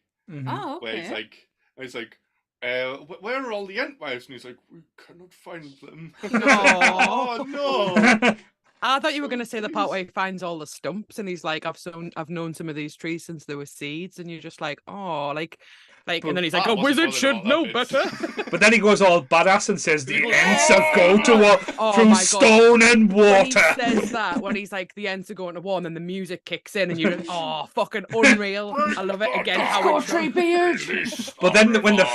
Oh, Where okay. he's like, where are all the Entwives? And he's like, we cannot find them. No. Oh no! I thought you were going to say the part where he finds all the stumps and he's like, I've known some of these trees since they were seeds, and you're just like, oh, like, and then he's like, I a wasn't wizard bothered should about know that better. But then he goes all badass and says the goes, ents are going to war Oh through my God. stone and When he water. says that, when he's like, the ents are going to war, and then the music kicks in, and you're just, oh, fucking unreal. I love it again. How Go it's done. Treebeard. But then when the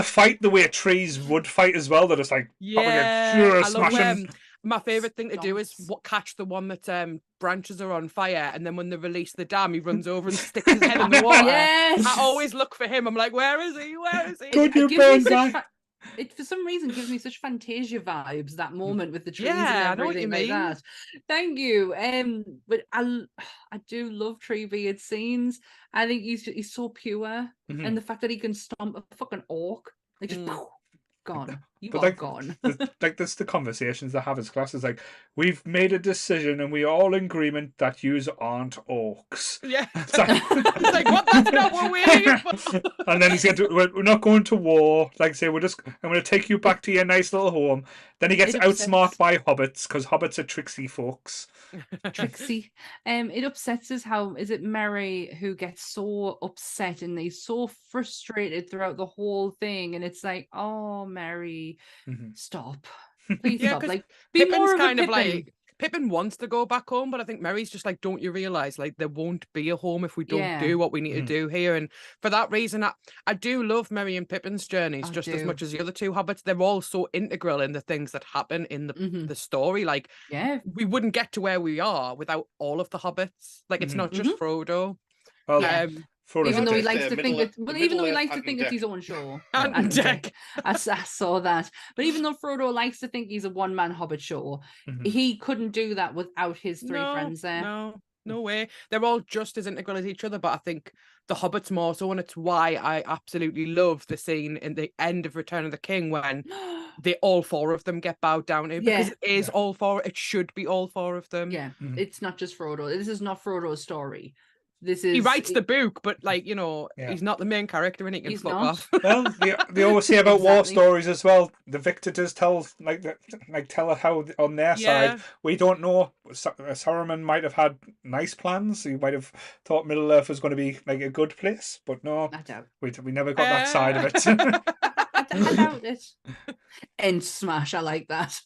fight the way trees would fight as well, they're just like Yeah, pure I love smashing. my favorite thing to do is Stomps. catch the one that branches are on fire, and then when they release the dam, he runs over and sticks his head in the water. Yes. I always look for him. I'm like, where is he? Where is he? Good you It gives me burn such guy. it for some reason gives me such Fantasia vibes, that moment with the trees Yeah, I and know what you everything like mean. that. Thank you. But I do love Treebeard scenes. I think he's so pure, and the fact that he can stomp a fucking orc, like just poof, gone. You But are like, gone. like that's the conversations they have as classes. Like, we've made a decision and we are all in agreement that yous aren't orcs. Yeah. It's like, It's like, what? That's not what we're here for. and then he's we're not going to war. Like say, I'm going to take you back to your nice little home. Then he gets It outsmarted upsets- by hobbits because hobbits are tricksy folks. Trixie. It upsets us how is it Mary who gets so upset and he's so frustrated throughout the whole thing, and it's like, oh Mary, stop. Please Yeah, stop. 'cause Like be more Pippin's of kind a of Pippin. like, Pippin wants to go back home, but I think Mary's just like, don't you realize like there won't be a home if we don't Yeah. do what we need to do here? And for that reason, I do love Merry and Pippin's journeys I just as do. much as the other two hobbits. They're all so integral in the things that happen in the story. Like Yeah. we wouldn't get to where we are without all of the hobbits. Like it's not just Frodo. Well, Yeah. Frodo's Even a though he dick. likes to think it's even though he likes to Ant think and it's Dec. his own show. Ant and Ant and Dec. Dec. I saw that. But even though Frodo likes to think he's a one-man hobbit show, he couldn't do that without his three friends there. No way. They're all just as integral as each other, but I think the Hobbits more so, and it's why I absolutely love the scene in the end of Return of the King when all four of them get bowed down to, because it is all four. It should be all four of them. Yeah, it's not just Frodo. This is not Frodo's story. This is He writes the book, but like, you know, Yeah. he's not the main character and he can He's fuck not. off. Well, they always say about war Exactly. stories as well. The victor does tell, tell how on their Yeah. side. We don't know. Saruman might have had nice plans. He might have thought Middle Earth was going to be like a good place, but no, I doubt. we never got that side of it. I doubt it. End smash. I like that.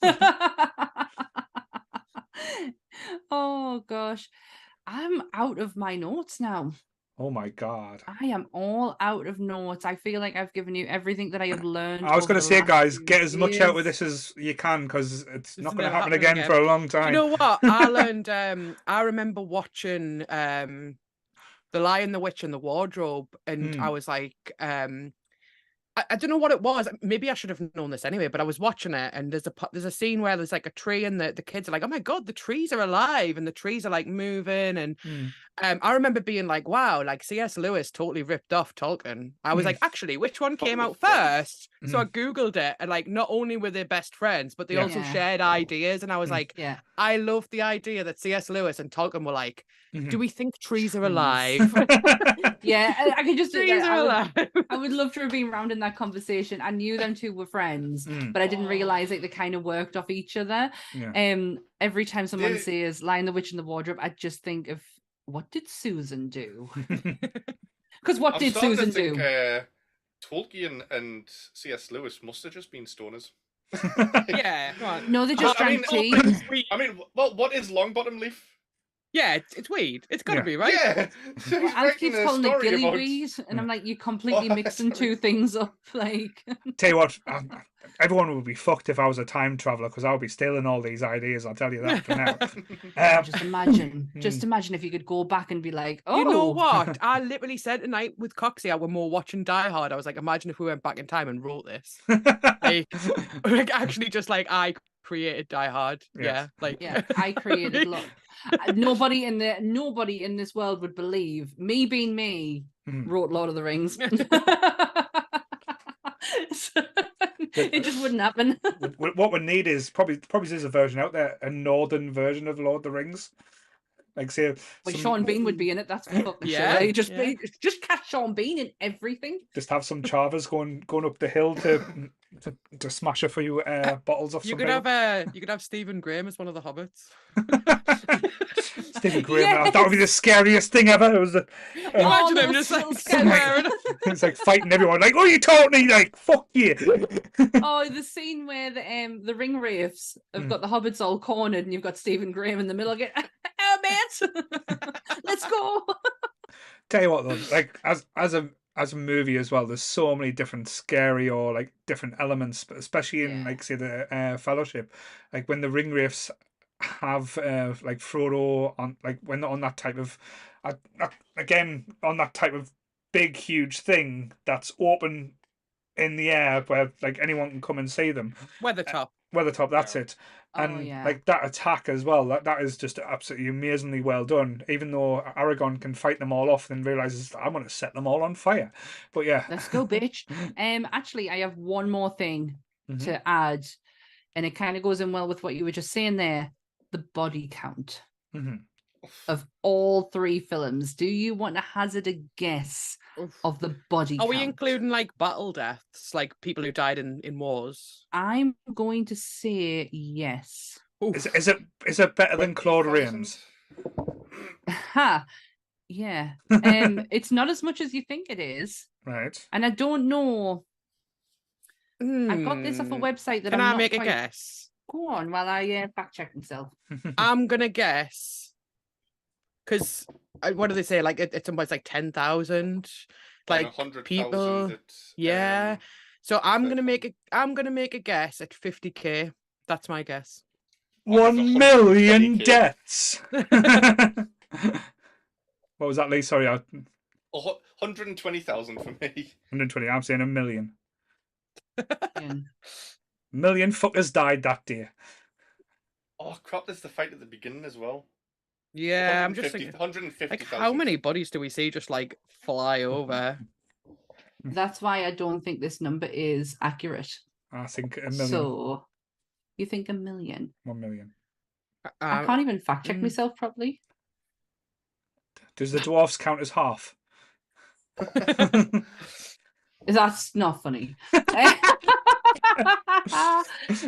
Oh gosh, I'm out of my notes now. Oh my god! I am all out of notes. I feel like I've given you everything that I have learned. I was going to say, guys, get as much out with years. this as you can because it's not It's going to never happen happening again for a long Do time. you know what? I learned, I remember watching The Lion, the Witch and the Wardrobe, and I was like, I don't know what it was. Maybe I should have known this anyway, but I was watching it and there's a scene where there's like a tree and the kids are like, oh my God, the trees are alive and the trees are like moving. And I remember being like, wow, like C.S. Lewis totally ripped off Tolkien. I was like, actually, which one came out first? So I Googled it and like, not only were they best friends, but they also Yeah. shared ideas. And I was like, Yeah. I love the idea that C.S. Lewis and Tolkien were like, do we think trees are Trees. alive? Yeah, I could just Trees are alive. I would love to have been around in that conversation. I knew them two were friends, but I didn't realize like they kind of worked off each other. Yeah. Every time someone They- says Lion, the Witch and the Wardrobe, I just think of what did Susan do? Because what I'm did starting Susan to think, do? Tolkien and C.S. Lewis must have just been stoners. Yeah, come on. No, they just I mean, drank tea. I mean, well, what is Longbottom Leaf? Yeah, it's weed. It's got to Yeah. be, right? Yeah, so he's Alf writing keeps a calling it story about. gillyweed, and I'm like, you completely Oh, mixing sorry. two things up. Like, Tell you what, everyone would be fucked if I was a time traveler because I would be stealing all these ideas. I'll tell you that for now. just imagine if you could go back and be like, oh, You know what? I literally said tonight with Coxie, when we were watching Die Hard, I was like, imagine if we went back in time and wrote this. like actually just like I created Die Hard. Yes. Yeah, I created nobody in this world would believe me being me wrote Lord of the Rings. It just wouldn't happen. What we need is probably there's a version out there, a northern version of Lord of the Rings. Like say, Well, Sean Bean would be in it. That's for fucking Yeah, sure. Just yeah. just cast Sean Bean in everything. just have some chavas going up the hill to smash a few bottles off. You could have Stephen Graham as one of the hobbits. Stephen Graham. Yes! That would be the scariest thing ever. It was Imagine him those just like little swearing. it's like fighting everyone. Like, oh, you told me, like, fuck you. Oh, the scene where the ring wraiths have got the hobbits all cornered, and you've got Stephen Graham in the middle. Get, oh, mate, let's go. Tell you what, though, like as a movie as well, there's so many different scary or like different elements, especially in like say the Fellowship, like when the ring wraiths have like Frodo on, like when they're on that type of again on that type of big huge thing that's open in the air where like anyone can come and see them. Weathertop. Weathertop, that's it. And like that attack as well, that is just absolutely amazingly well done. Even though Aragorn can fight them all off and realizes I'm going to set them all on fire. But yeah, Let's go, bitch. Actually, I have one more thing to add, and it kind of goes in well with what you were just saying there. The body count of all three films. Do you want to hazard a guess of the body count? Are we including like battle deaths, like people who died in wars? I'm going to say yes. Is it better than Claude Rains? Ha! Yeah. It's not as much as you think it is. Right. And I don't know. I got this off a website that Can I'm I not make quite... a guess? Go on while I fact check myself. I'm gonna guess because what do they say? Like it's almost like 10,000, like 100,000 people. at, So I'm gonna make a guess at 50K. That's my guess. 1 million 120K. deaths. What was that, Lee? Sorry, 120,000 for me. 120. I'm saying 1 million. Yeah. Million fuckers died that day. Oh crap! There's the fight at the beginning as well. Yeah, I'm just 150 thinking. 150,000. Like, how many bodies do we see just like fly over? That's why I don't think this number is accurate. I think 1 million. So, you think 1 million? 1 million. I can't even fact check myself properly. Does the dwarfs count as half? That's not funny.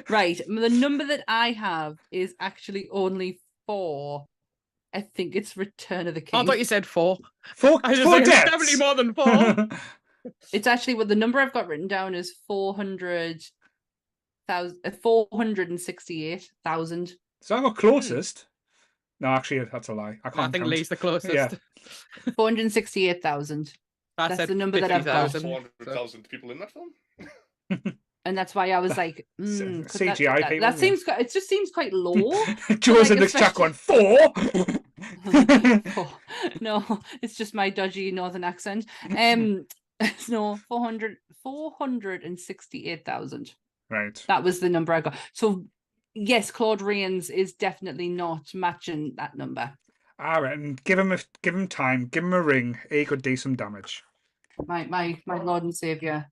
Right. The number that I have is actually only 4. I think it's Return of the King. I thought you said 4. Four, I was four like, it's deaths. definitely more than 4. It's actually what the number I've got written down is 468,000. So I got closest. No, actually, that's a lie. I can't I think count. Lee's the closest. Yeah. 468,000. I That's said the number that I've got. 50,000. 400,000 people in that film. And that's why I was like, CGI people, that yeah. seems it just seems quite low. Joe's in like, this chat going, 4? Oh, no, it's just my dodgy northern accent. No, 468,000. Right. That was the number I got. So yes, Claude Rains is definitely not matching that number. All right, and give him time, give him a ring. He could do some damage. My Lord and Savior.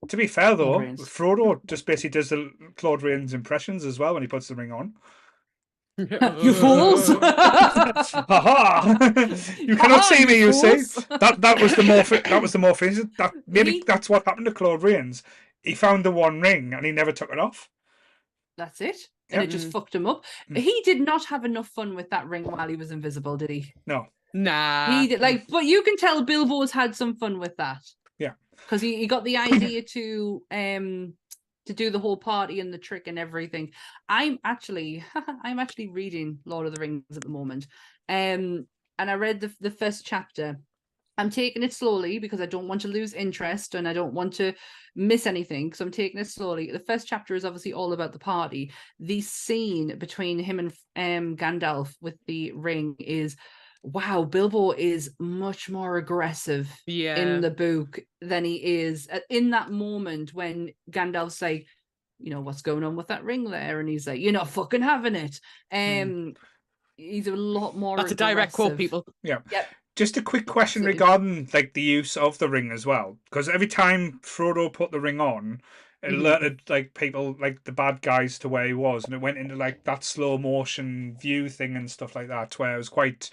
To be fair though, Claude Rains. Frodo just basically does the Claude Rains impressions as well when he puts the ring on. You fools! Ha You cannot see me, you see. fools. That was the morphin. That's what happened to Claude Rains. He found the one ring and he never took it off. That's it. And it just fucked him up. He did not have enough fun with that ring while he was invisible, did he? No. Nah. He did, but you can tell Bilbo's had some fun with that. Yeah. Because he got the idea to do the whole party and the trick and everything. I'm actually reading Lord of the Rings at the moment. And I read the first chapter. I'm taking it slowly because I don't want to lose interest and I don't want to miss anything. So I'm taking it slowly. The first chapter is obviously all about the party. The scene between him and Gandalf with the ring is, wow, Bilbo is much more aggressive in the book than he is in that moment when Gandalf's like, you know, what's going on with that ring there? And he's like, you're not fucking having it. He's a lot more That's aggressive. a direct quote, people. Yeah. Yep. Just a quick question Absolutely. regarding like the use of the ring as well, because every time Frodo put the ring on, it alerted like people, like the bad guys, to where he was, and it went into like that slow motion view thing and stuff like that, where it was quite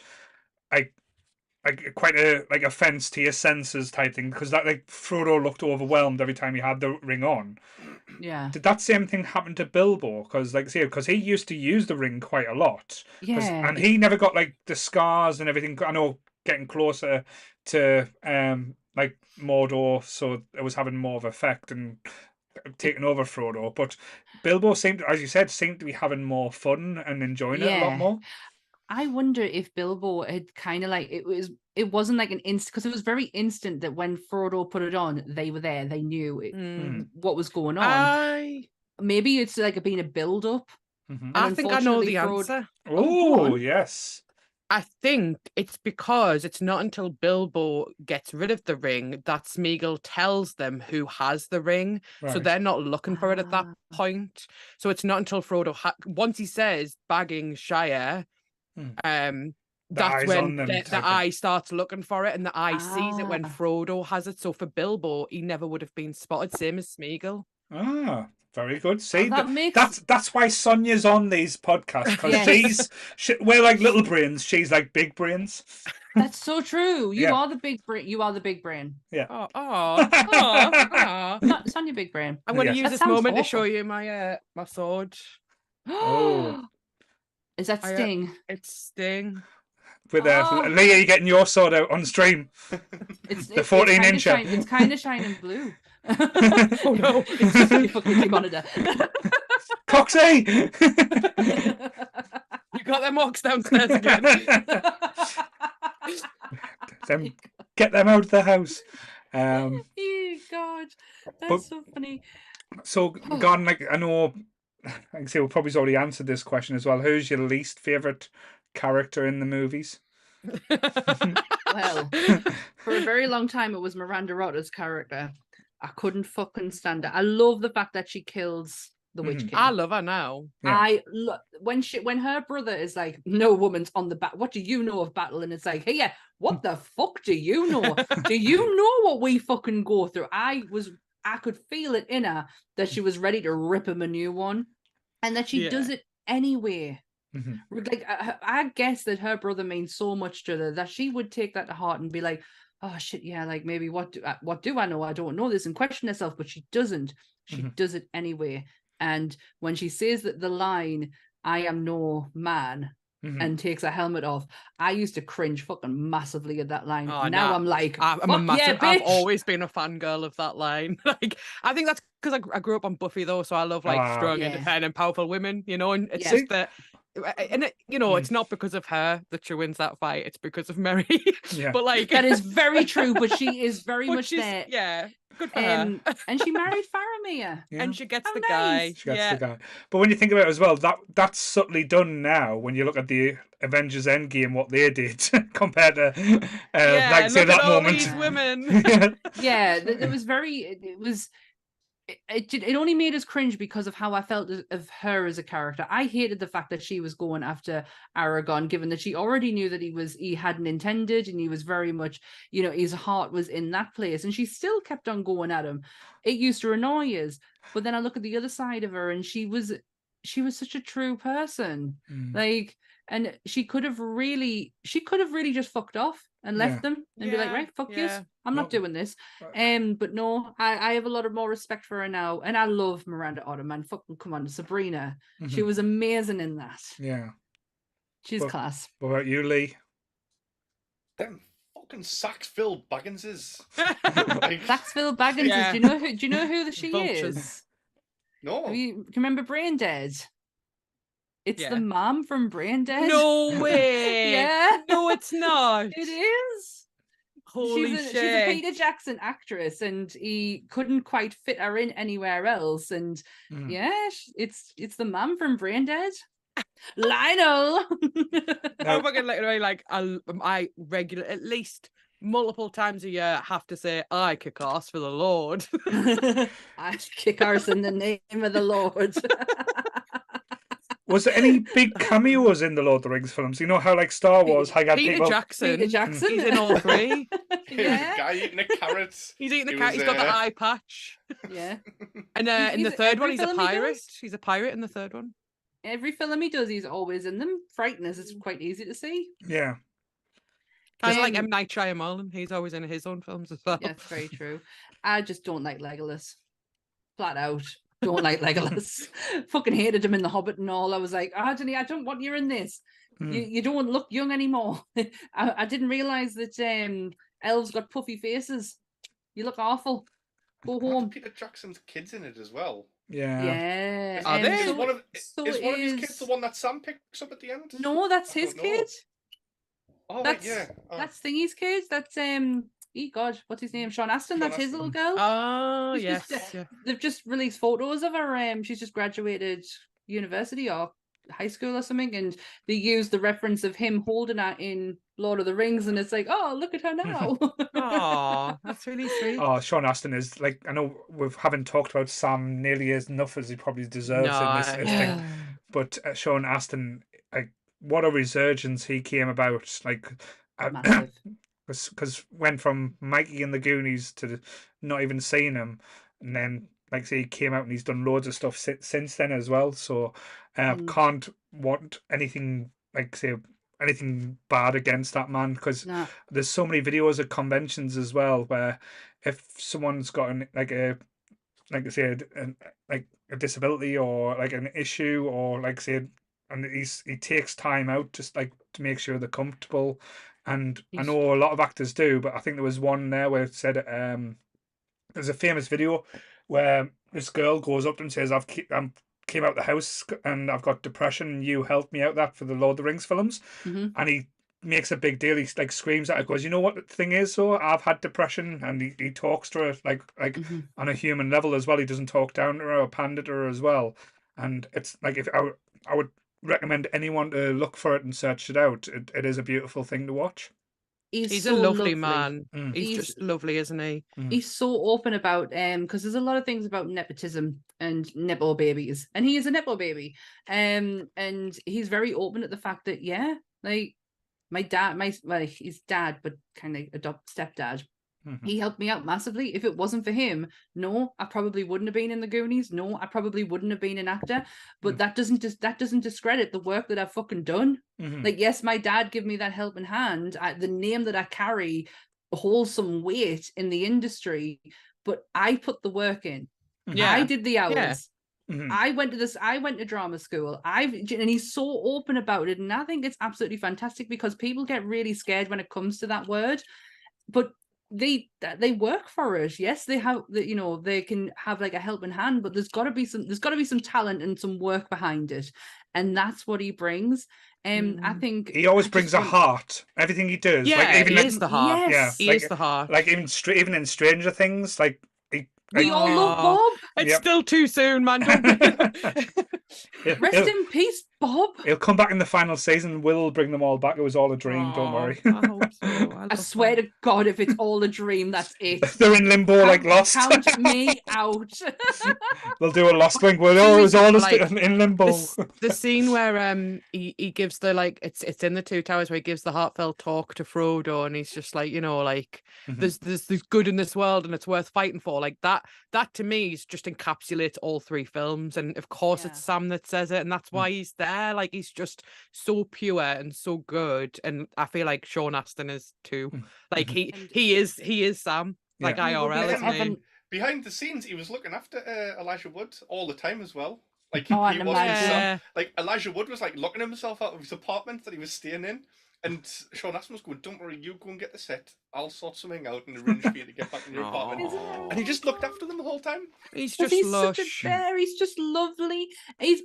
quite a offense to your senses type thing, because that like Frodo looked overwhelmed every time he had the ring on. Yeah. Did that same thing happen to Bilbo? Because because he used to use the ring quite a lot. Yeah. And he never got like the scars and everything. I know, getting closer to like Mordor, so it was having more of effect and taking over Frodo. But Bilbo seemed, as you said, to be having more fun and enjoying it a lot more. I wonder if Bilbo had kind of like, it wasn't like an instant, because it was very instant that when Frodo put it on, they were there, they knew what was going on. Maybe it's like being a build up. I think I know the answer. Oh, yes. I think it's because it's not until Bilbo gets rid of the ring that Smeagol tells them who has the ring. Right. So they're not looking for it at that point. So it's not until Frodo, once he says bagging Shire, that's when the eye starts looking for it, and the eye sees it when Frodo has it. So for Bilbo, he never would have been spotted, same as Smeagol. Ah, very good. See, that that's why Sonia's on these podcasts, because we're like little brains, she's like big brains. That's so true. You are the big brain. You are the big brain. Yeah. Sonia, big brain. I'm going to use this moment to show you my my sword. Is that Sting? It's Sting. With Leah, you getting your sword out on stream? It's the 14-incher. It's kind of shining blue. Oh no! It's just a fucking monitor. Coxie! You got them orcs downstairs again. Get them out of the house. Oh God, that's so funny. So, Gordon, like, I know, I can say we've probably already answered this question as well. Who's your least favourite character in the movies? Well, for a very long time, it was Miranda Otter's character. I couldn't fucking stand it. I love the fact that she kills the Witch King. I love her now. Yeah. When her brother is like, no woman's on the bat. What do you know of battle? And it's like, hey, yeah, what the fuck do you know? Do you know what we fucking go through? I could feel it in her that she was ready to rip him a new one, and that she does it anyway. Like, I guess that her brother means so much to her that she would take that to heart and be like, oh shit, yeah, like maybe what do I know? I don't know this, and question herself, but she doesn't. She does it anyway. And when she says that the line, I am no man, and takes her helmet off, I used to cringe fucking massively at that line. Oh, Now nah. I'm like, I'm a fuck massive. yeah, I've bitch. always been a fangirl of that line. Like, I think that's because I grew up on Buffy though, so I love like strong, Yeah. independent, powerful women. You know, and it's Yeah. just that, and it, you know, it's not because of her that she wins that fight. It's because of Mary. Yeah. But like That is very true, but she is very but much she's there. yeah, good for her. And she married Faramir. Yeah. And she gets How the nice. guy. She gets yeah. the guy. But when you think about it as well, that's subtly done now when you look at the Avengers Endgame, what they did compared to, like, say, look at that all moment. these women. Yeah, there was very. It was. It only made us cringe because of how I felt of her as a character. I hated the fact that she was going after Aragorn, given that she already knew that he hadn't intended, and he was very much, you know, his heart was in that place, and she still kept on going at him. It used to annoy us, but then I look at the other side of her, and she was such a true person, like, and she could have really just fucked off and left them and be like, right, fuck yes, I'm not doing this. But no, I have a lot of more respect for her now, and I love Miranda Ottoman. Fucking come on, Sabrina, she was amazing in that. Yeah, she's class. What about you, Lee? Them fucking Saxville Bagginses. Saxville Bagginses. Yeah. Do you know who she Vultures. is? No. Can you remember Brain Dead? It's Yeah. the mom from Brain Dead. No way. Yeah. No, it's not. It is. Holy She's a shit. Peter Jackson actress, and he couldn't quite fit her in anywhere else. And yeah, it's the mom from Brain Dead. Lionel. I'm fucking like I regular at least multiple times a year have to say I kick ass for the Lord. I kick arse in the name of the Lord. Was there any big cameos in the Lord of the Rings films? You know how, like, Star Wars, I got Peter people. Jackson. Peter Jackson. He's in all three. Yeah. Guy eating a carrot. He's eating the cat. He's got the eye patch. Yeah. And in the third one, he's a pirate. He's a pirate in the third one. Every film he does, he's always in them. Frighteners, it's quite easy to see. Yeah. Kind of like M. Night Shyamalan. He's always in his own films as well. Yeah, it's very true. I just don't like Legolas. Flat out. Don't like Legolas. Fucking hated him in The Hobbit and all. I was like, I don't want you in this. You don't look young anymore. I didn't realise that elves got puffy faces. You look awful. Go home. Peter Jackson's kids in it as well. Yeah. Yeah. Are they? Is one of his kids the one that Sam picks up at the end? No, that's his kid. Oh, That's yeah. Oh. That's Thingy's kid. That's God, what's his name? Sean Astin. That's his little girl. Oh, She's yes. just, they've just released photos of her. She's just graduated university or high school or something, and they use the reference of him holding her in Lord of the Rings, and it's like, oh, look at her now. Oh, that's really sweet. Oh, Sean Astin is, like, I know we haven't talked about Sam nearly as enough as he probably deserves in this thing, but Sean Astin, like, what a resurgence he came about, like, because went from Mikey and the Goonies to not even seeing him, and then, like, say, he came out and he's done loads of stuff since then as well. So can't want anything, like, say, anything bad against that man, because there's so many videos at conventions as well where if someone's got like I said, like a disability or like an issue or like say, and he takes time out just like to make sure they're comfortable. And I know a lot of actors do, but I think there was one there where it said there's a famous video where this girl goes up and says, I came out the house and I've got depression. You helped me out that for the Lord of the Rings films. And he makes a big deal. He like screams at her, goes, you know what the thing is? So I've had depression, and he talks to her like on a human level as well. He doesn't talk down to her or pander to her as well. And it's like, if I would recommend anyone to look for it and search it out. It is a beautiful thing to watch. He's so a lovely man. He's He's just lovely, isn't he? He's so open about because there's a lot of things about nepotism and nepo babies, and he is a nepo baby. And he's very open at the fact that like my dad, his dad, but kind of stepdad, He helped me out massively. If it wasn't for him, no, I probably wouldn't have been in the Goonies. No, I probably wouldn't have been an actor. But that doesn't discredit the work that I've fucking done. Like, yes, my dad gave me that helping hand. The name that I carry holds some weight in the industry, but I put the work in. Yeah. I did the hours. Yeah. I went to drama school. And he's so open about it, and I think it's absolutely fantastic because people get really scared when it comes to that word, but they work for it. Yes, they have they can have like a helping hand, but there's got to be some talent and some work behind it, and that's what he brings. I think he always brings a heart. Everything he does, Yeah, like even he is the heart. Yes. He is the heart. Like even in Stranger Things, like we all love Bob. It's still too soon, man. Rest in peace, Bob. He'll come back in the final season. We'll bring them all back. It was all a dream. Don't worry. I hope so. I swear to God, if it's all a dream, that's it. They're in limbo, like Lost. Count me out. They'll do a Lost thing. Well, it was all in limbo. The scene where he gives the it's in the Two Towers where he gives the heartfelt talk to Frodo, and he's just like, there's good in this world and it's worth fighting for. Like that to me just encapsulates all three films, and of course it's Sam that says it, and that's why he's there. Like, he's just so pure and so good, and I feel like Sean Astin is too. Like he is Sam. Like IRL, isn't he? Behind the scenes, he was looking after Elijah Wood all the time as well. Like Oh, he wasn't yeah. like Elijah Wood was like locking himself out of his apartment that he was staying in, and Sean Astin was going, "Don't worry, you go and get the set. I'll sort something out and arrange for you to get back in your apartment." And he just looked after them the whole time. He's just such a lush. bear. He's just lovely.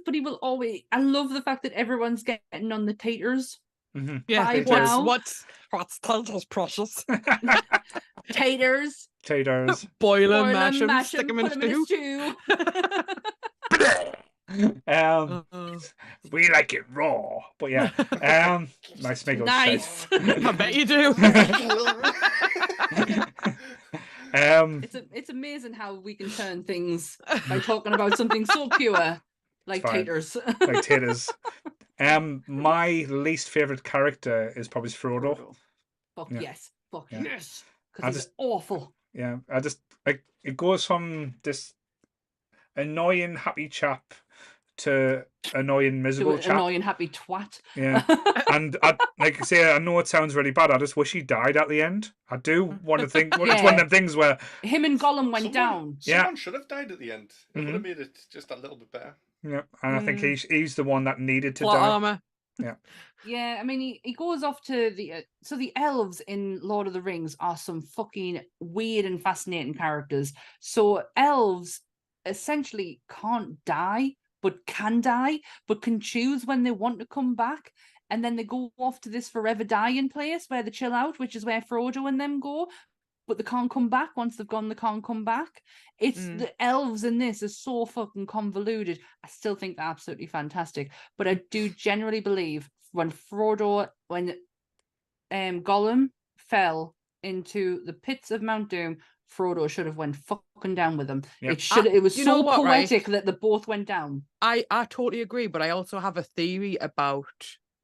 But he will always. I love the fact that everyone's getting on the taters. Yeah, Vibe now. what's taters, precious? Taters. Taters. Boil Boil and 'em, mash 'em, stick 'em in put 'em in a stew. stew. We like it raw, but yeah. Nice Migos. Nice. I bet you do. It's amazing how we can turn things by talking about something so pure like Fine. taters. Like taters. My least favorite character is probably Frodo. Fuck Yeah. yes. Fuck Yeah. yes. I Because he's just- awful. Yeah, I just like it goes from this annoying happy chap to annoying miserable To chap. annoying happy twat. Yeah, and I know it sounds really bad. I just wish he died at the end. I do want to think it's one Yeah. of them things where Him and Gollum went down. Someone should have died at the end. It would have made it just a little bit better. yeah, and I think he's the one that needed to Plot die. armor. Yeah, I mean, he goes off to the so the elves in Lord of the Rings are some fucking weird and fascinating characters. So elves essentially can't die, but can die, but can choose when they want to come back. And then they go off to this forever dying place where they chill out, which is where Frodo and them go. But they can't come back. Once they've gone, they can't come back. It's the elves in this are so fucking convoluted. I still think they're absolutely fantastic. But I do generally believe when Gollum fell into the pits of Mount Doom, Frodo should have went fucking down with them. Yep. It was you know so what, right? poetic that they both went down. I totally agree, but I also have a theory about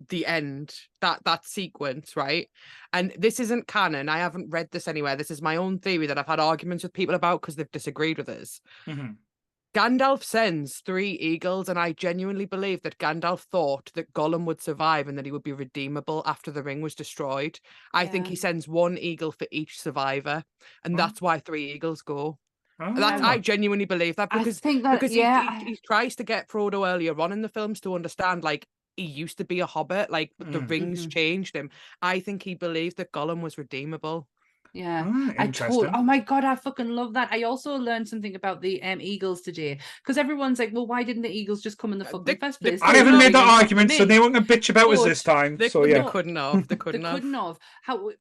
the end, that sequence, right? And this isn't canon. I haven't read this anywhere. This is my own theory that I've had arguments with people about because they've disagreed with us. Gandalf sends 3 eagles, and I genuinely believe that Gandalf thought that Gollum would survive and that he would be redeemable after the ring was destroyed. I think he sends 1 eagle for each survivor, and that's why 3 eagles go. I genuinely believe that because, I think that, because he tries to get Frodo earlier on in the films to understand, like, he used to be a hobbit, like, but the rings changed him. I think he believed that Gollum was redeemable. Yeah, interesting. oh my god, I fucking love that. I also learned something about the eagles today because everyone's like, well, why didn't the eagles just come in the fucking first place? I haven't made that argument, so they weren't gonna bitch about us this time. They So yeah, couldn't have. They couldn't have.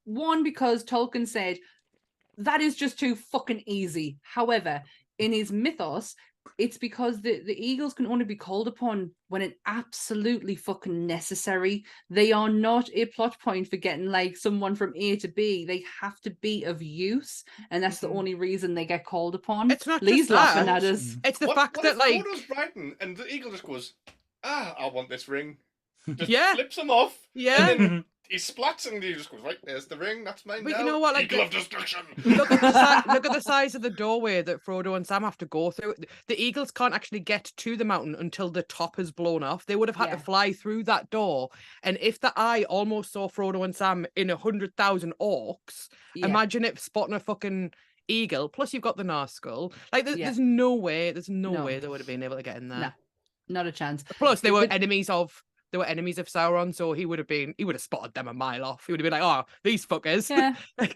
One, because Tolkien said that is just too fucking easy. However, in his mythos, it's because the eagles can only be called upon when it's absolutely fucking necessary. They are not a plot point for getting like someone from A to B. They have to be of use, and that's the only reason they get called upon. It's not Lee's just that. laughing at us. It's the What fact that, if like, Frodo's writing and the eagle just goes, I want this ring. Just Yeah. flips him off. Yeah. And then he splats and he just goes, right, there's the ring, that's mine But now. you know what, like, Eagle of Destruction. look at the size of the doorway that Frodo and Sam have to go through. The eagles can't actually get to the mountain until the top is blown off. They would have had to fly through that door. And if the eye almost saw Frodo and Sam in 100,000 orcs, imagine it spotting a fucking eagle. Plus, you've got the Nazgul. Like, there's no way. There's no way they would have been able to get in there. No, not a chance. Plus, they were enemies of. They were enemies of Sauron, so he would have spotted them a mile off. He would have been like, "Oh, these fuckers,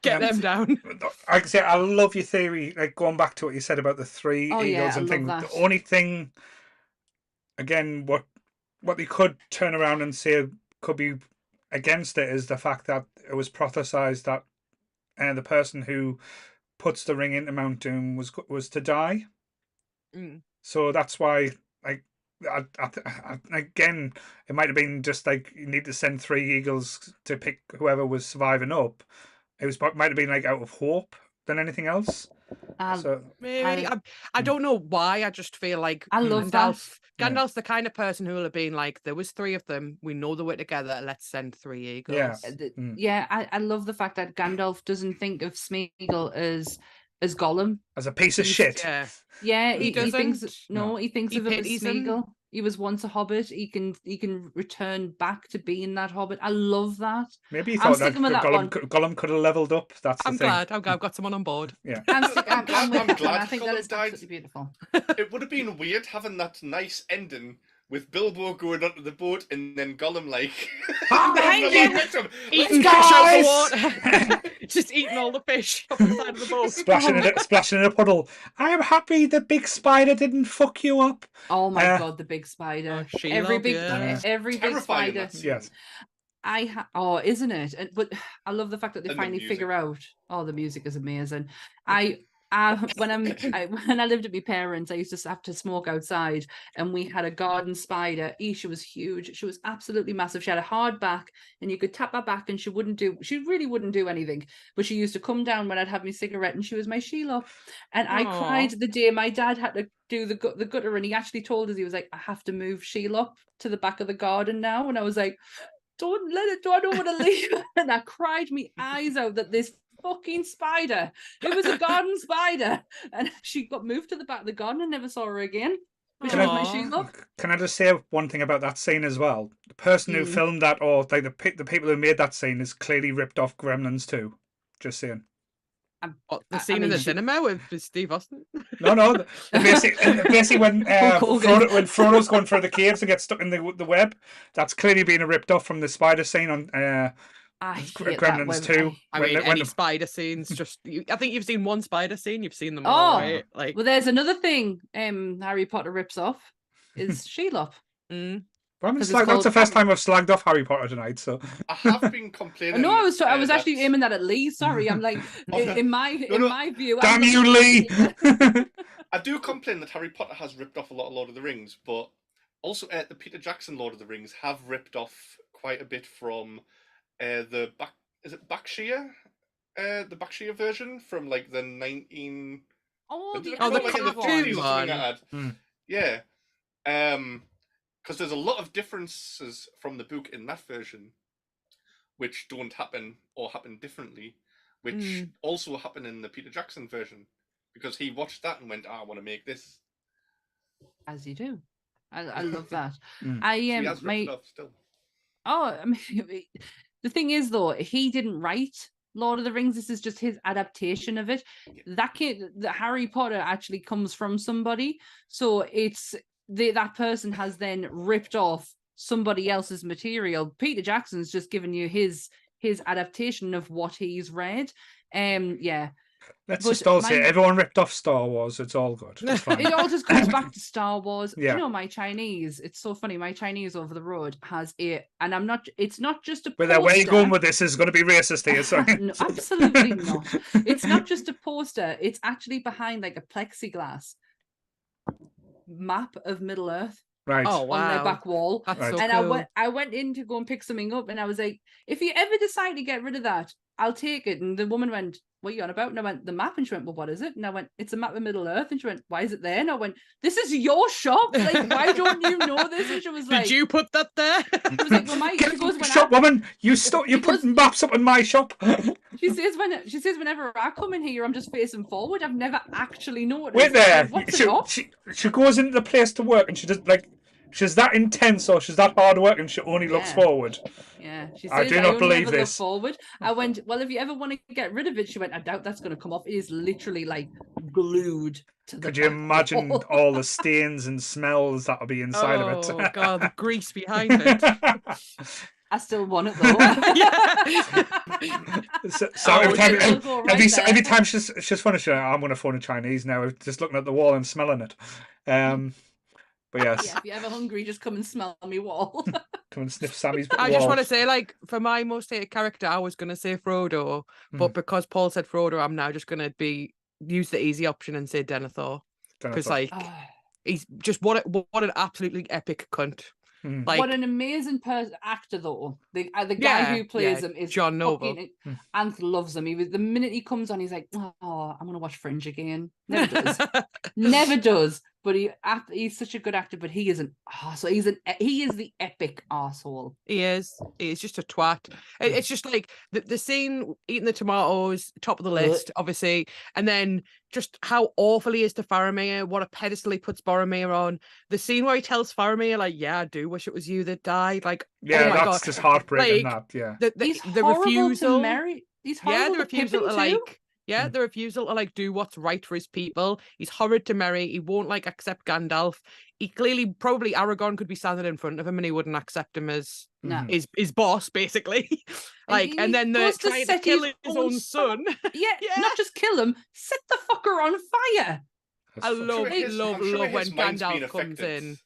get them down." Like I say, I love your theory. Like going back to what you said about the three eagles and things. The only thing, again, what they could turn around and say could be against it is the fact that it was prophesized that the person who puts the ring into Mount Doom was to die. So that's why, like. Again, it might have been just like you need to send 3 eagles to pick whoever was surviving up. Might have been like out of hope than anything else. So maybe I don't know why. I just feel like I love Gandalf's the kind of person who will have been like, there was 3 of them. We know they were together. Let's send 3 eagles. I love the fact that Gandalf doesn't think of Smeagol as Gollum, as a piece of shit. He thinks he thinks of him as Smeagol. He was once a hobbit. He can return back to being that hobbit. I love that. Maybe he thought that Gollum could have leveled up. I'm glad. I've got someone on board. Yeah, I'm glad. I think that is died. absolutely beautiful. It would have been weird having that nice ending with Bilbo going onto the boat and then Gollum like behind him, eating fish out the water, just eating all the fish off the side of the boat, splashing in a puddle. I am happy the big spider didn't fuck you up. Oh my god, the big spider! Every big spider. Yes. Isn't it? But I love the fact that they finally figure out. Oh, the music is amazing. When I lived at my parents, I used to have to smoke outside, and we had a garden spider. She was huge. She was absolutely massive. She had a hard back, and you could tap her back, and she really wouldn't do anything. But she used to come down when I'd have my cigarette, and she was my Sheila. And I cried the day my dad had to do the gutter, and he actually told us, he was like, I have to move Sheila to the back of the garden now. And I was like, don't let it. I don't want to leave. And I cried my eyes out that this fucking spider, it was a garden spider, and she got moved to the back of the garden and never saw her again. Can I just say one thing about that scene as well? The person who filmed that, or like the people who made that scene, is clearly ripped off Gremlins 2. Just saying. The scene in the cinema with Steve Austin? No. Basically when Frodo's going through the caves and gets stuck in the web, that's clearly been ripped off from the spider scene on Gremlins 2. Any spider scenes, I think you've seen one spider scene, you've seen them all, right? Like, well, there's another thing Harry Potter rips off is Shelob. Well, that's the first time I've slagged off Harry Potter tonight. So I have been complaining. No, I was actually aiming that at Lee. Sorry, I'm like in my view. Damn you, Lee! I do complain that Harry Potter has ripped off a lot of Lord of the Rings, but also the Peter Jackson Lord of the Rings have ripped off quite a bit from the Bakshia? The Bakshia version from like the 19. The cartoon one. Yeah. Because there's a lot of differences from the book in that version, which don't happen or happen differently, which also happen in the Peter Jackson version, because he watched that and went, I want to make this. As you do. I love that. Still. Oh, I mean, the thing is, though, he didn't write Lord of the Rings. This is just his adaptation of it. The Harry Potter actually comes from somebody, so it's that person has then ripped off somebody else's material. Peter Jackson's just given you his adaptation of what he's read. Let's just all say everyone ripped off Star Wars. It's all good. It's fine. It all just comes back to Star Wars. Yeah. You know, my Chinese, it's so funny. My Chinese over the road has it's not just a poster. But where you're going with this is going to be racist here. Sorry. No, absolutely not. It's not just a poster. It's actually behind like a plexiglass map of Middle Earth. Right. Oh, wow. On their back wall. That's so and cool. I went in to go and pick something up, and I was like, if you ever decide to get rid of that, I'll take it. And the woman went, what are you on about? And I went, the map. And she went, well, what is it? And I went, it's a map of Middle Earth. And she went, why is it there? And I went, this is your shop. Like, why don't you know this? And she was like, did you put that there? She was like, well, Woman, you're putting maps up in my shop. She says whenever I come in here, I'm just facing forward. I've never actually noticed. Wait there. What's it up? She goes into the place to work and she does she's that intense or she's that hard work and she only looks forward. Yeah, she says, I do not believe never this. Look forward. I went, well, if you ever want to get rid of it, she went, I doubt that's going to come off. It is literally like glued to the Could you imagine wall. all the stains and smells that'll be inside of it? Oh god, the grease behind it. I still want it though. So every time she's finished, I'm going to phone a Chinese now. Just looking at the wall and smelling it. But yes. Yeah, if you're ever hungry, just come and smell me wall. Come and sniff Sammy's I wall. just want to say, like, for my most hated character, I was going to say Frodo, but because Paul said Frodo, I'm now just going to use the easy option and say Denethor. Because, like, he's just what an absolutely epic cunt. Like, what an amazing actor though. The guy who plays him is John Noble. Anth loves him. The minute he comes on, he's like, oh, I'm gonna watch Fringe again. Never does. Never does. But he's such a good actor. But he is an arsehole. He is the epic arsehole. He is. He's just a twat. It's just like the scene eating the tomatoes, top of the list, obviously, and then just how awful he is to Faramir, what a pedestal he puts Boromir on. The scene where he tells Faramir, like, yeah, I do wish it was you that died. Like, yeah, oh my that's God. just heartbreaking. Like, yeah. The refusal to marry. He's horrible the refusal to like. Yeah, the refusal to like do what's right for his people. He's horrid to marry. He won't like accept Gandalf. He probably Aragorn could be standing in front of him and he wouldn't accept him as his boss, basically. Like, and then they're trying to kill his own son. Yeah, not just kill him, set the fucker on fire. I love when Gandalf comes in.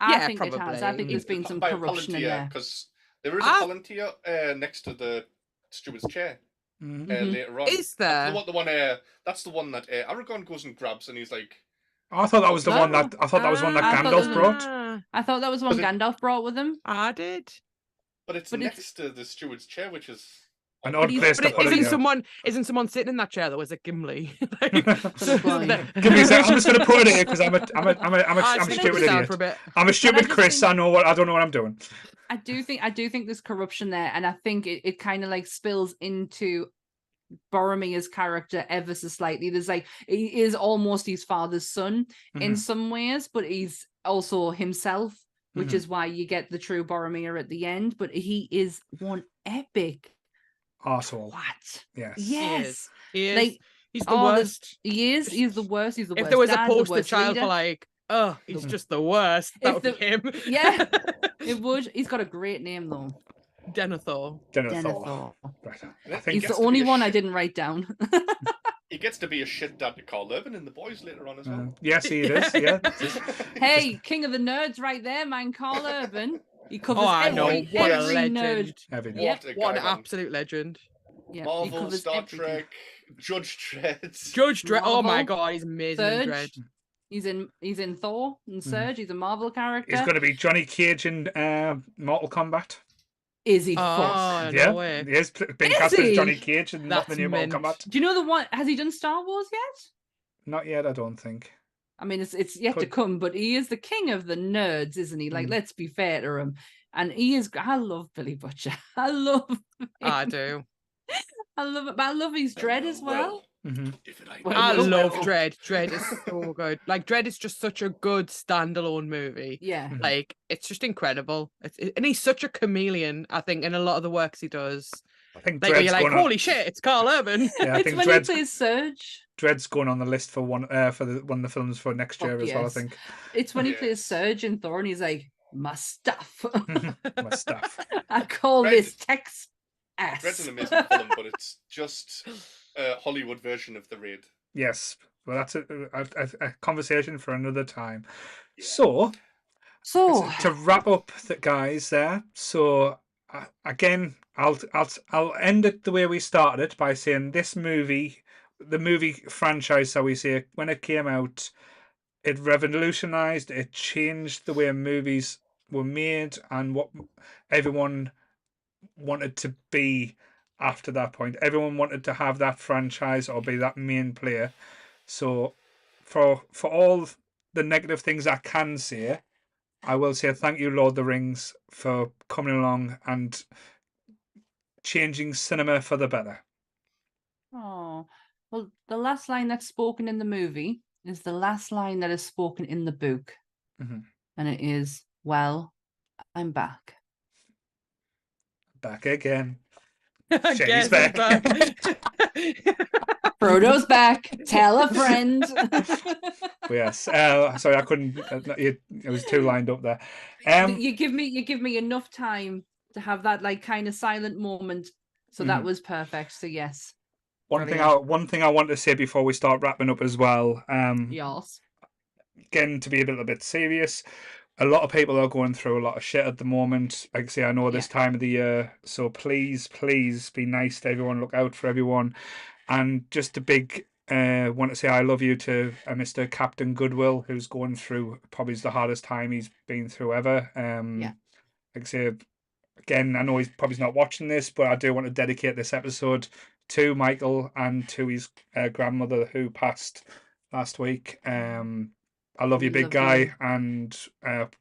I think it has. I think there's been some corruption in there. Because there is a Palantir next to the steward's chair. Later on. Is there? That's the one that Aragorn goes and grabs, and he's like, I thought that was the one that Gandalf brought. I thought that was one Gandalf brought with him. I did. But it's next to the steward's chair, which is an odd place to put it. Isn't someone sitting in that chair that was a Gimli? Give me a second. I'm just going to put it here because I'm a stupid idiot. I'm a stupid Chris. I don't know what I'm doing. I do think there's corruption there, and I think it kind of like spills into Boromir's character ever so slightly. There's like, he is almost his father's son in some ways, but he's also himself, which is why you get the true Boromir at the end. But he is one epic arsehole. What? Yes. He is. Like, he's the worst. He is. He's the worst. He's the worst. If there was dad, a poster child leader. For like, oh, he's just the worst. That would be him. Yeah, it would. He's got a great name though. Denethor. Right. He's the only one I didn't write down. He gets to be a shit dad to Carl Urban in The Boys later on as well. Yes, he is. Yeah. Hey, king of the nerds, right there, man. Carl Urban. He covers every nerd. What an absolute legend. Yeah, Marvel, Star Trek, Judge Dredd. Judge Dredd. Oh my god, he's amazing in Dredd. He's in Thor and Surge. He's a Marvel character. He's going to be Johnny Cage in Mortal Kombat. Is he? Oh, yeah, no way. He is being cast as Johnny Cage in the new Mortal Kombat. Do you know the one? Has he done Star Wars yet? Not yet, I don't think. I mean, it's yet to come, but he is the king of the nerds, isn't he? Like, let's be fair to him. And he is. I love Billy Butcher. I love him. I do. I love it, but I love his Dredd as well. I love Dredd. Dredd is so good. Like, Dredd is just such a good standalone movie. Yeah. Like, it's just incredible. And he's such a chameleon, I think, in a lot of the works he does. I think like, you're like, holy shit, it's Carl Urban. Yeah, it's when he plays Surge. Dredd's going on the list for one of the films for next year as well, I think. It's when he plays Surge in Thor and he's like, my stuff. My stuff. I call this Tex ass. Dredd's an amazing film, but it's just a Hollywood version of The Raid. Yes. Well, that's a conversation for another time. Yeah. So to wrap up, guys, there. So again, I'll end it the way we started it by saying this movie, the movie franchise, shall we say, when it came out, it revolutionized, it changed the way movies were made and what everyone wanted to be after that point. Everyone wanted to have that franchise or be that main player. So for all the negative things I can say, I will say thank you, Lord of the Rings, for coming along and changing cinema for the better? Oh, well, the last line that's spoken in the movie is the last line that is spoken in the book. Mhm. And it is, well, I'm back. Back again. I Shady's guess I'm back. Frodo's back. Tell a friend. Yes. Sorry, I couldn't. It was too lined up there. You give me enough time to have that like kind of silent moment. So that was perfect. So yes. One thing Brilliant. I want to say before we start wrapping up as well. Yes. Again, to be a little bit serious, a lot of people are going through a lot of shit at the moment. Like I say, I know this time of the year, so please be nice to everyone. Look out for everyone, and just a big want to say I love you to Mr. Captain Goodwill, who's going through probably the hardest time he's been through ever. Like I say, again, I know he's probably not watching this, but I do want to dedicate this episode to Michael and to his grandmother who passed last week. I love you, We big love guy, you. and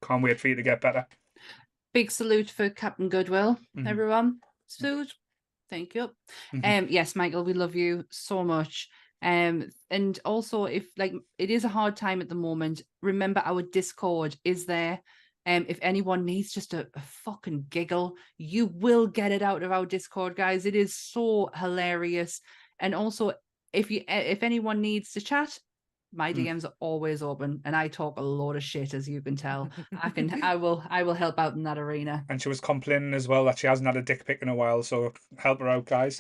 can't wait for you to get better. Big salute for Captain Goodwill, everyone. Salute. Thank you. Yes, Michael, we love you so much. And also, if like it is a hard time at the moment, remember our Discord is there. If anyone needs just a fucking giggle, you will get it out of our Discord, guys. It is so hilarious. And also, if anyone needs to chat, my DMs are always open, and I talk a lot of shit, as you can tell. I will help out in that arena. And she was complaining as well that she hasn't had a dick pic in a while, so help her out, guys.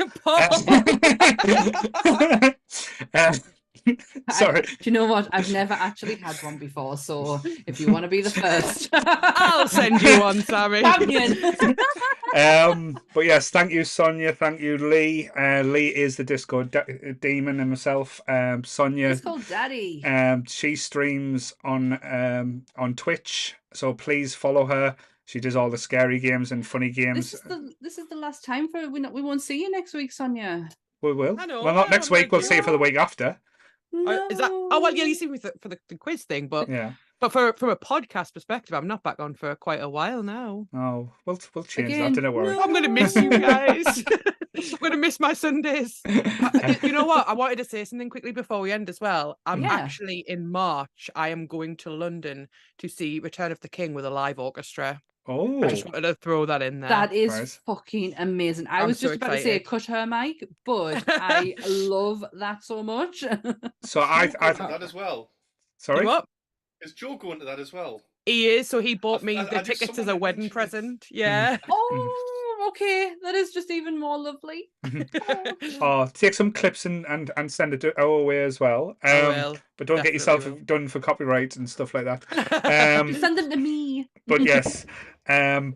Sorry. Do you know what? I've never actually had one before, so if you want to be the first, I'll send you one, Sammy. But yes, thank you, Sonia. Thank you, Lee. Lee is the Discord demon himself. Sonia, it's called Daddy. she streams on Twitch, so please follow her. She does all the scary games and funny games. This is the last time for we won't see you next week, Sonia. We will. I know, well, not next week. We'll see you for the week after. No. Is that? Oh well, yeah. You see me for the quiz thing, but yeah. But from a podcast perspective, I'm not back on for quite a while now. Oh, we'll change Again, that. Don't worry. no. I'm gonna miss you guys. I'm gonna miss my Sundays. You know what? I wanted to say something quickly before we end as well. I'm actually in March. I am going to London to see Return of the King with a live orchestra. Oh, I just wanted to throw that in there. That is fucking amazing. I was just about to say cut her mic, but I love that so much. So I that as well. Sorry, what? Is Joe going to that as well? He is. So he bought me the tickets as a wedding present. Yeah. Oh, okay. That is just even more lovely. Oh, take some clips and send it our way as well. I will. But don't get yourself done for copyright and stuff like that. Send them to me. But yes,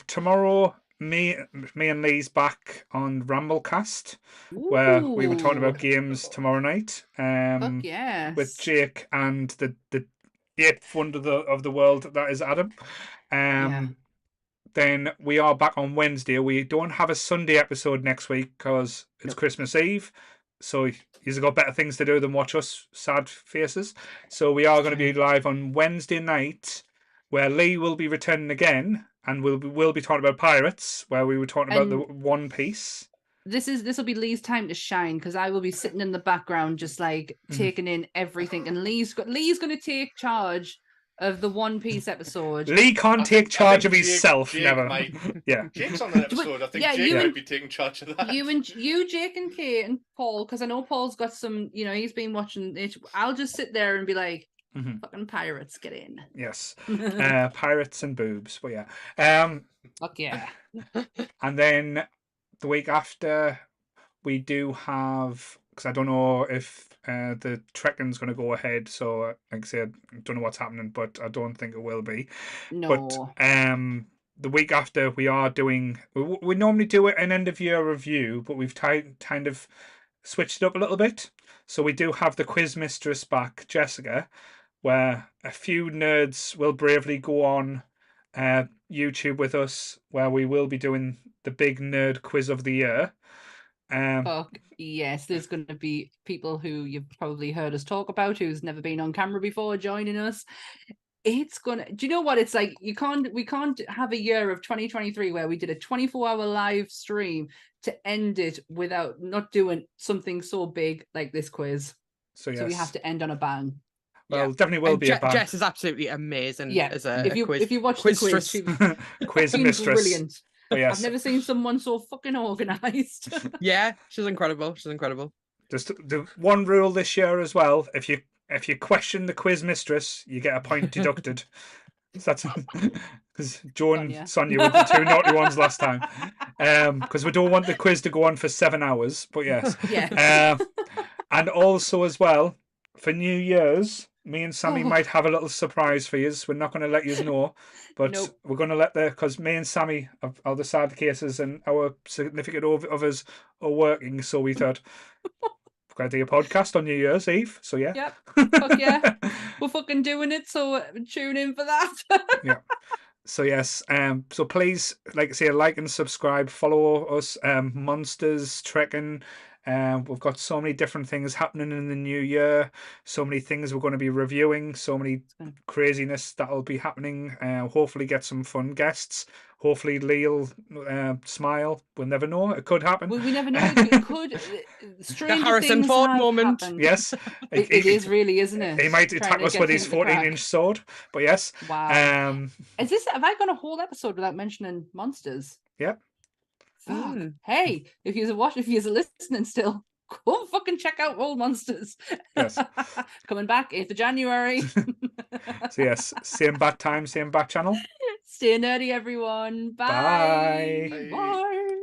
tomorrow me and Lee's back on Ramblecast, where we were talking about games tomorrow night. Fuck yes. With Jake and the eighth wonder of the world, that is Adam. Then we are back on Wednesday. We don't have a Sunday episode next week because it's Christmas Eve. So you've got better things to do than watch us sad faces. So we are going to be live on Wednesday night, where Lee will be returning again, and we'll be talking about pirates, where we were talking about the One Piece. This will be Lee's time to shine, because I will be sitting in the background just like taking in everything, and Lee's going to take charge of the One Piece episode. Lee can't take charge of himself. Jake never. Yeah, Jake's on that episode. I think Jake might be taking charge of that. You, Jake, and Cate and Paul, because I know Paul's got some. You know, he's been watching it. I'll just sit there and be like, "Fucking pirates, get in!" Yes, pirates and boobs. But yeah, fuck yeah. And then the week after, we do have, because I don't know if the trekking's going to go ahead. So, like I said, I don't know what's happening, but I don't think it will be. No. But the week after, we are doing. We normally do an end of year review, but we've kind of switched it up a little bit. So we do have the quiz mistress back, Jessica, where a few nerds will bravely go on YouTube with us, where we will be doing the big nerd quiz of the year. Fuck yes, there's going to be people who you've probably heard us talk about who's never been on camera before joining us. it's gonna. Do you know what it's like? We can't have a year of 2023 where we did a 24-hour live stream to end it without not doing something so big like this quiz. So yes, So we have to end on a bang. well, definitely will And be a bang. Jess is absolutely amazing. Yeah, as a if you quiz, if you watch the quiz, quizstress. she's Quiz fucking mistress. brilliant. But yes, I've never seen someone so fucking organised. Yeah, she's incredible. She's incredible. just the one rule this year as well: if you question the quiz mistress, you get a point deducted. So that's because Joe and Sonia were the two naughty ones last time. Because we don't want the quiz to go on for 7 hours. But yes, Yeah. And also as well for New Year's, me and Sammy might have a little surprise for you. We're not going to let you know, but Nope. we're going to let because me and Sammy are the sad cases and our significant others are working. So we thought we're going to do a podcast on New Year's Eve. So yeah. Yep. Fuck yeah. We're fucking doing it. So tune in for that. Yeah. So yes, so please, like I say, like and subscribe, follow us, Monsters Trekking. We've got so many different things happening in the new year, so many things we're going to be reviewing, so many craziness that'll be happening. Hopefully get some fun guests. Hopefully Lee'll smile. We'll never know. It could happen. We never know. It could. The Harrison Ford moment. Happened. Yes. It is really, isn't it? He might Trying attack to us get with his things to crack. 14-inch sword. But yes. Wow. Is this? Have I gone a whole episode without mentioning monsters? Yep. Fuck. Hey, if you're listening still, go fucking check out Old Monsters. Yes. Coming back 8th of January. So yes, same bat time, same bat channel. Stay nerdy, everyone. Bye. Bye. Bye. Bye.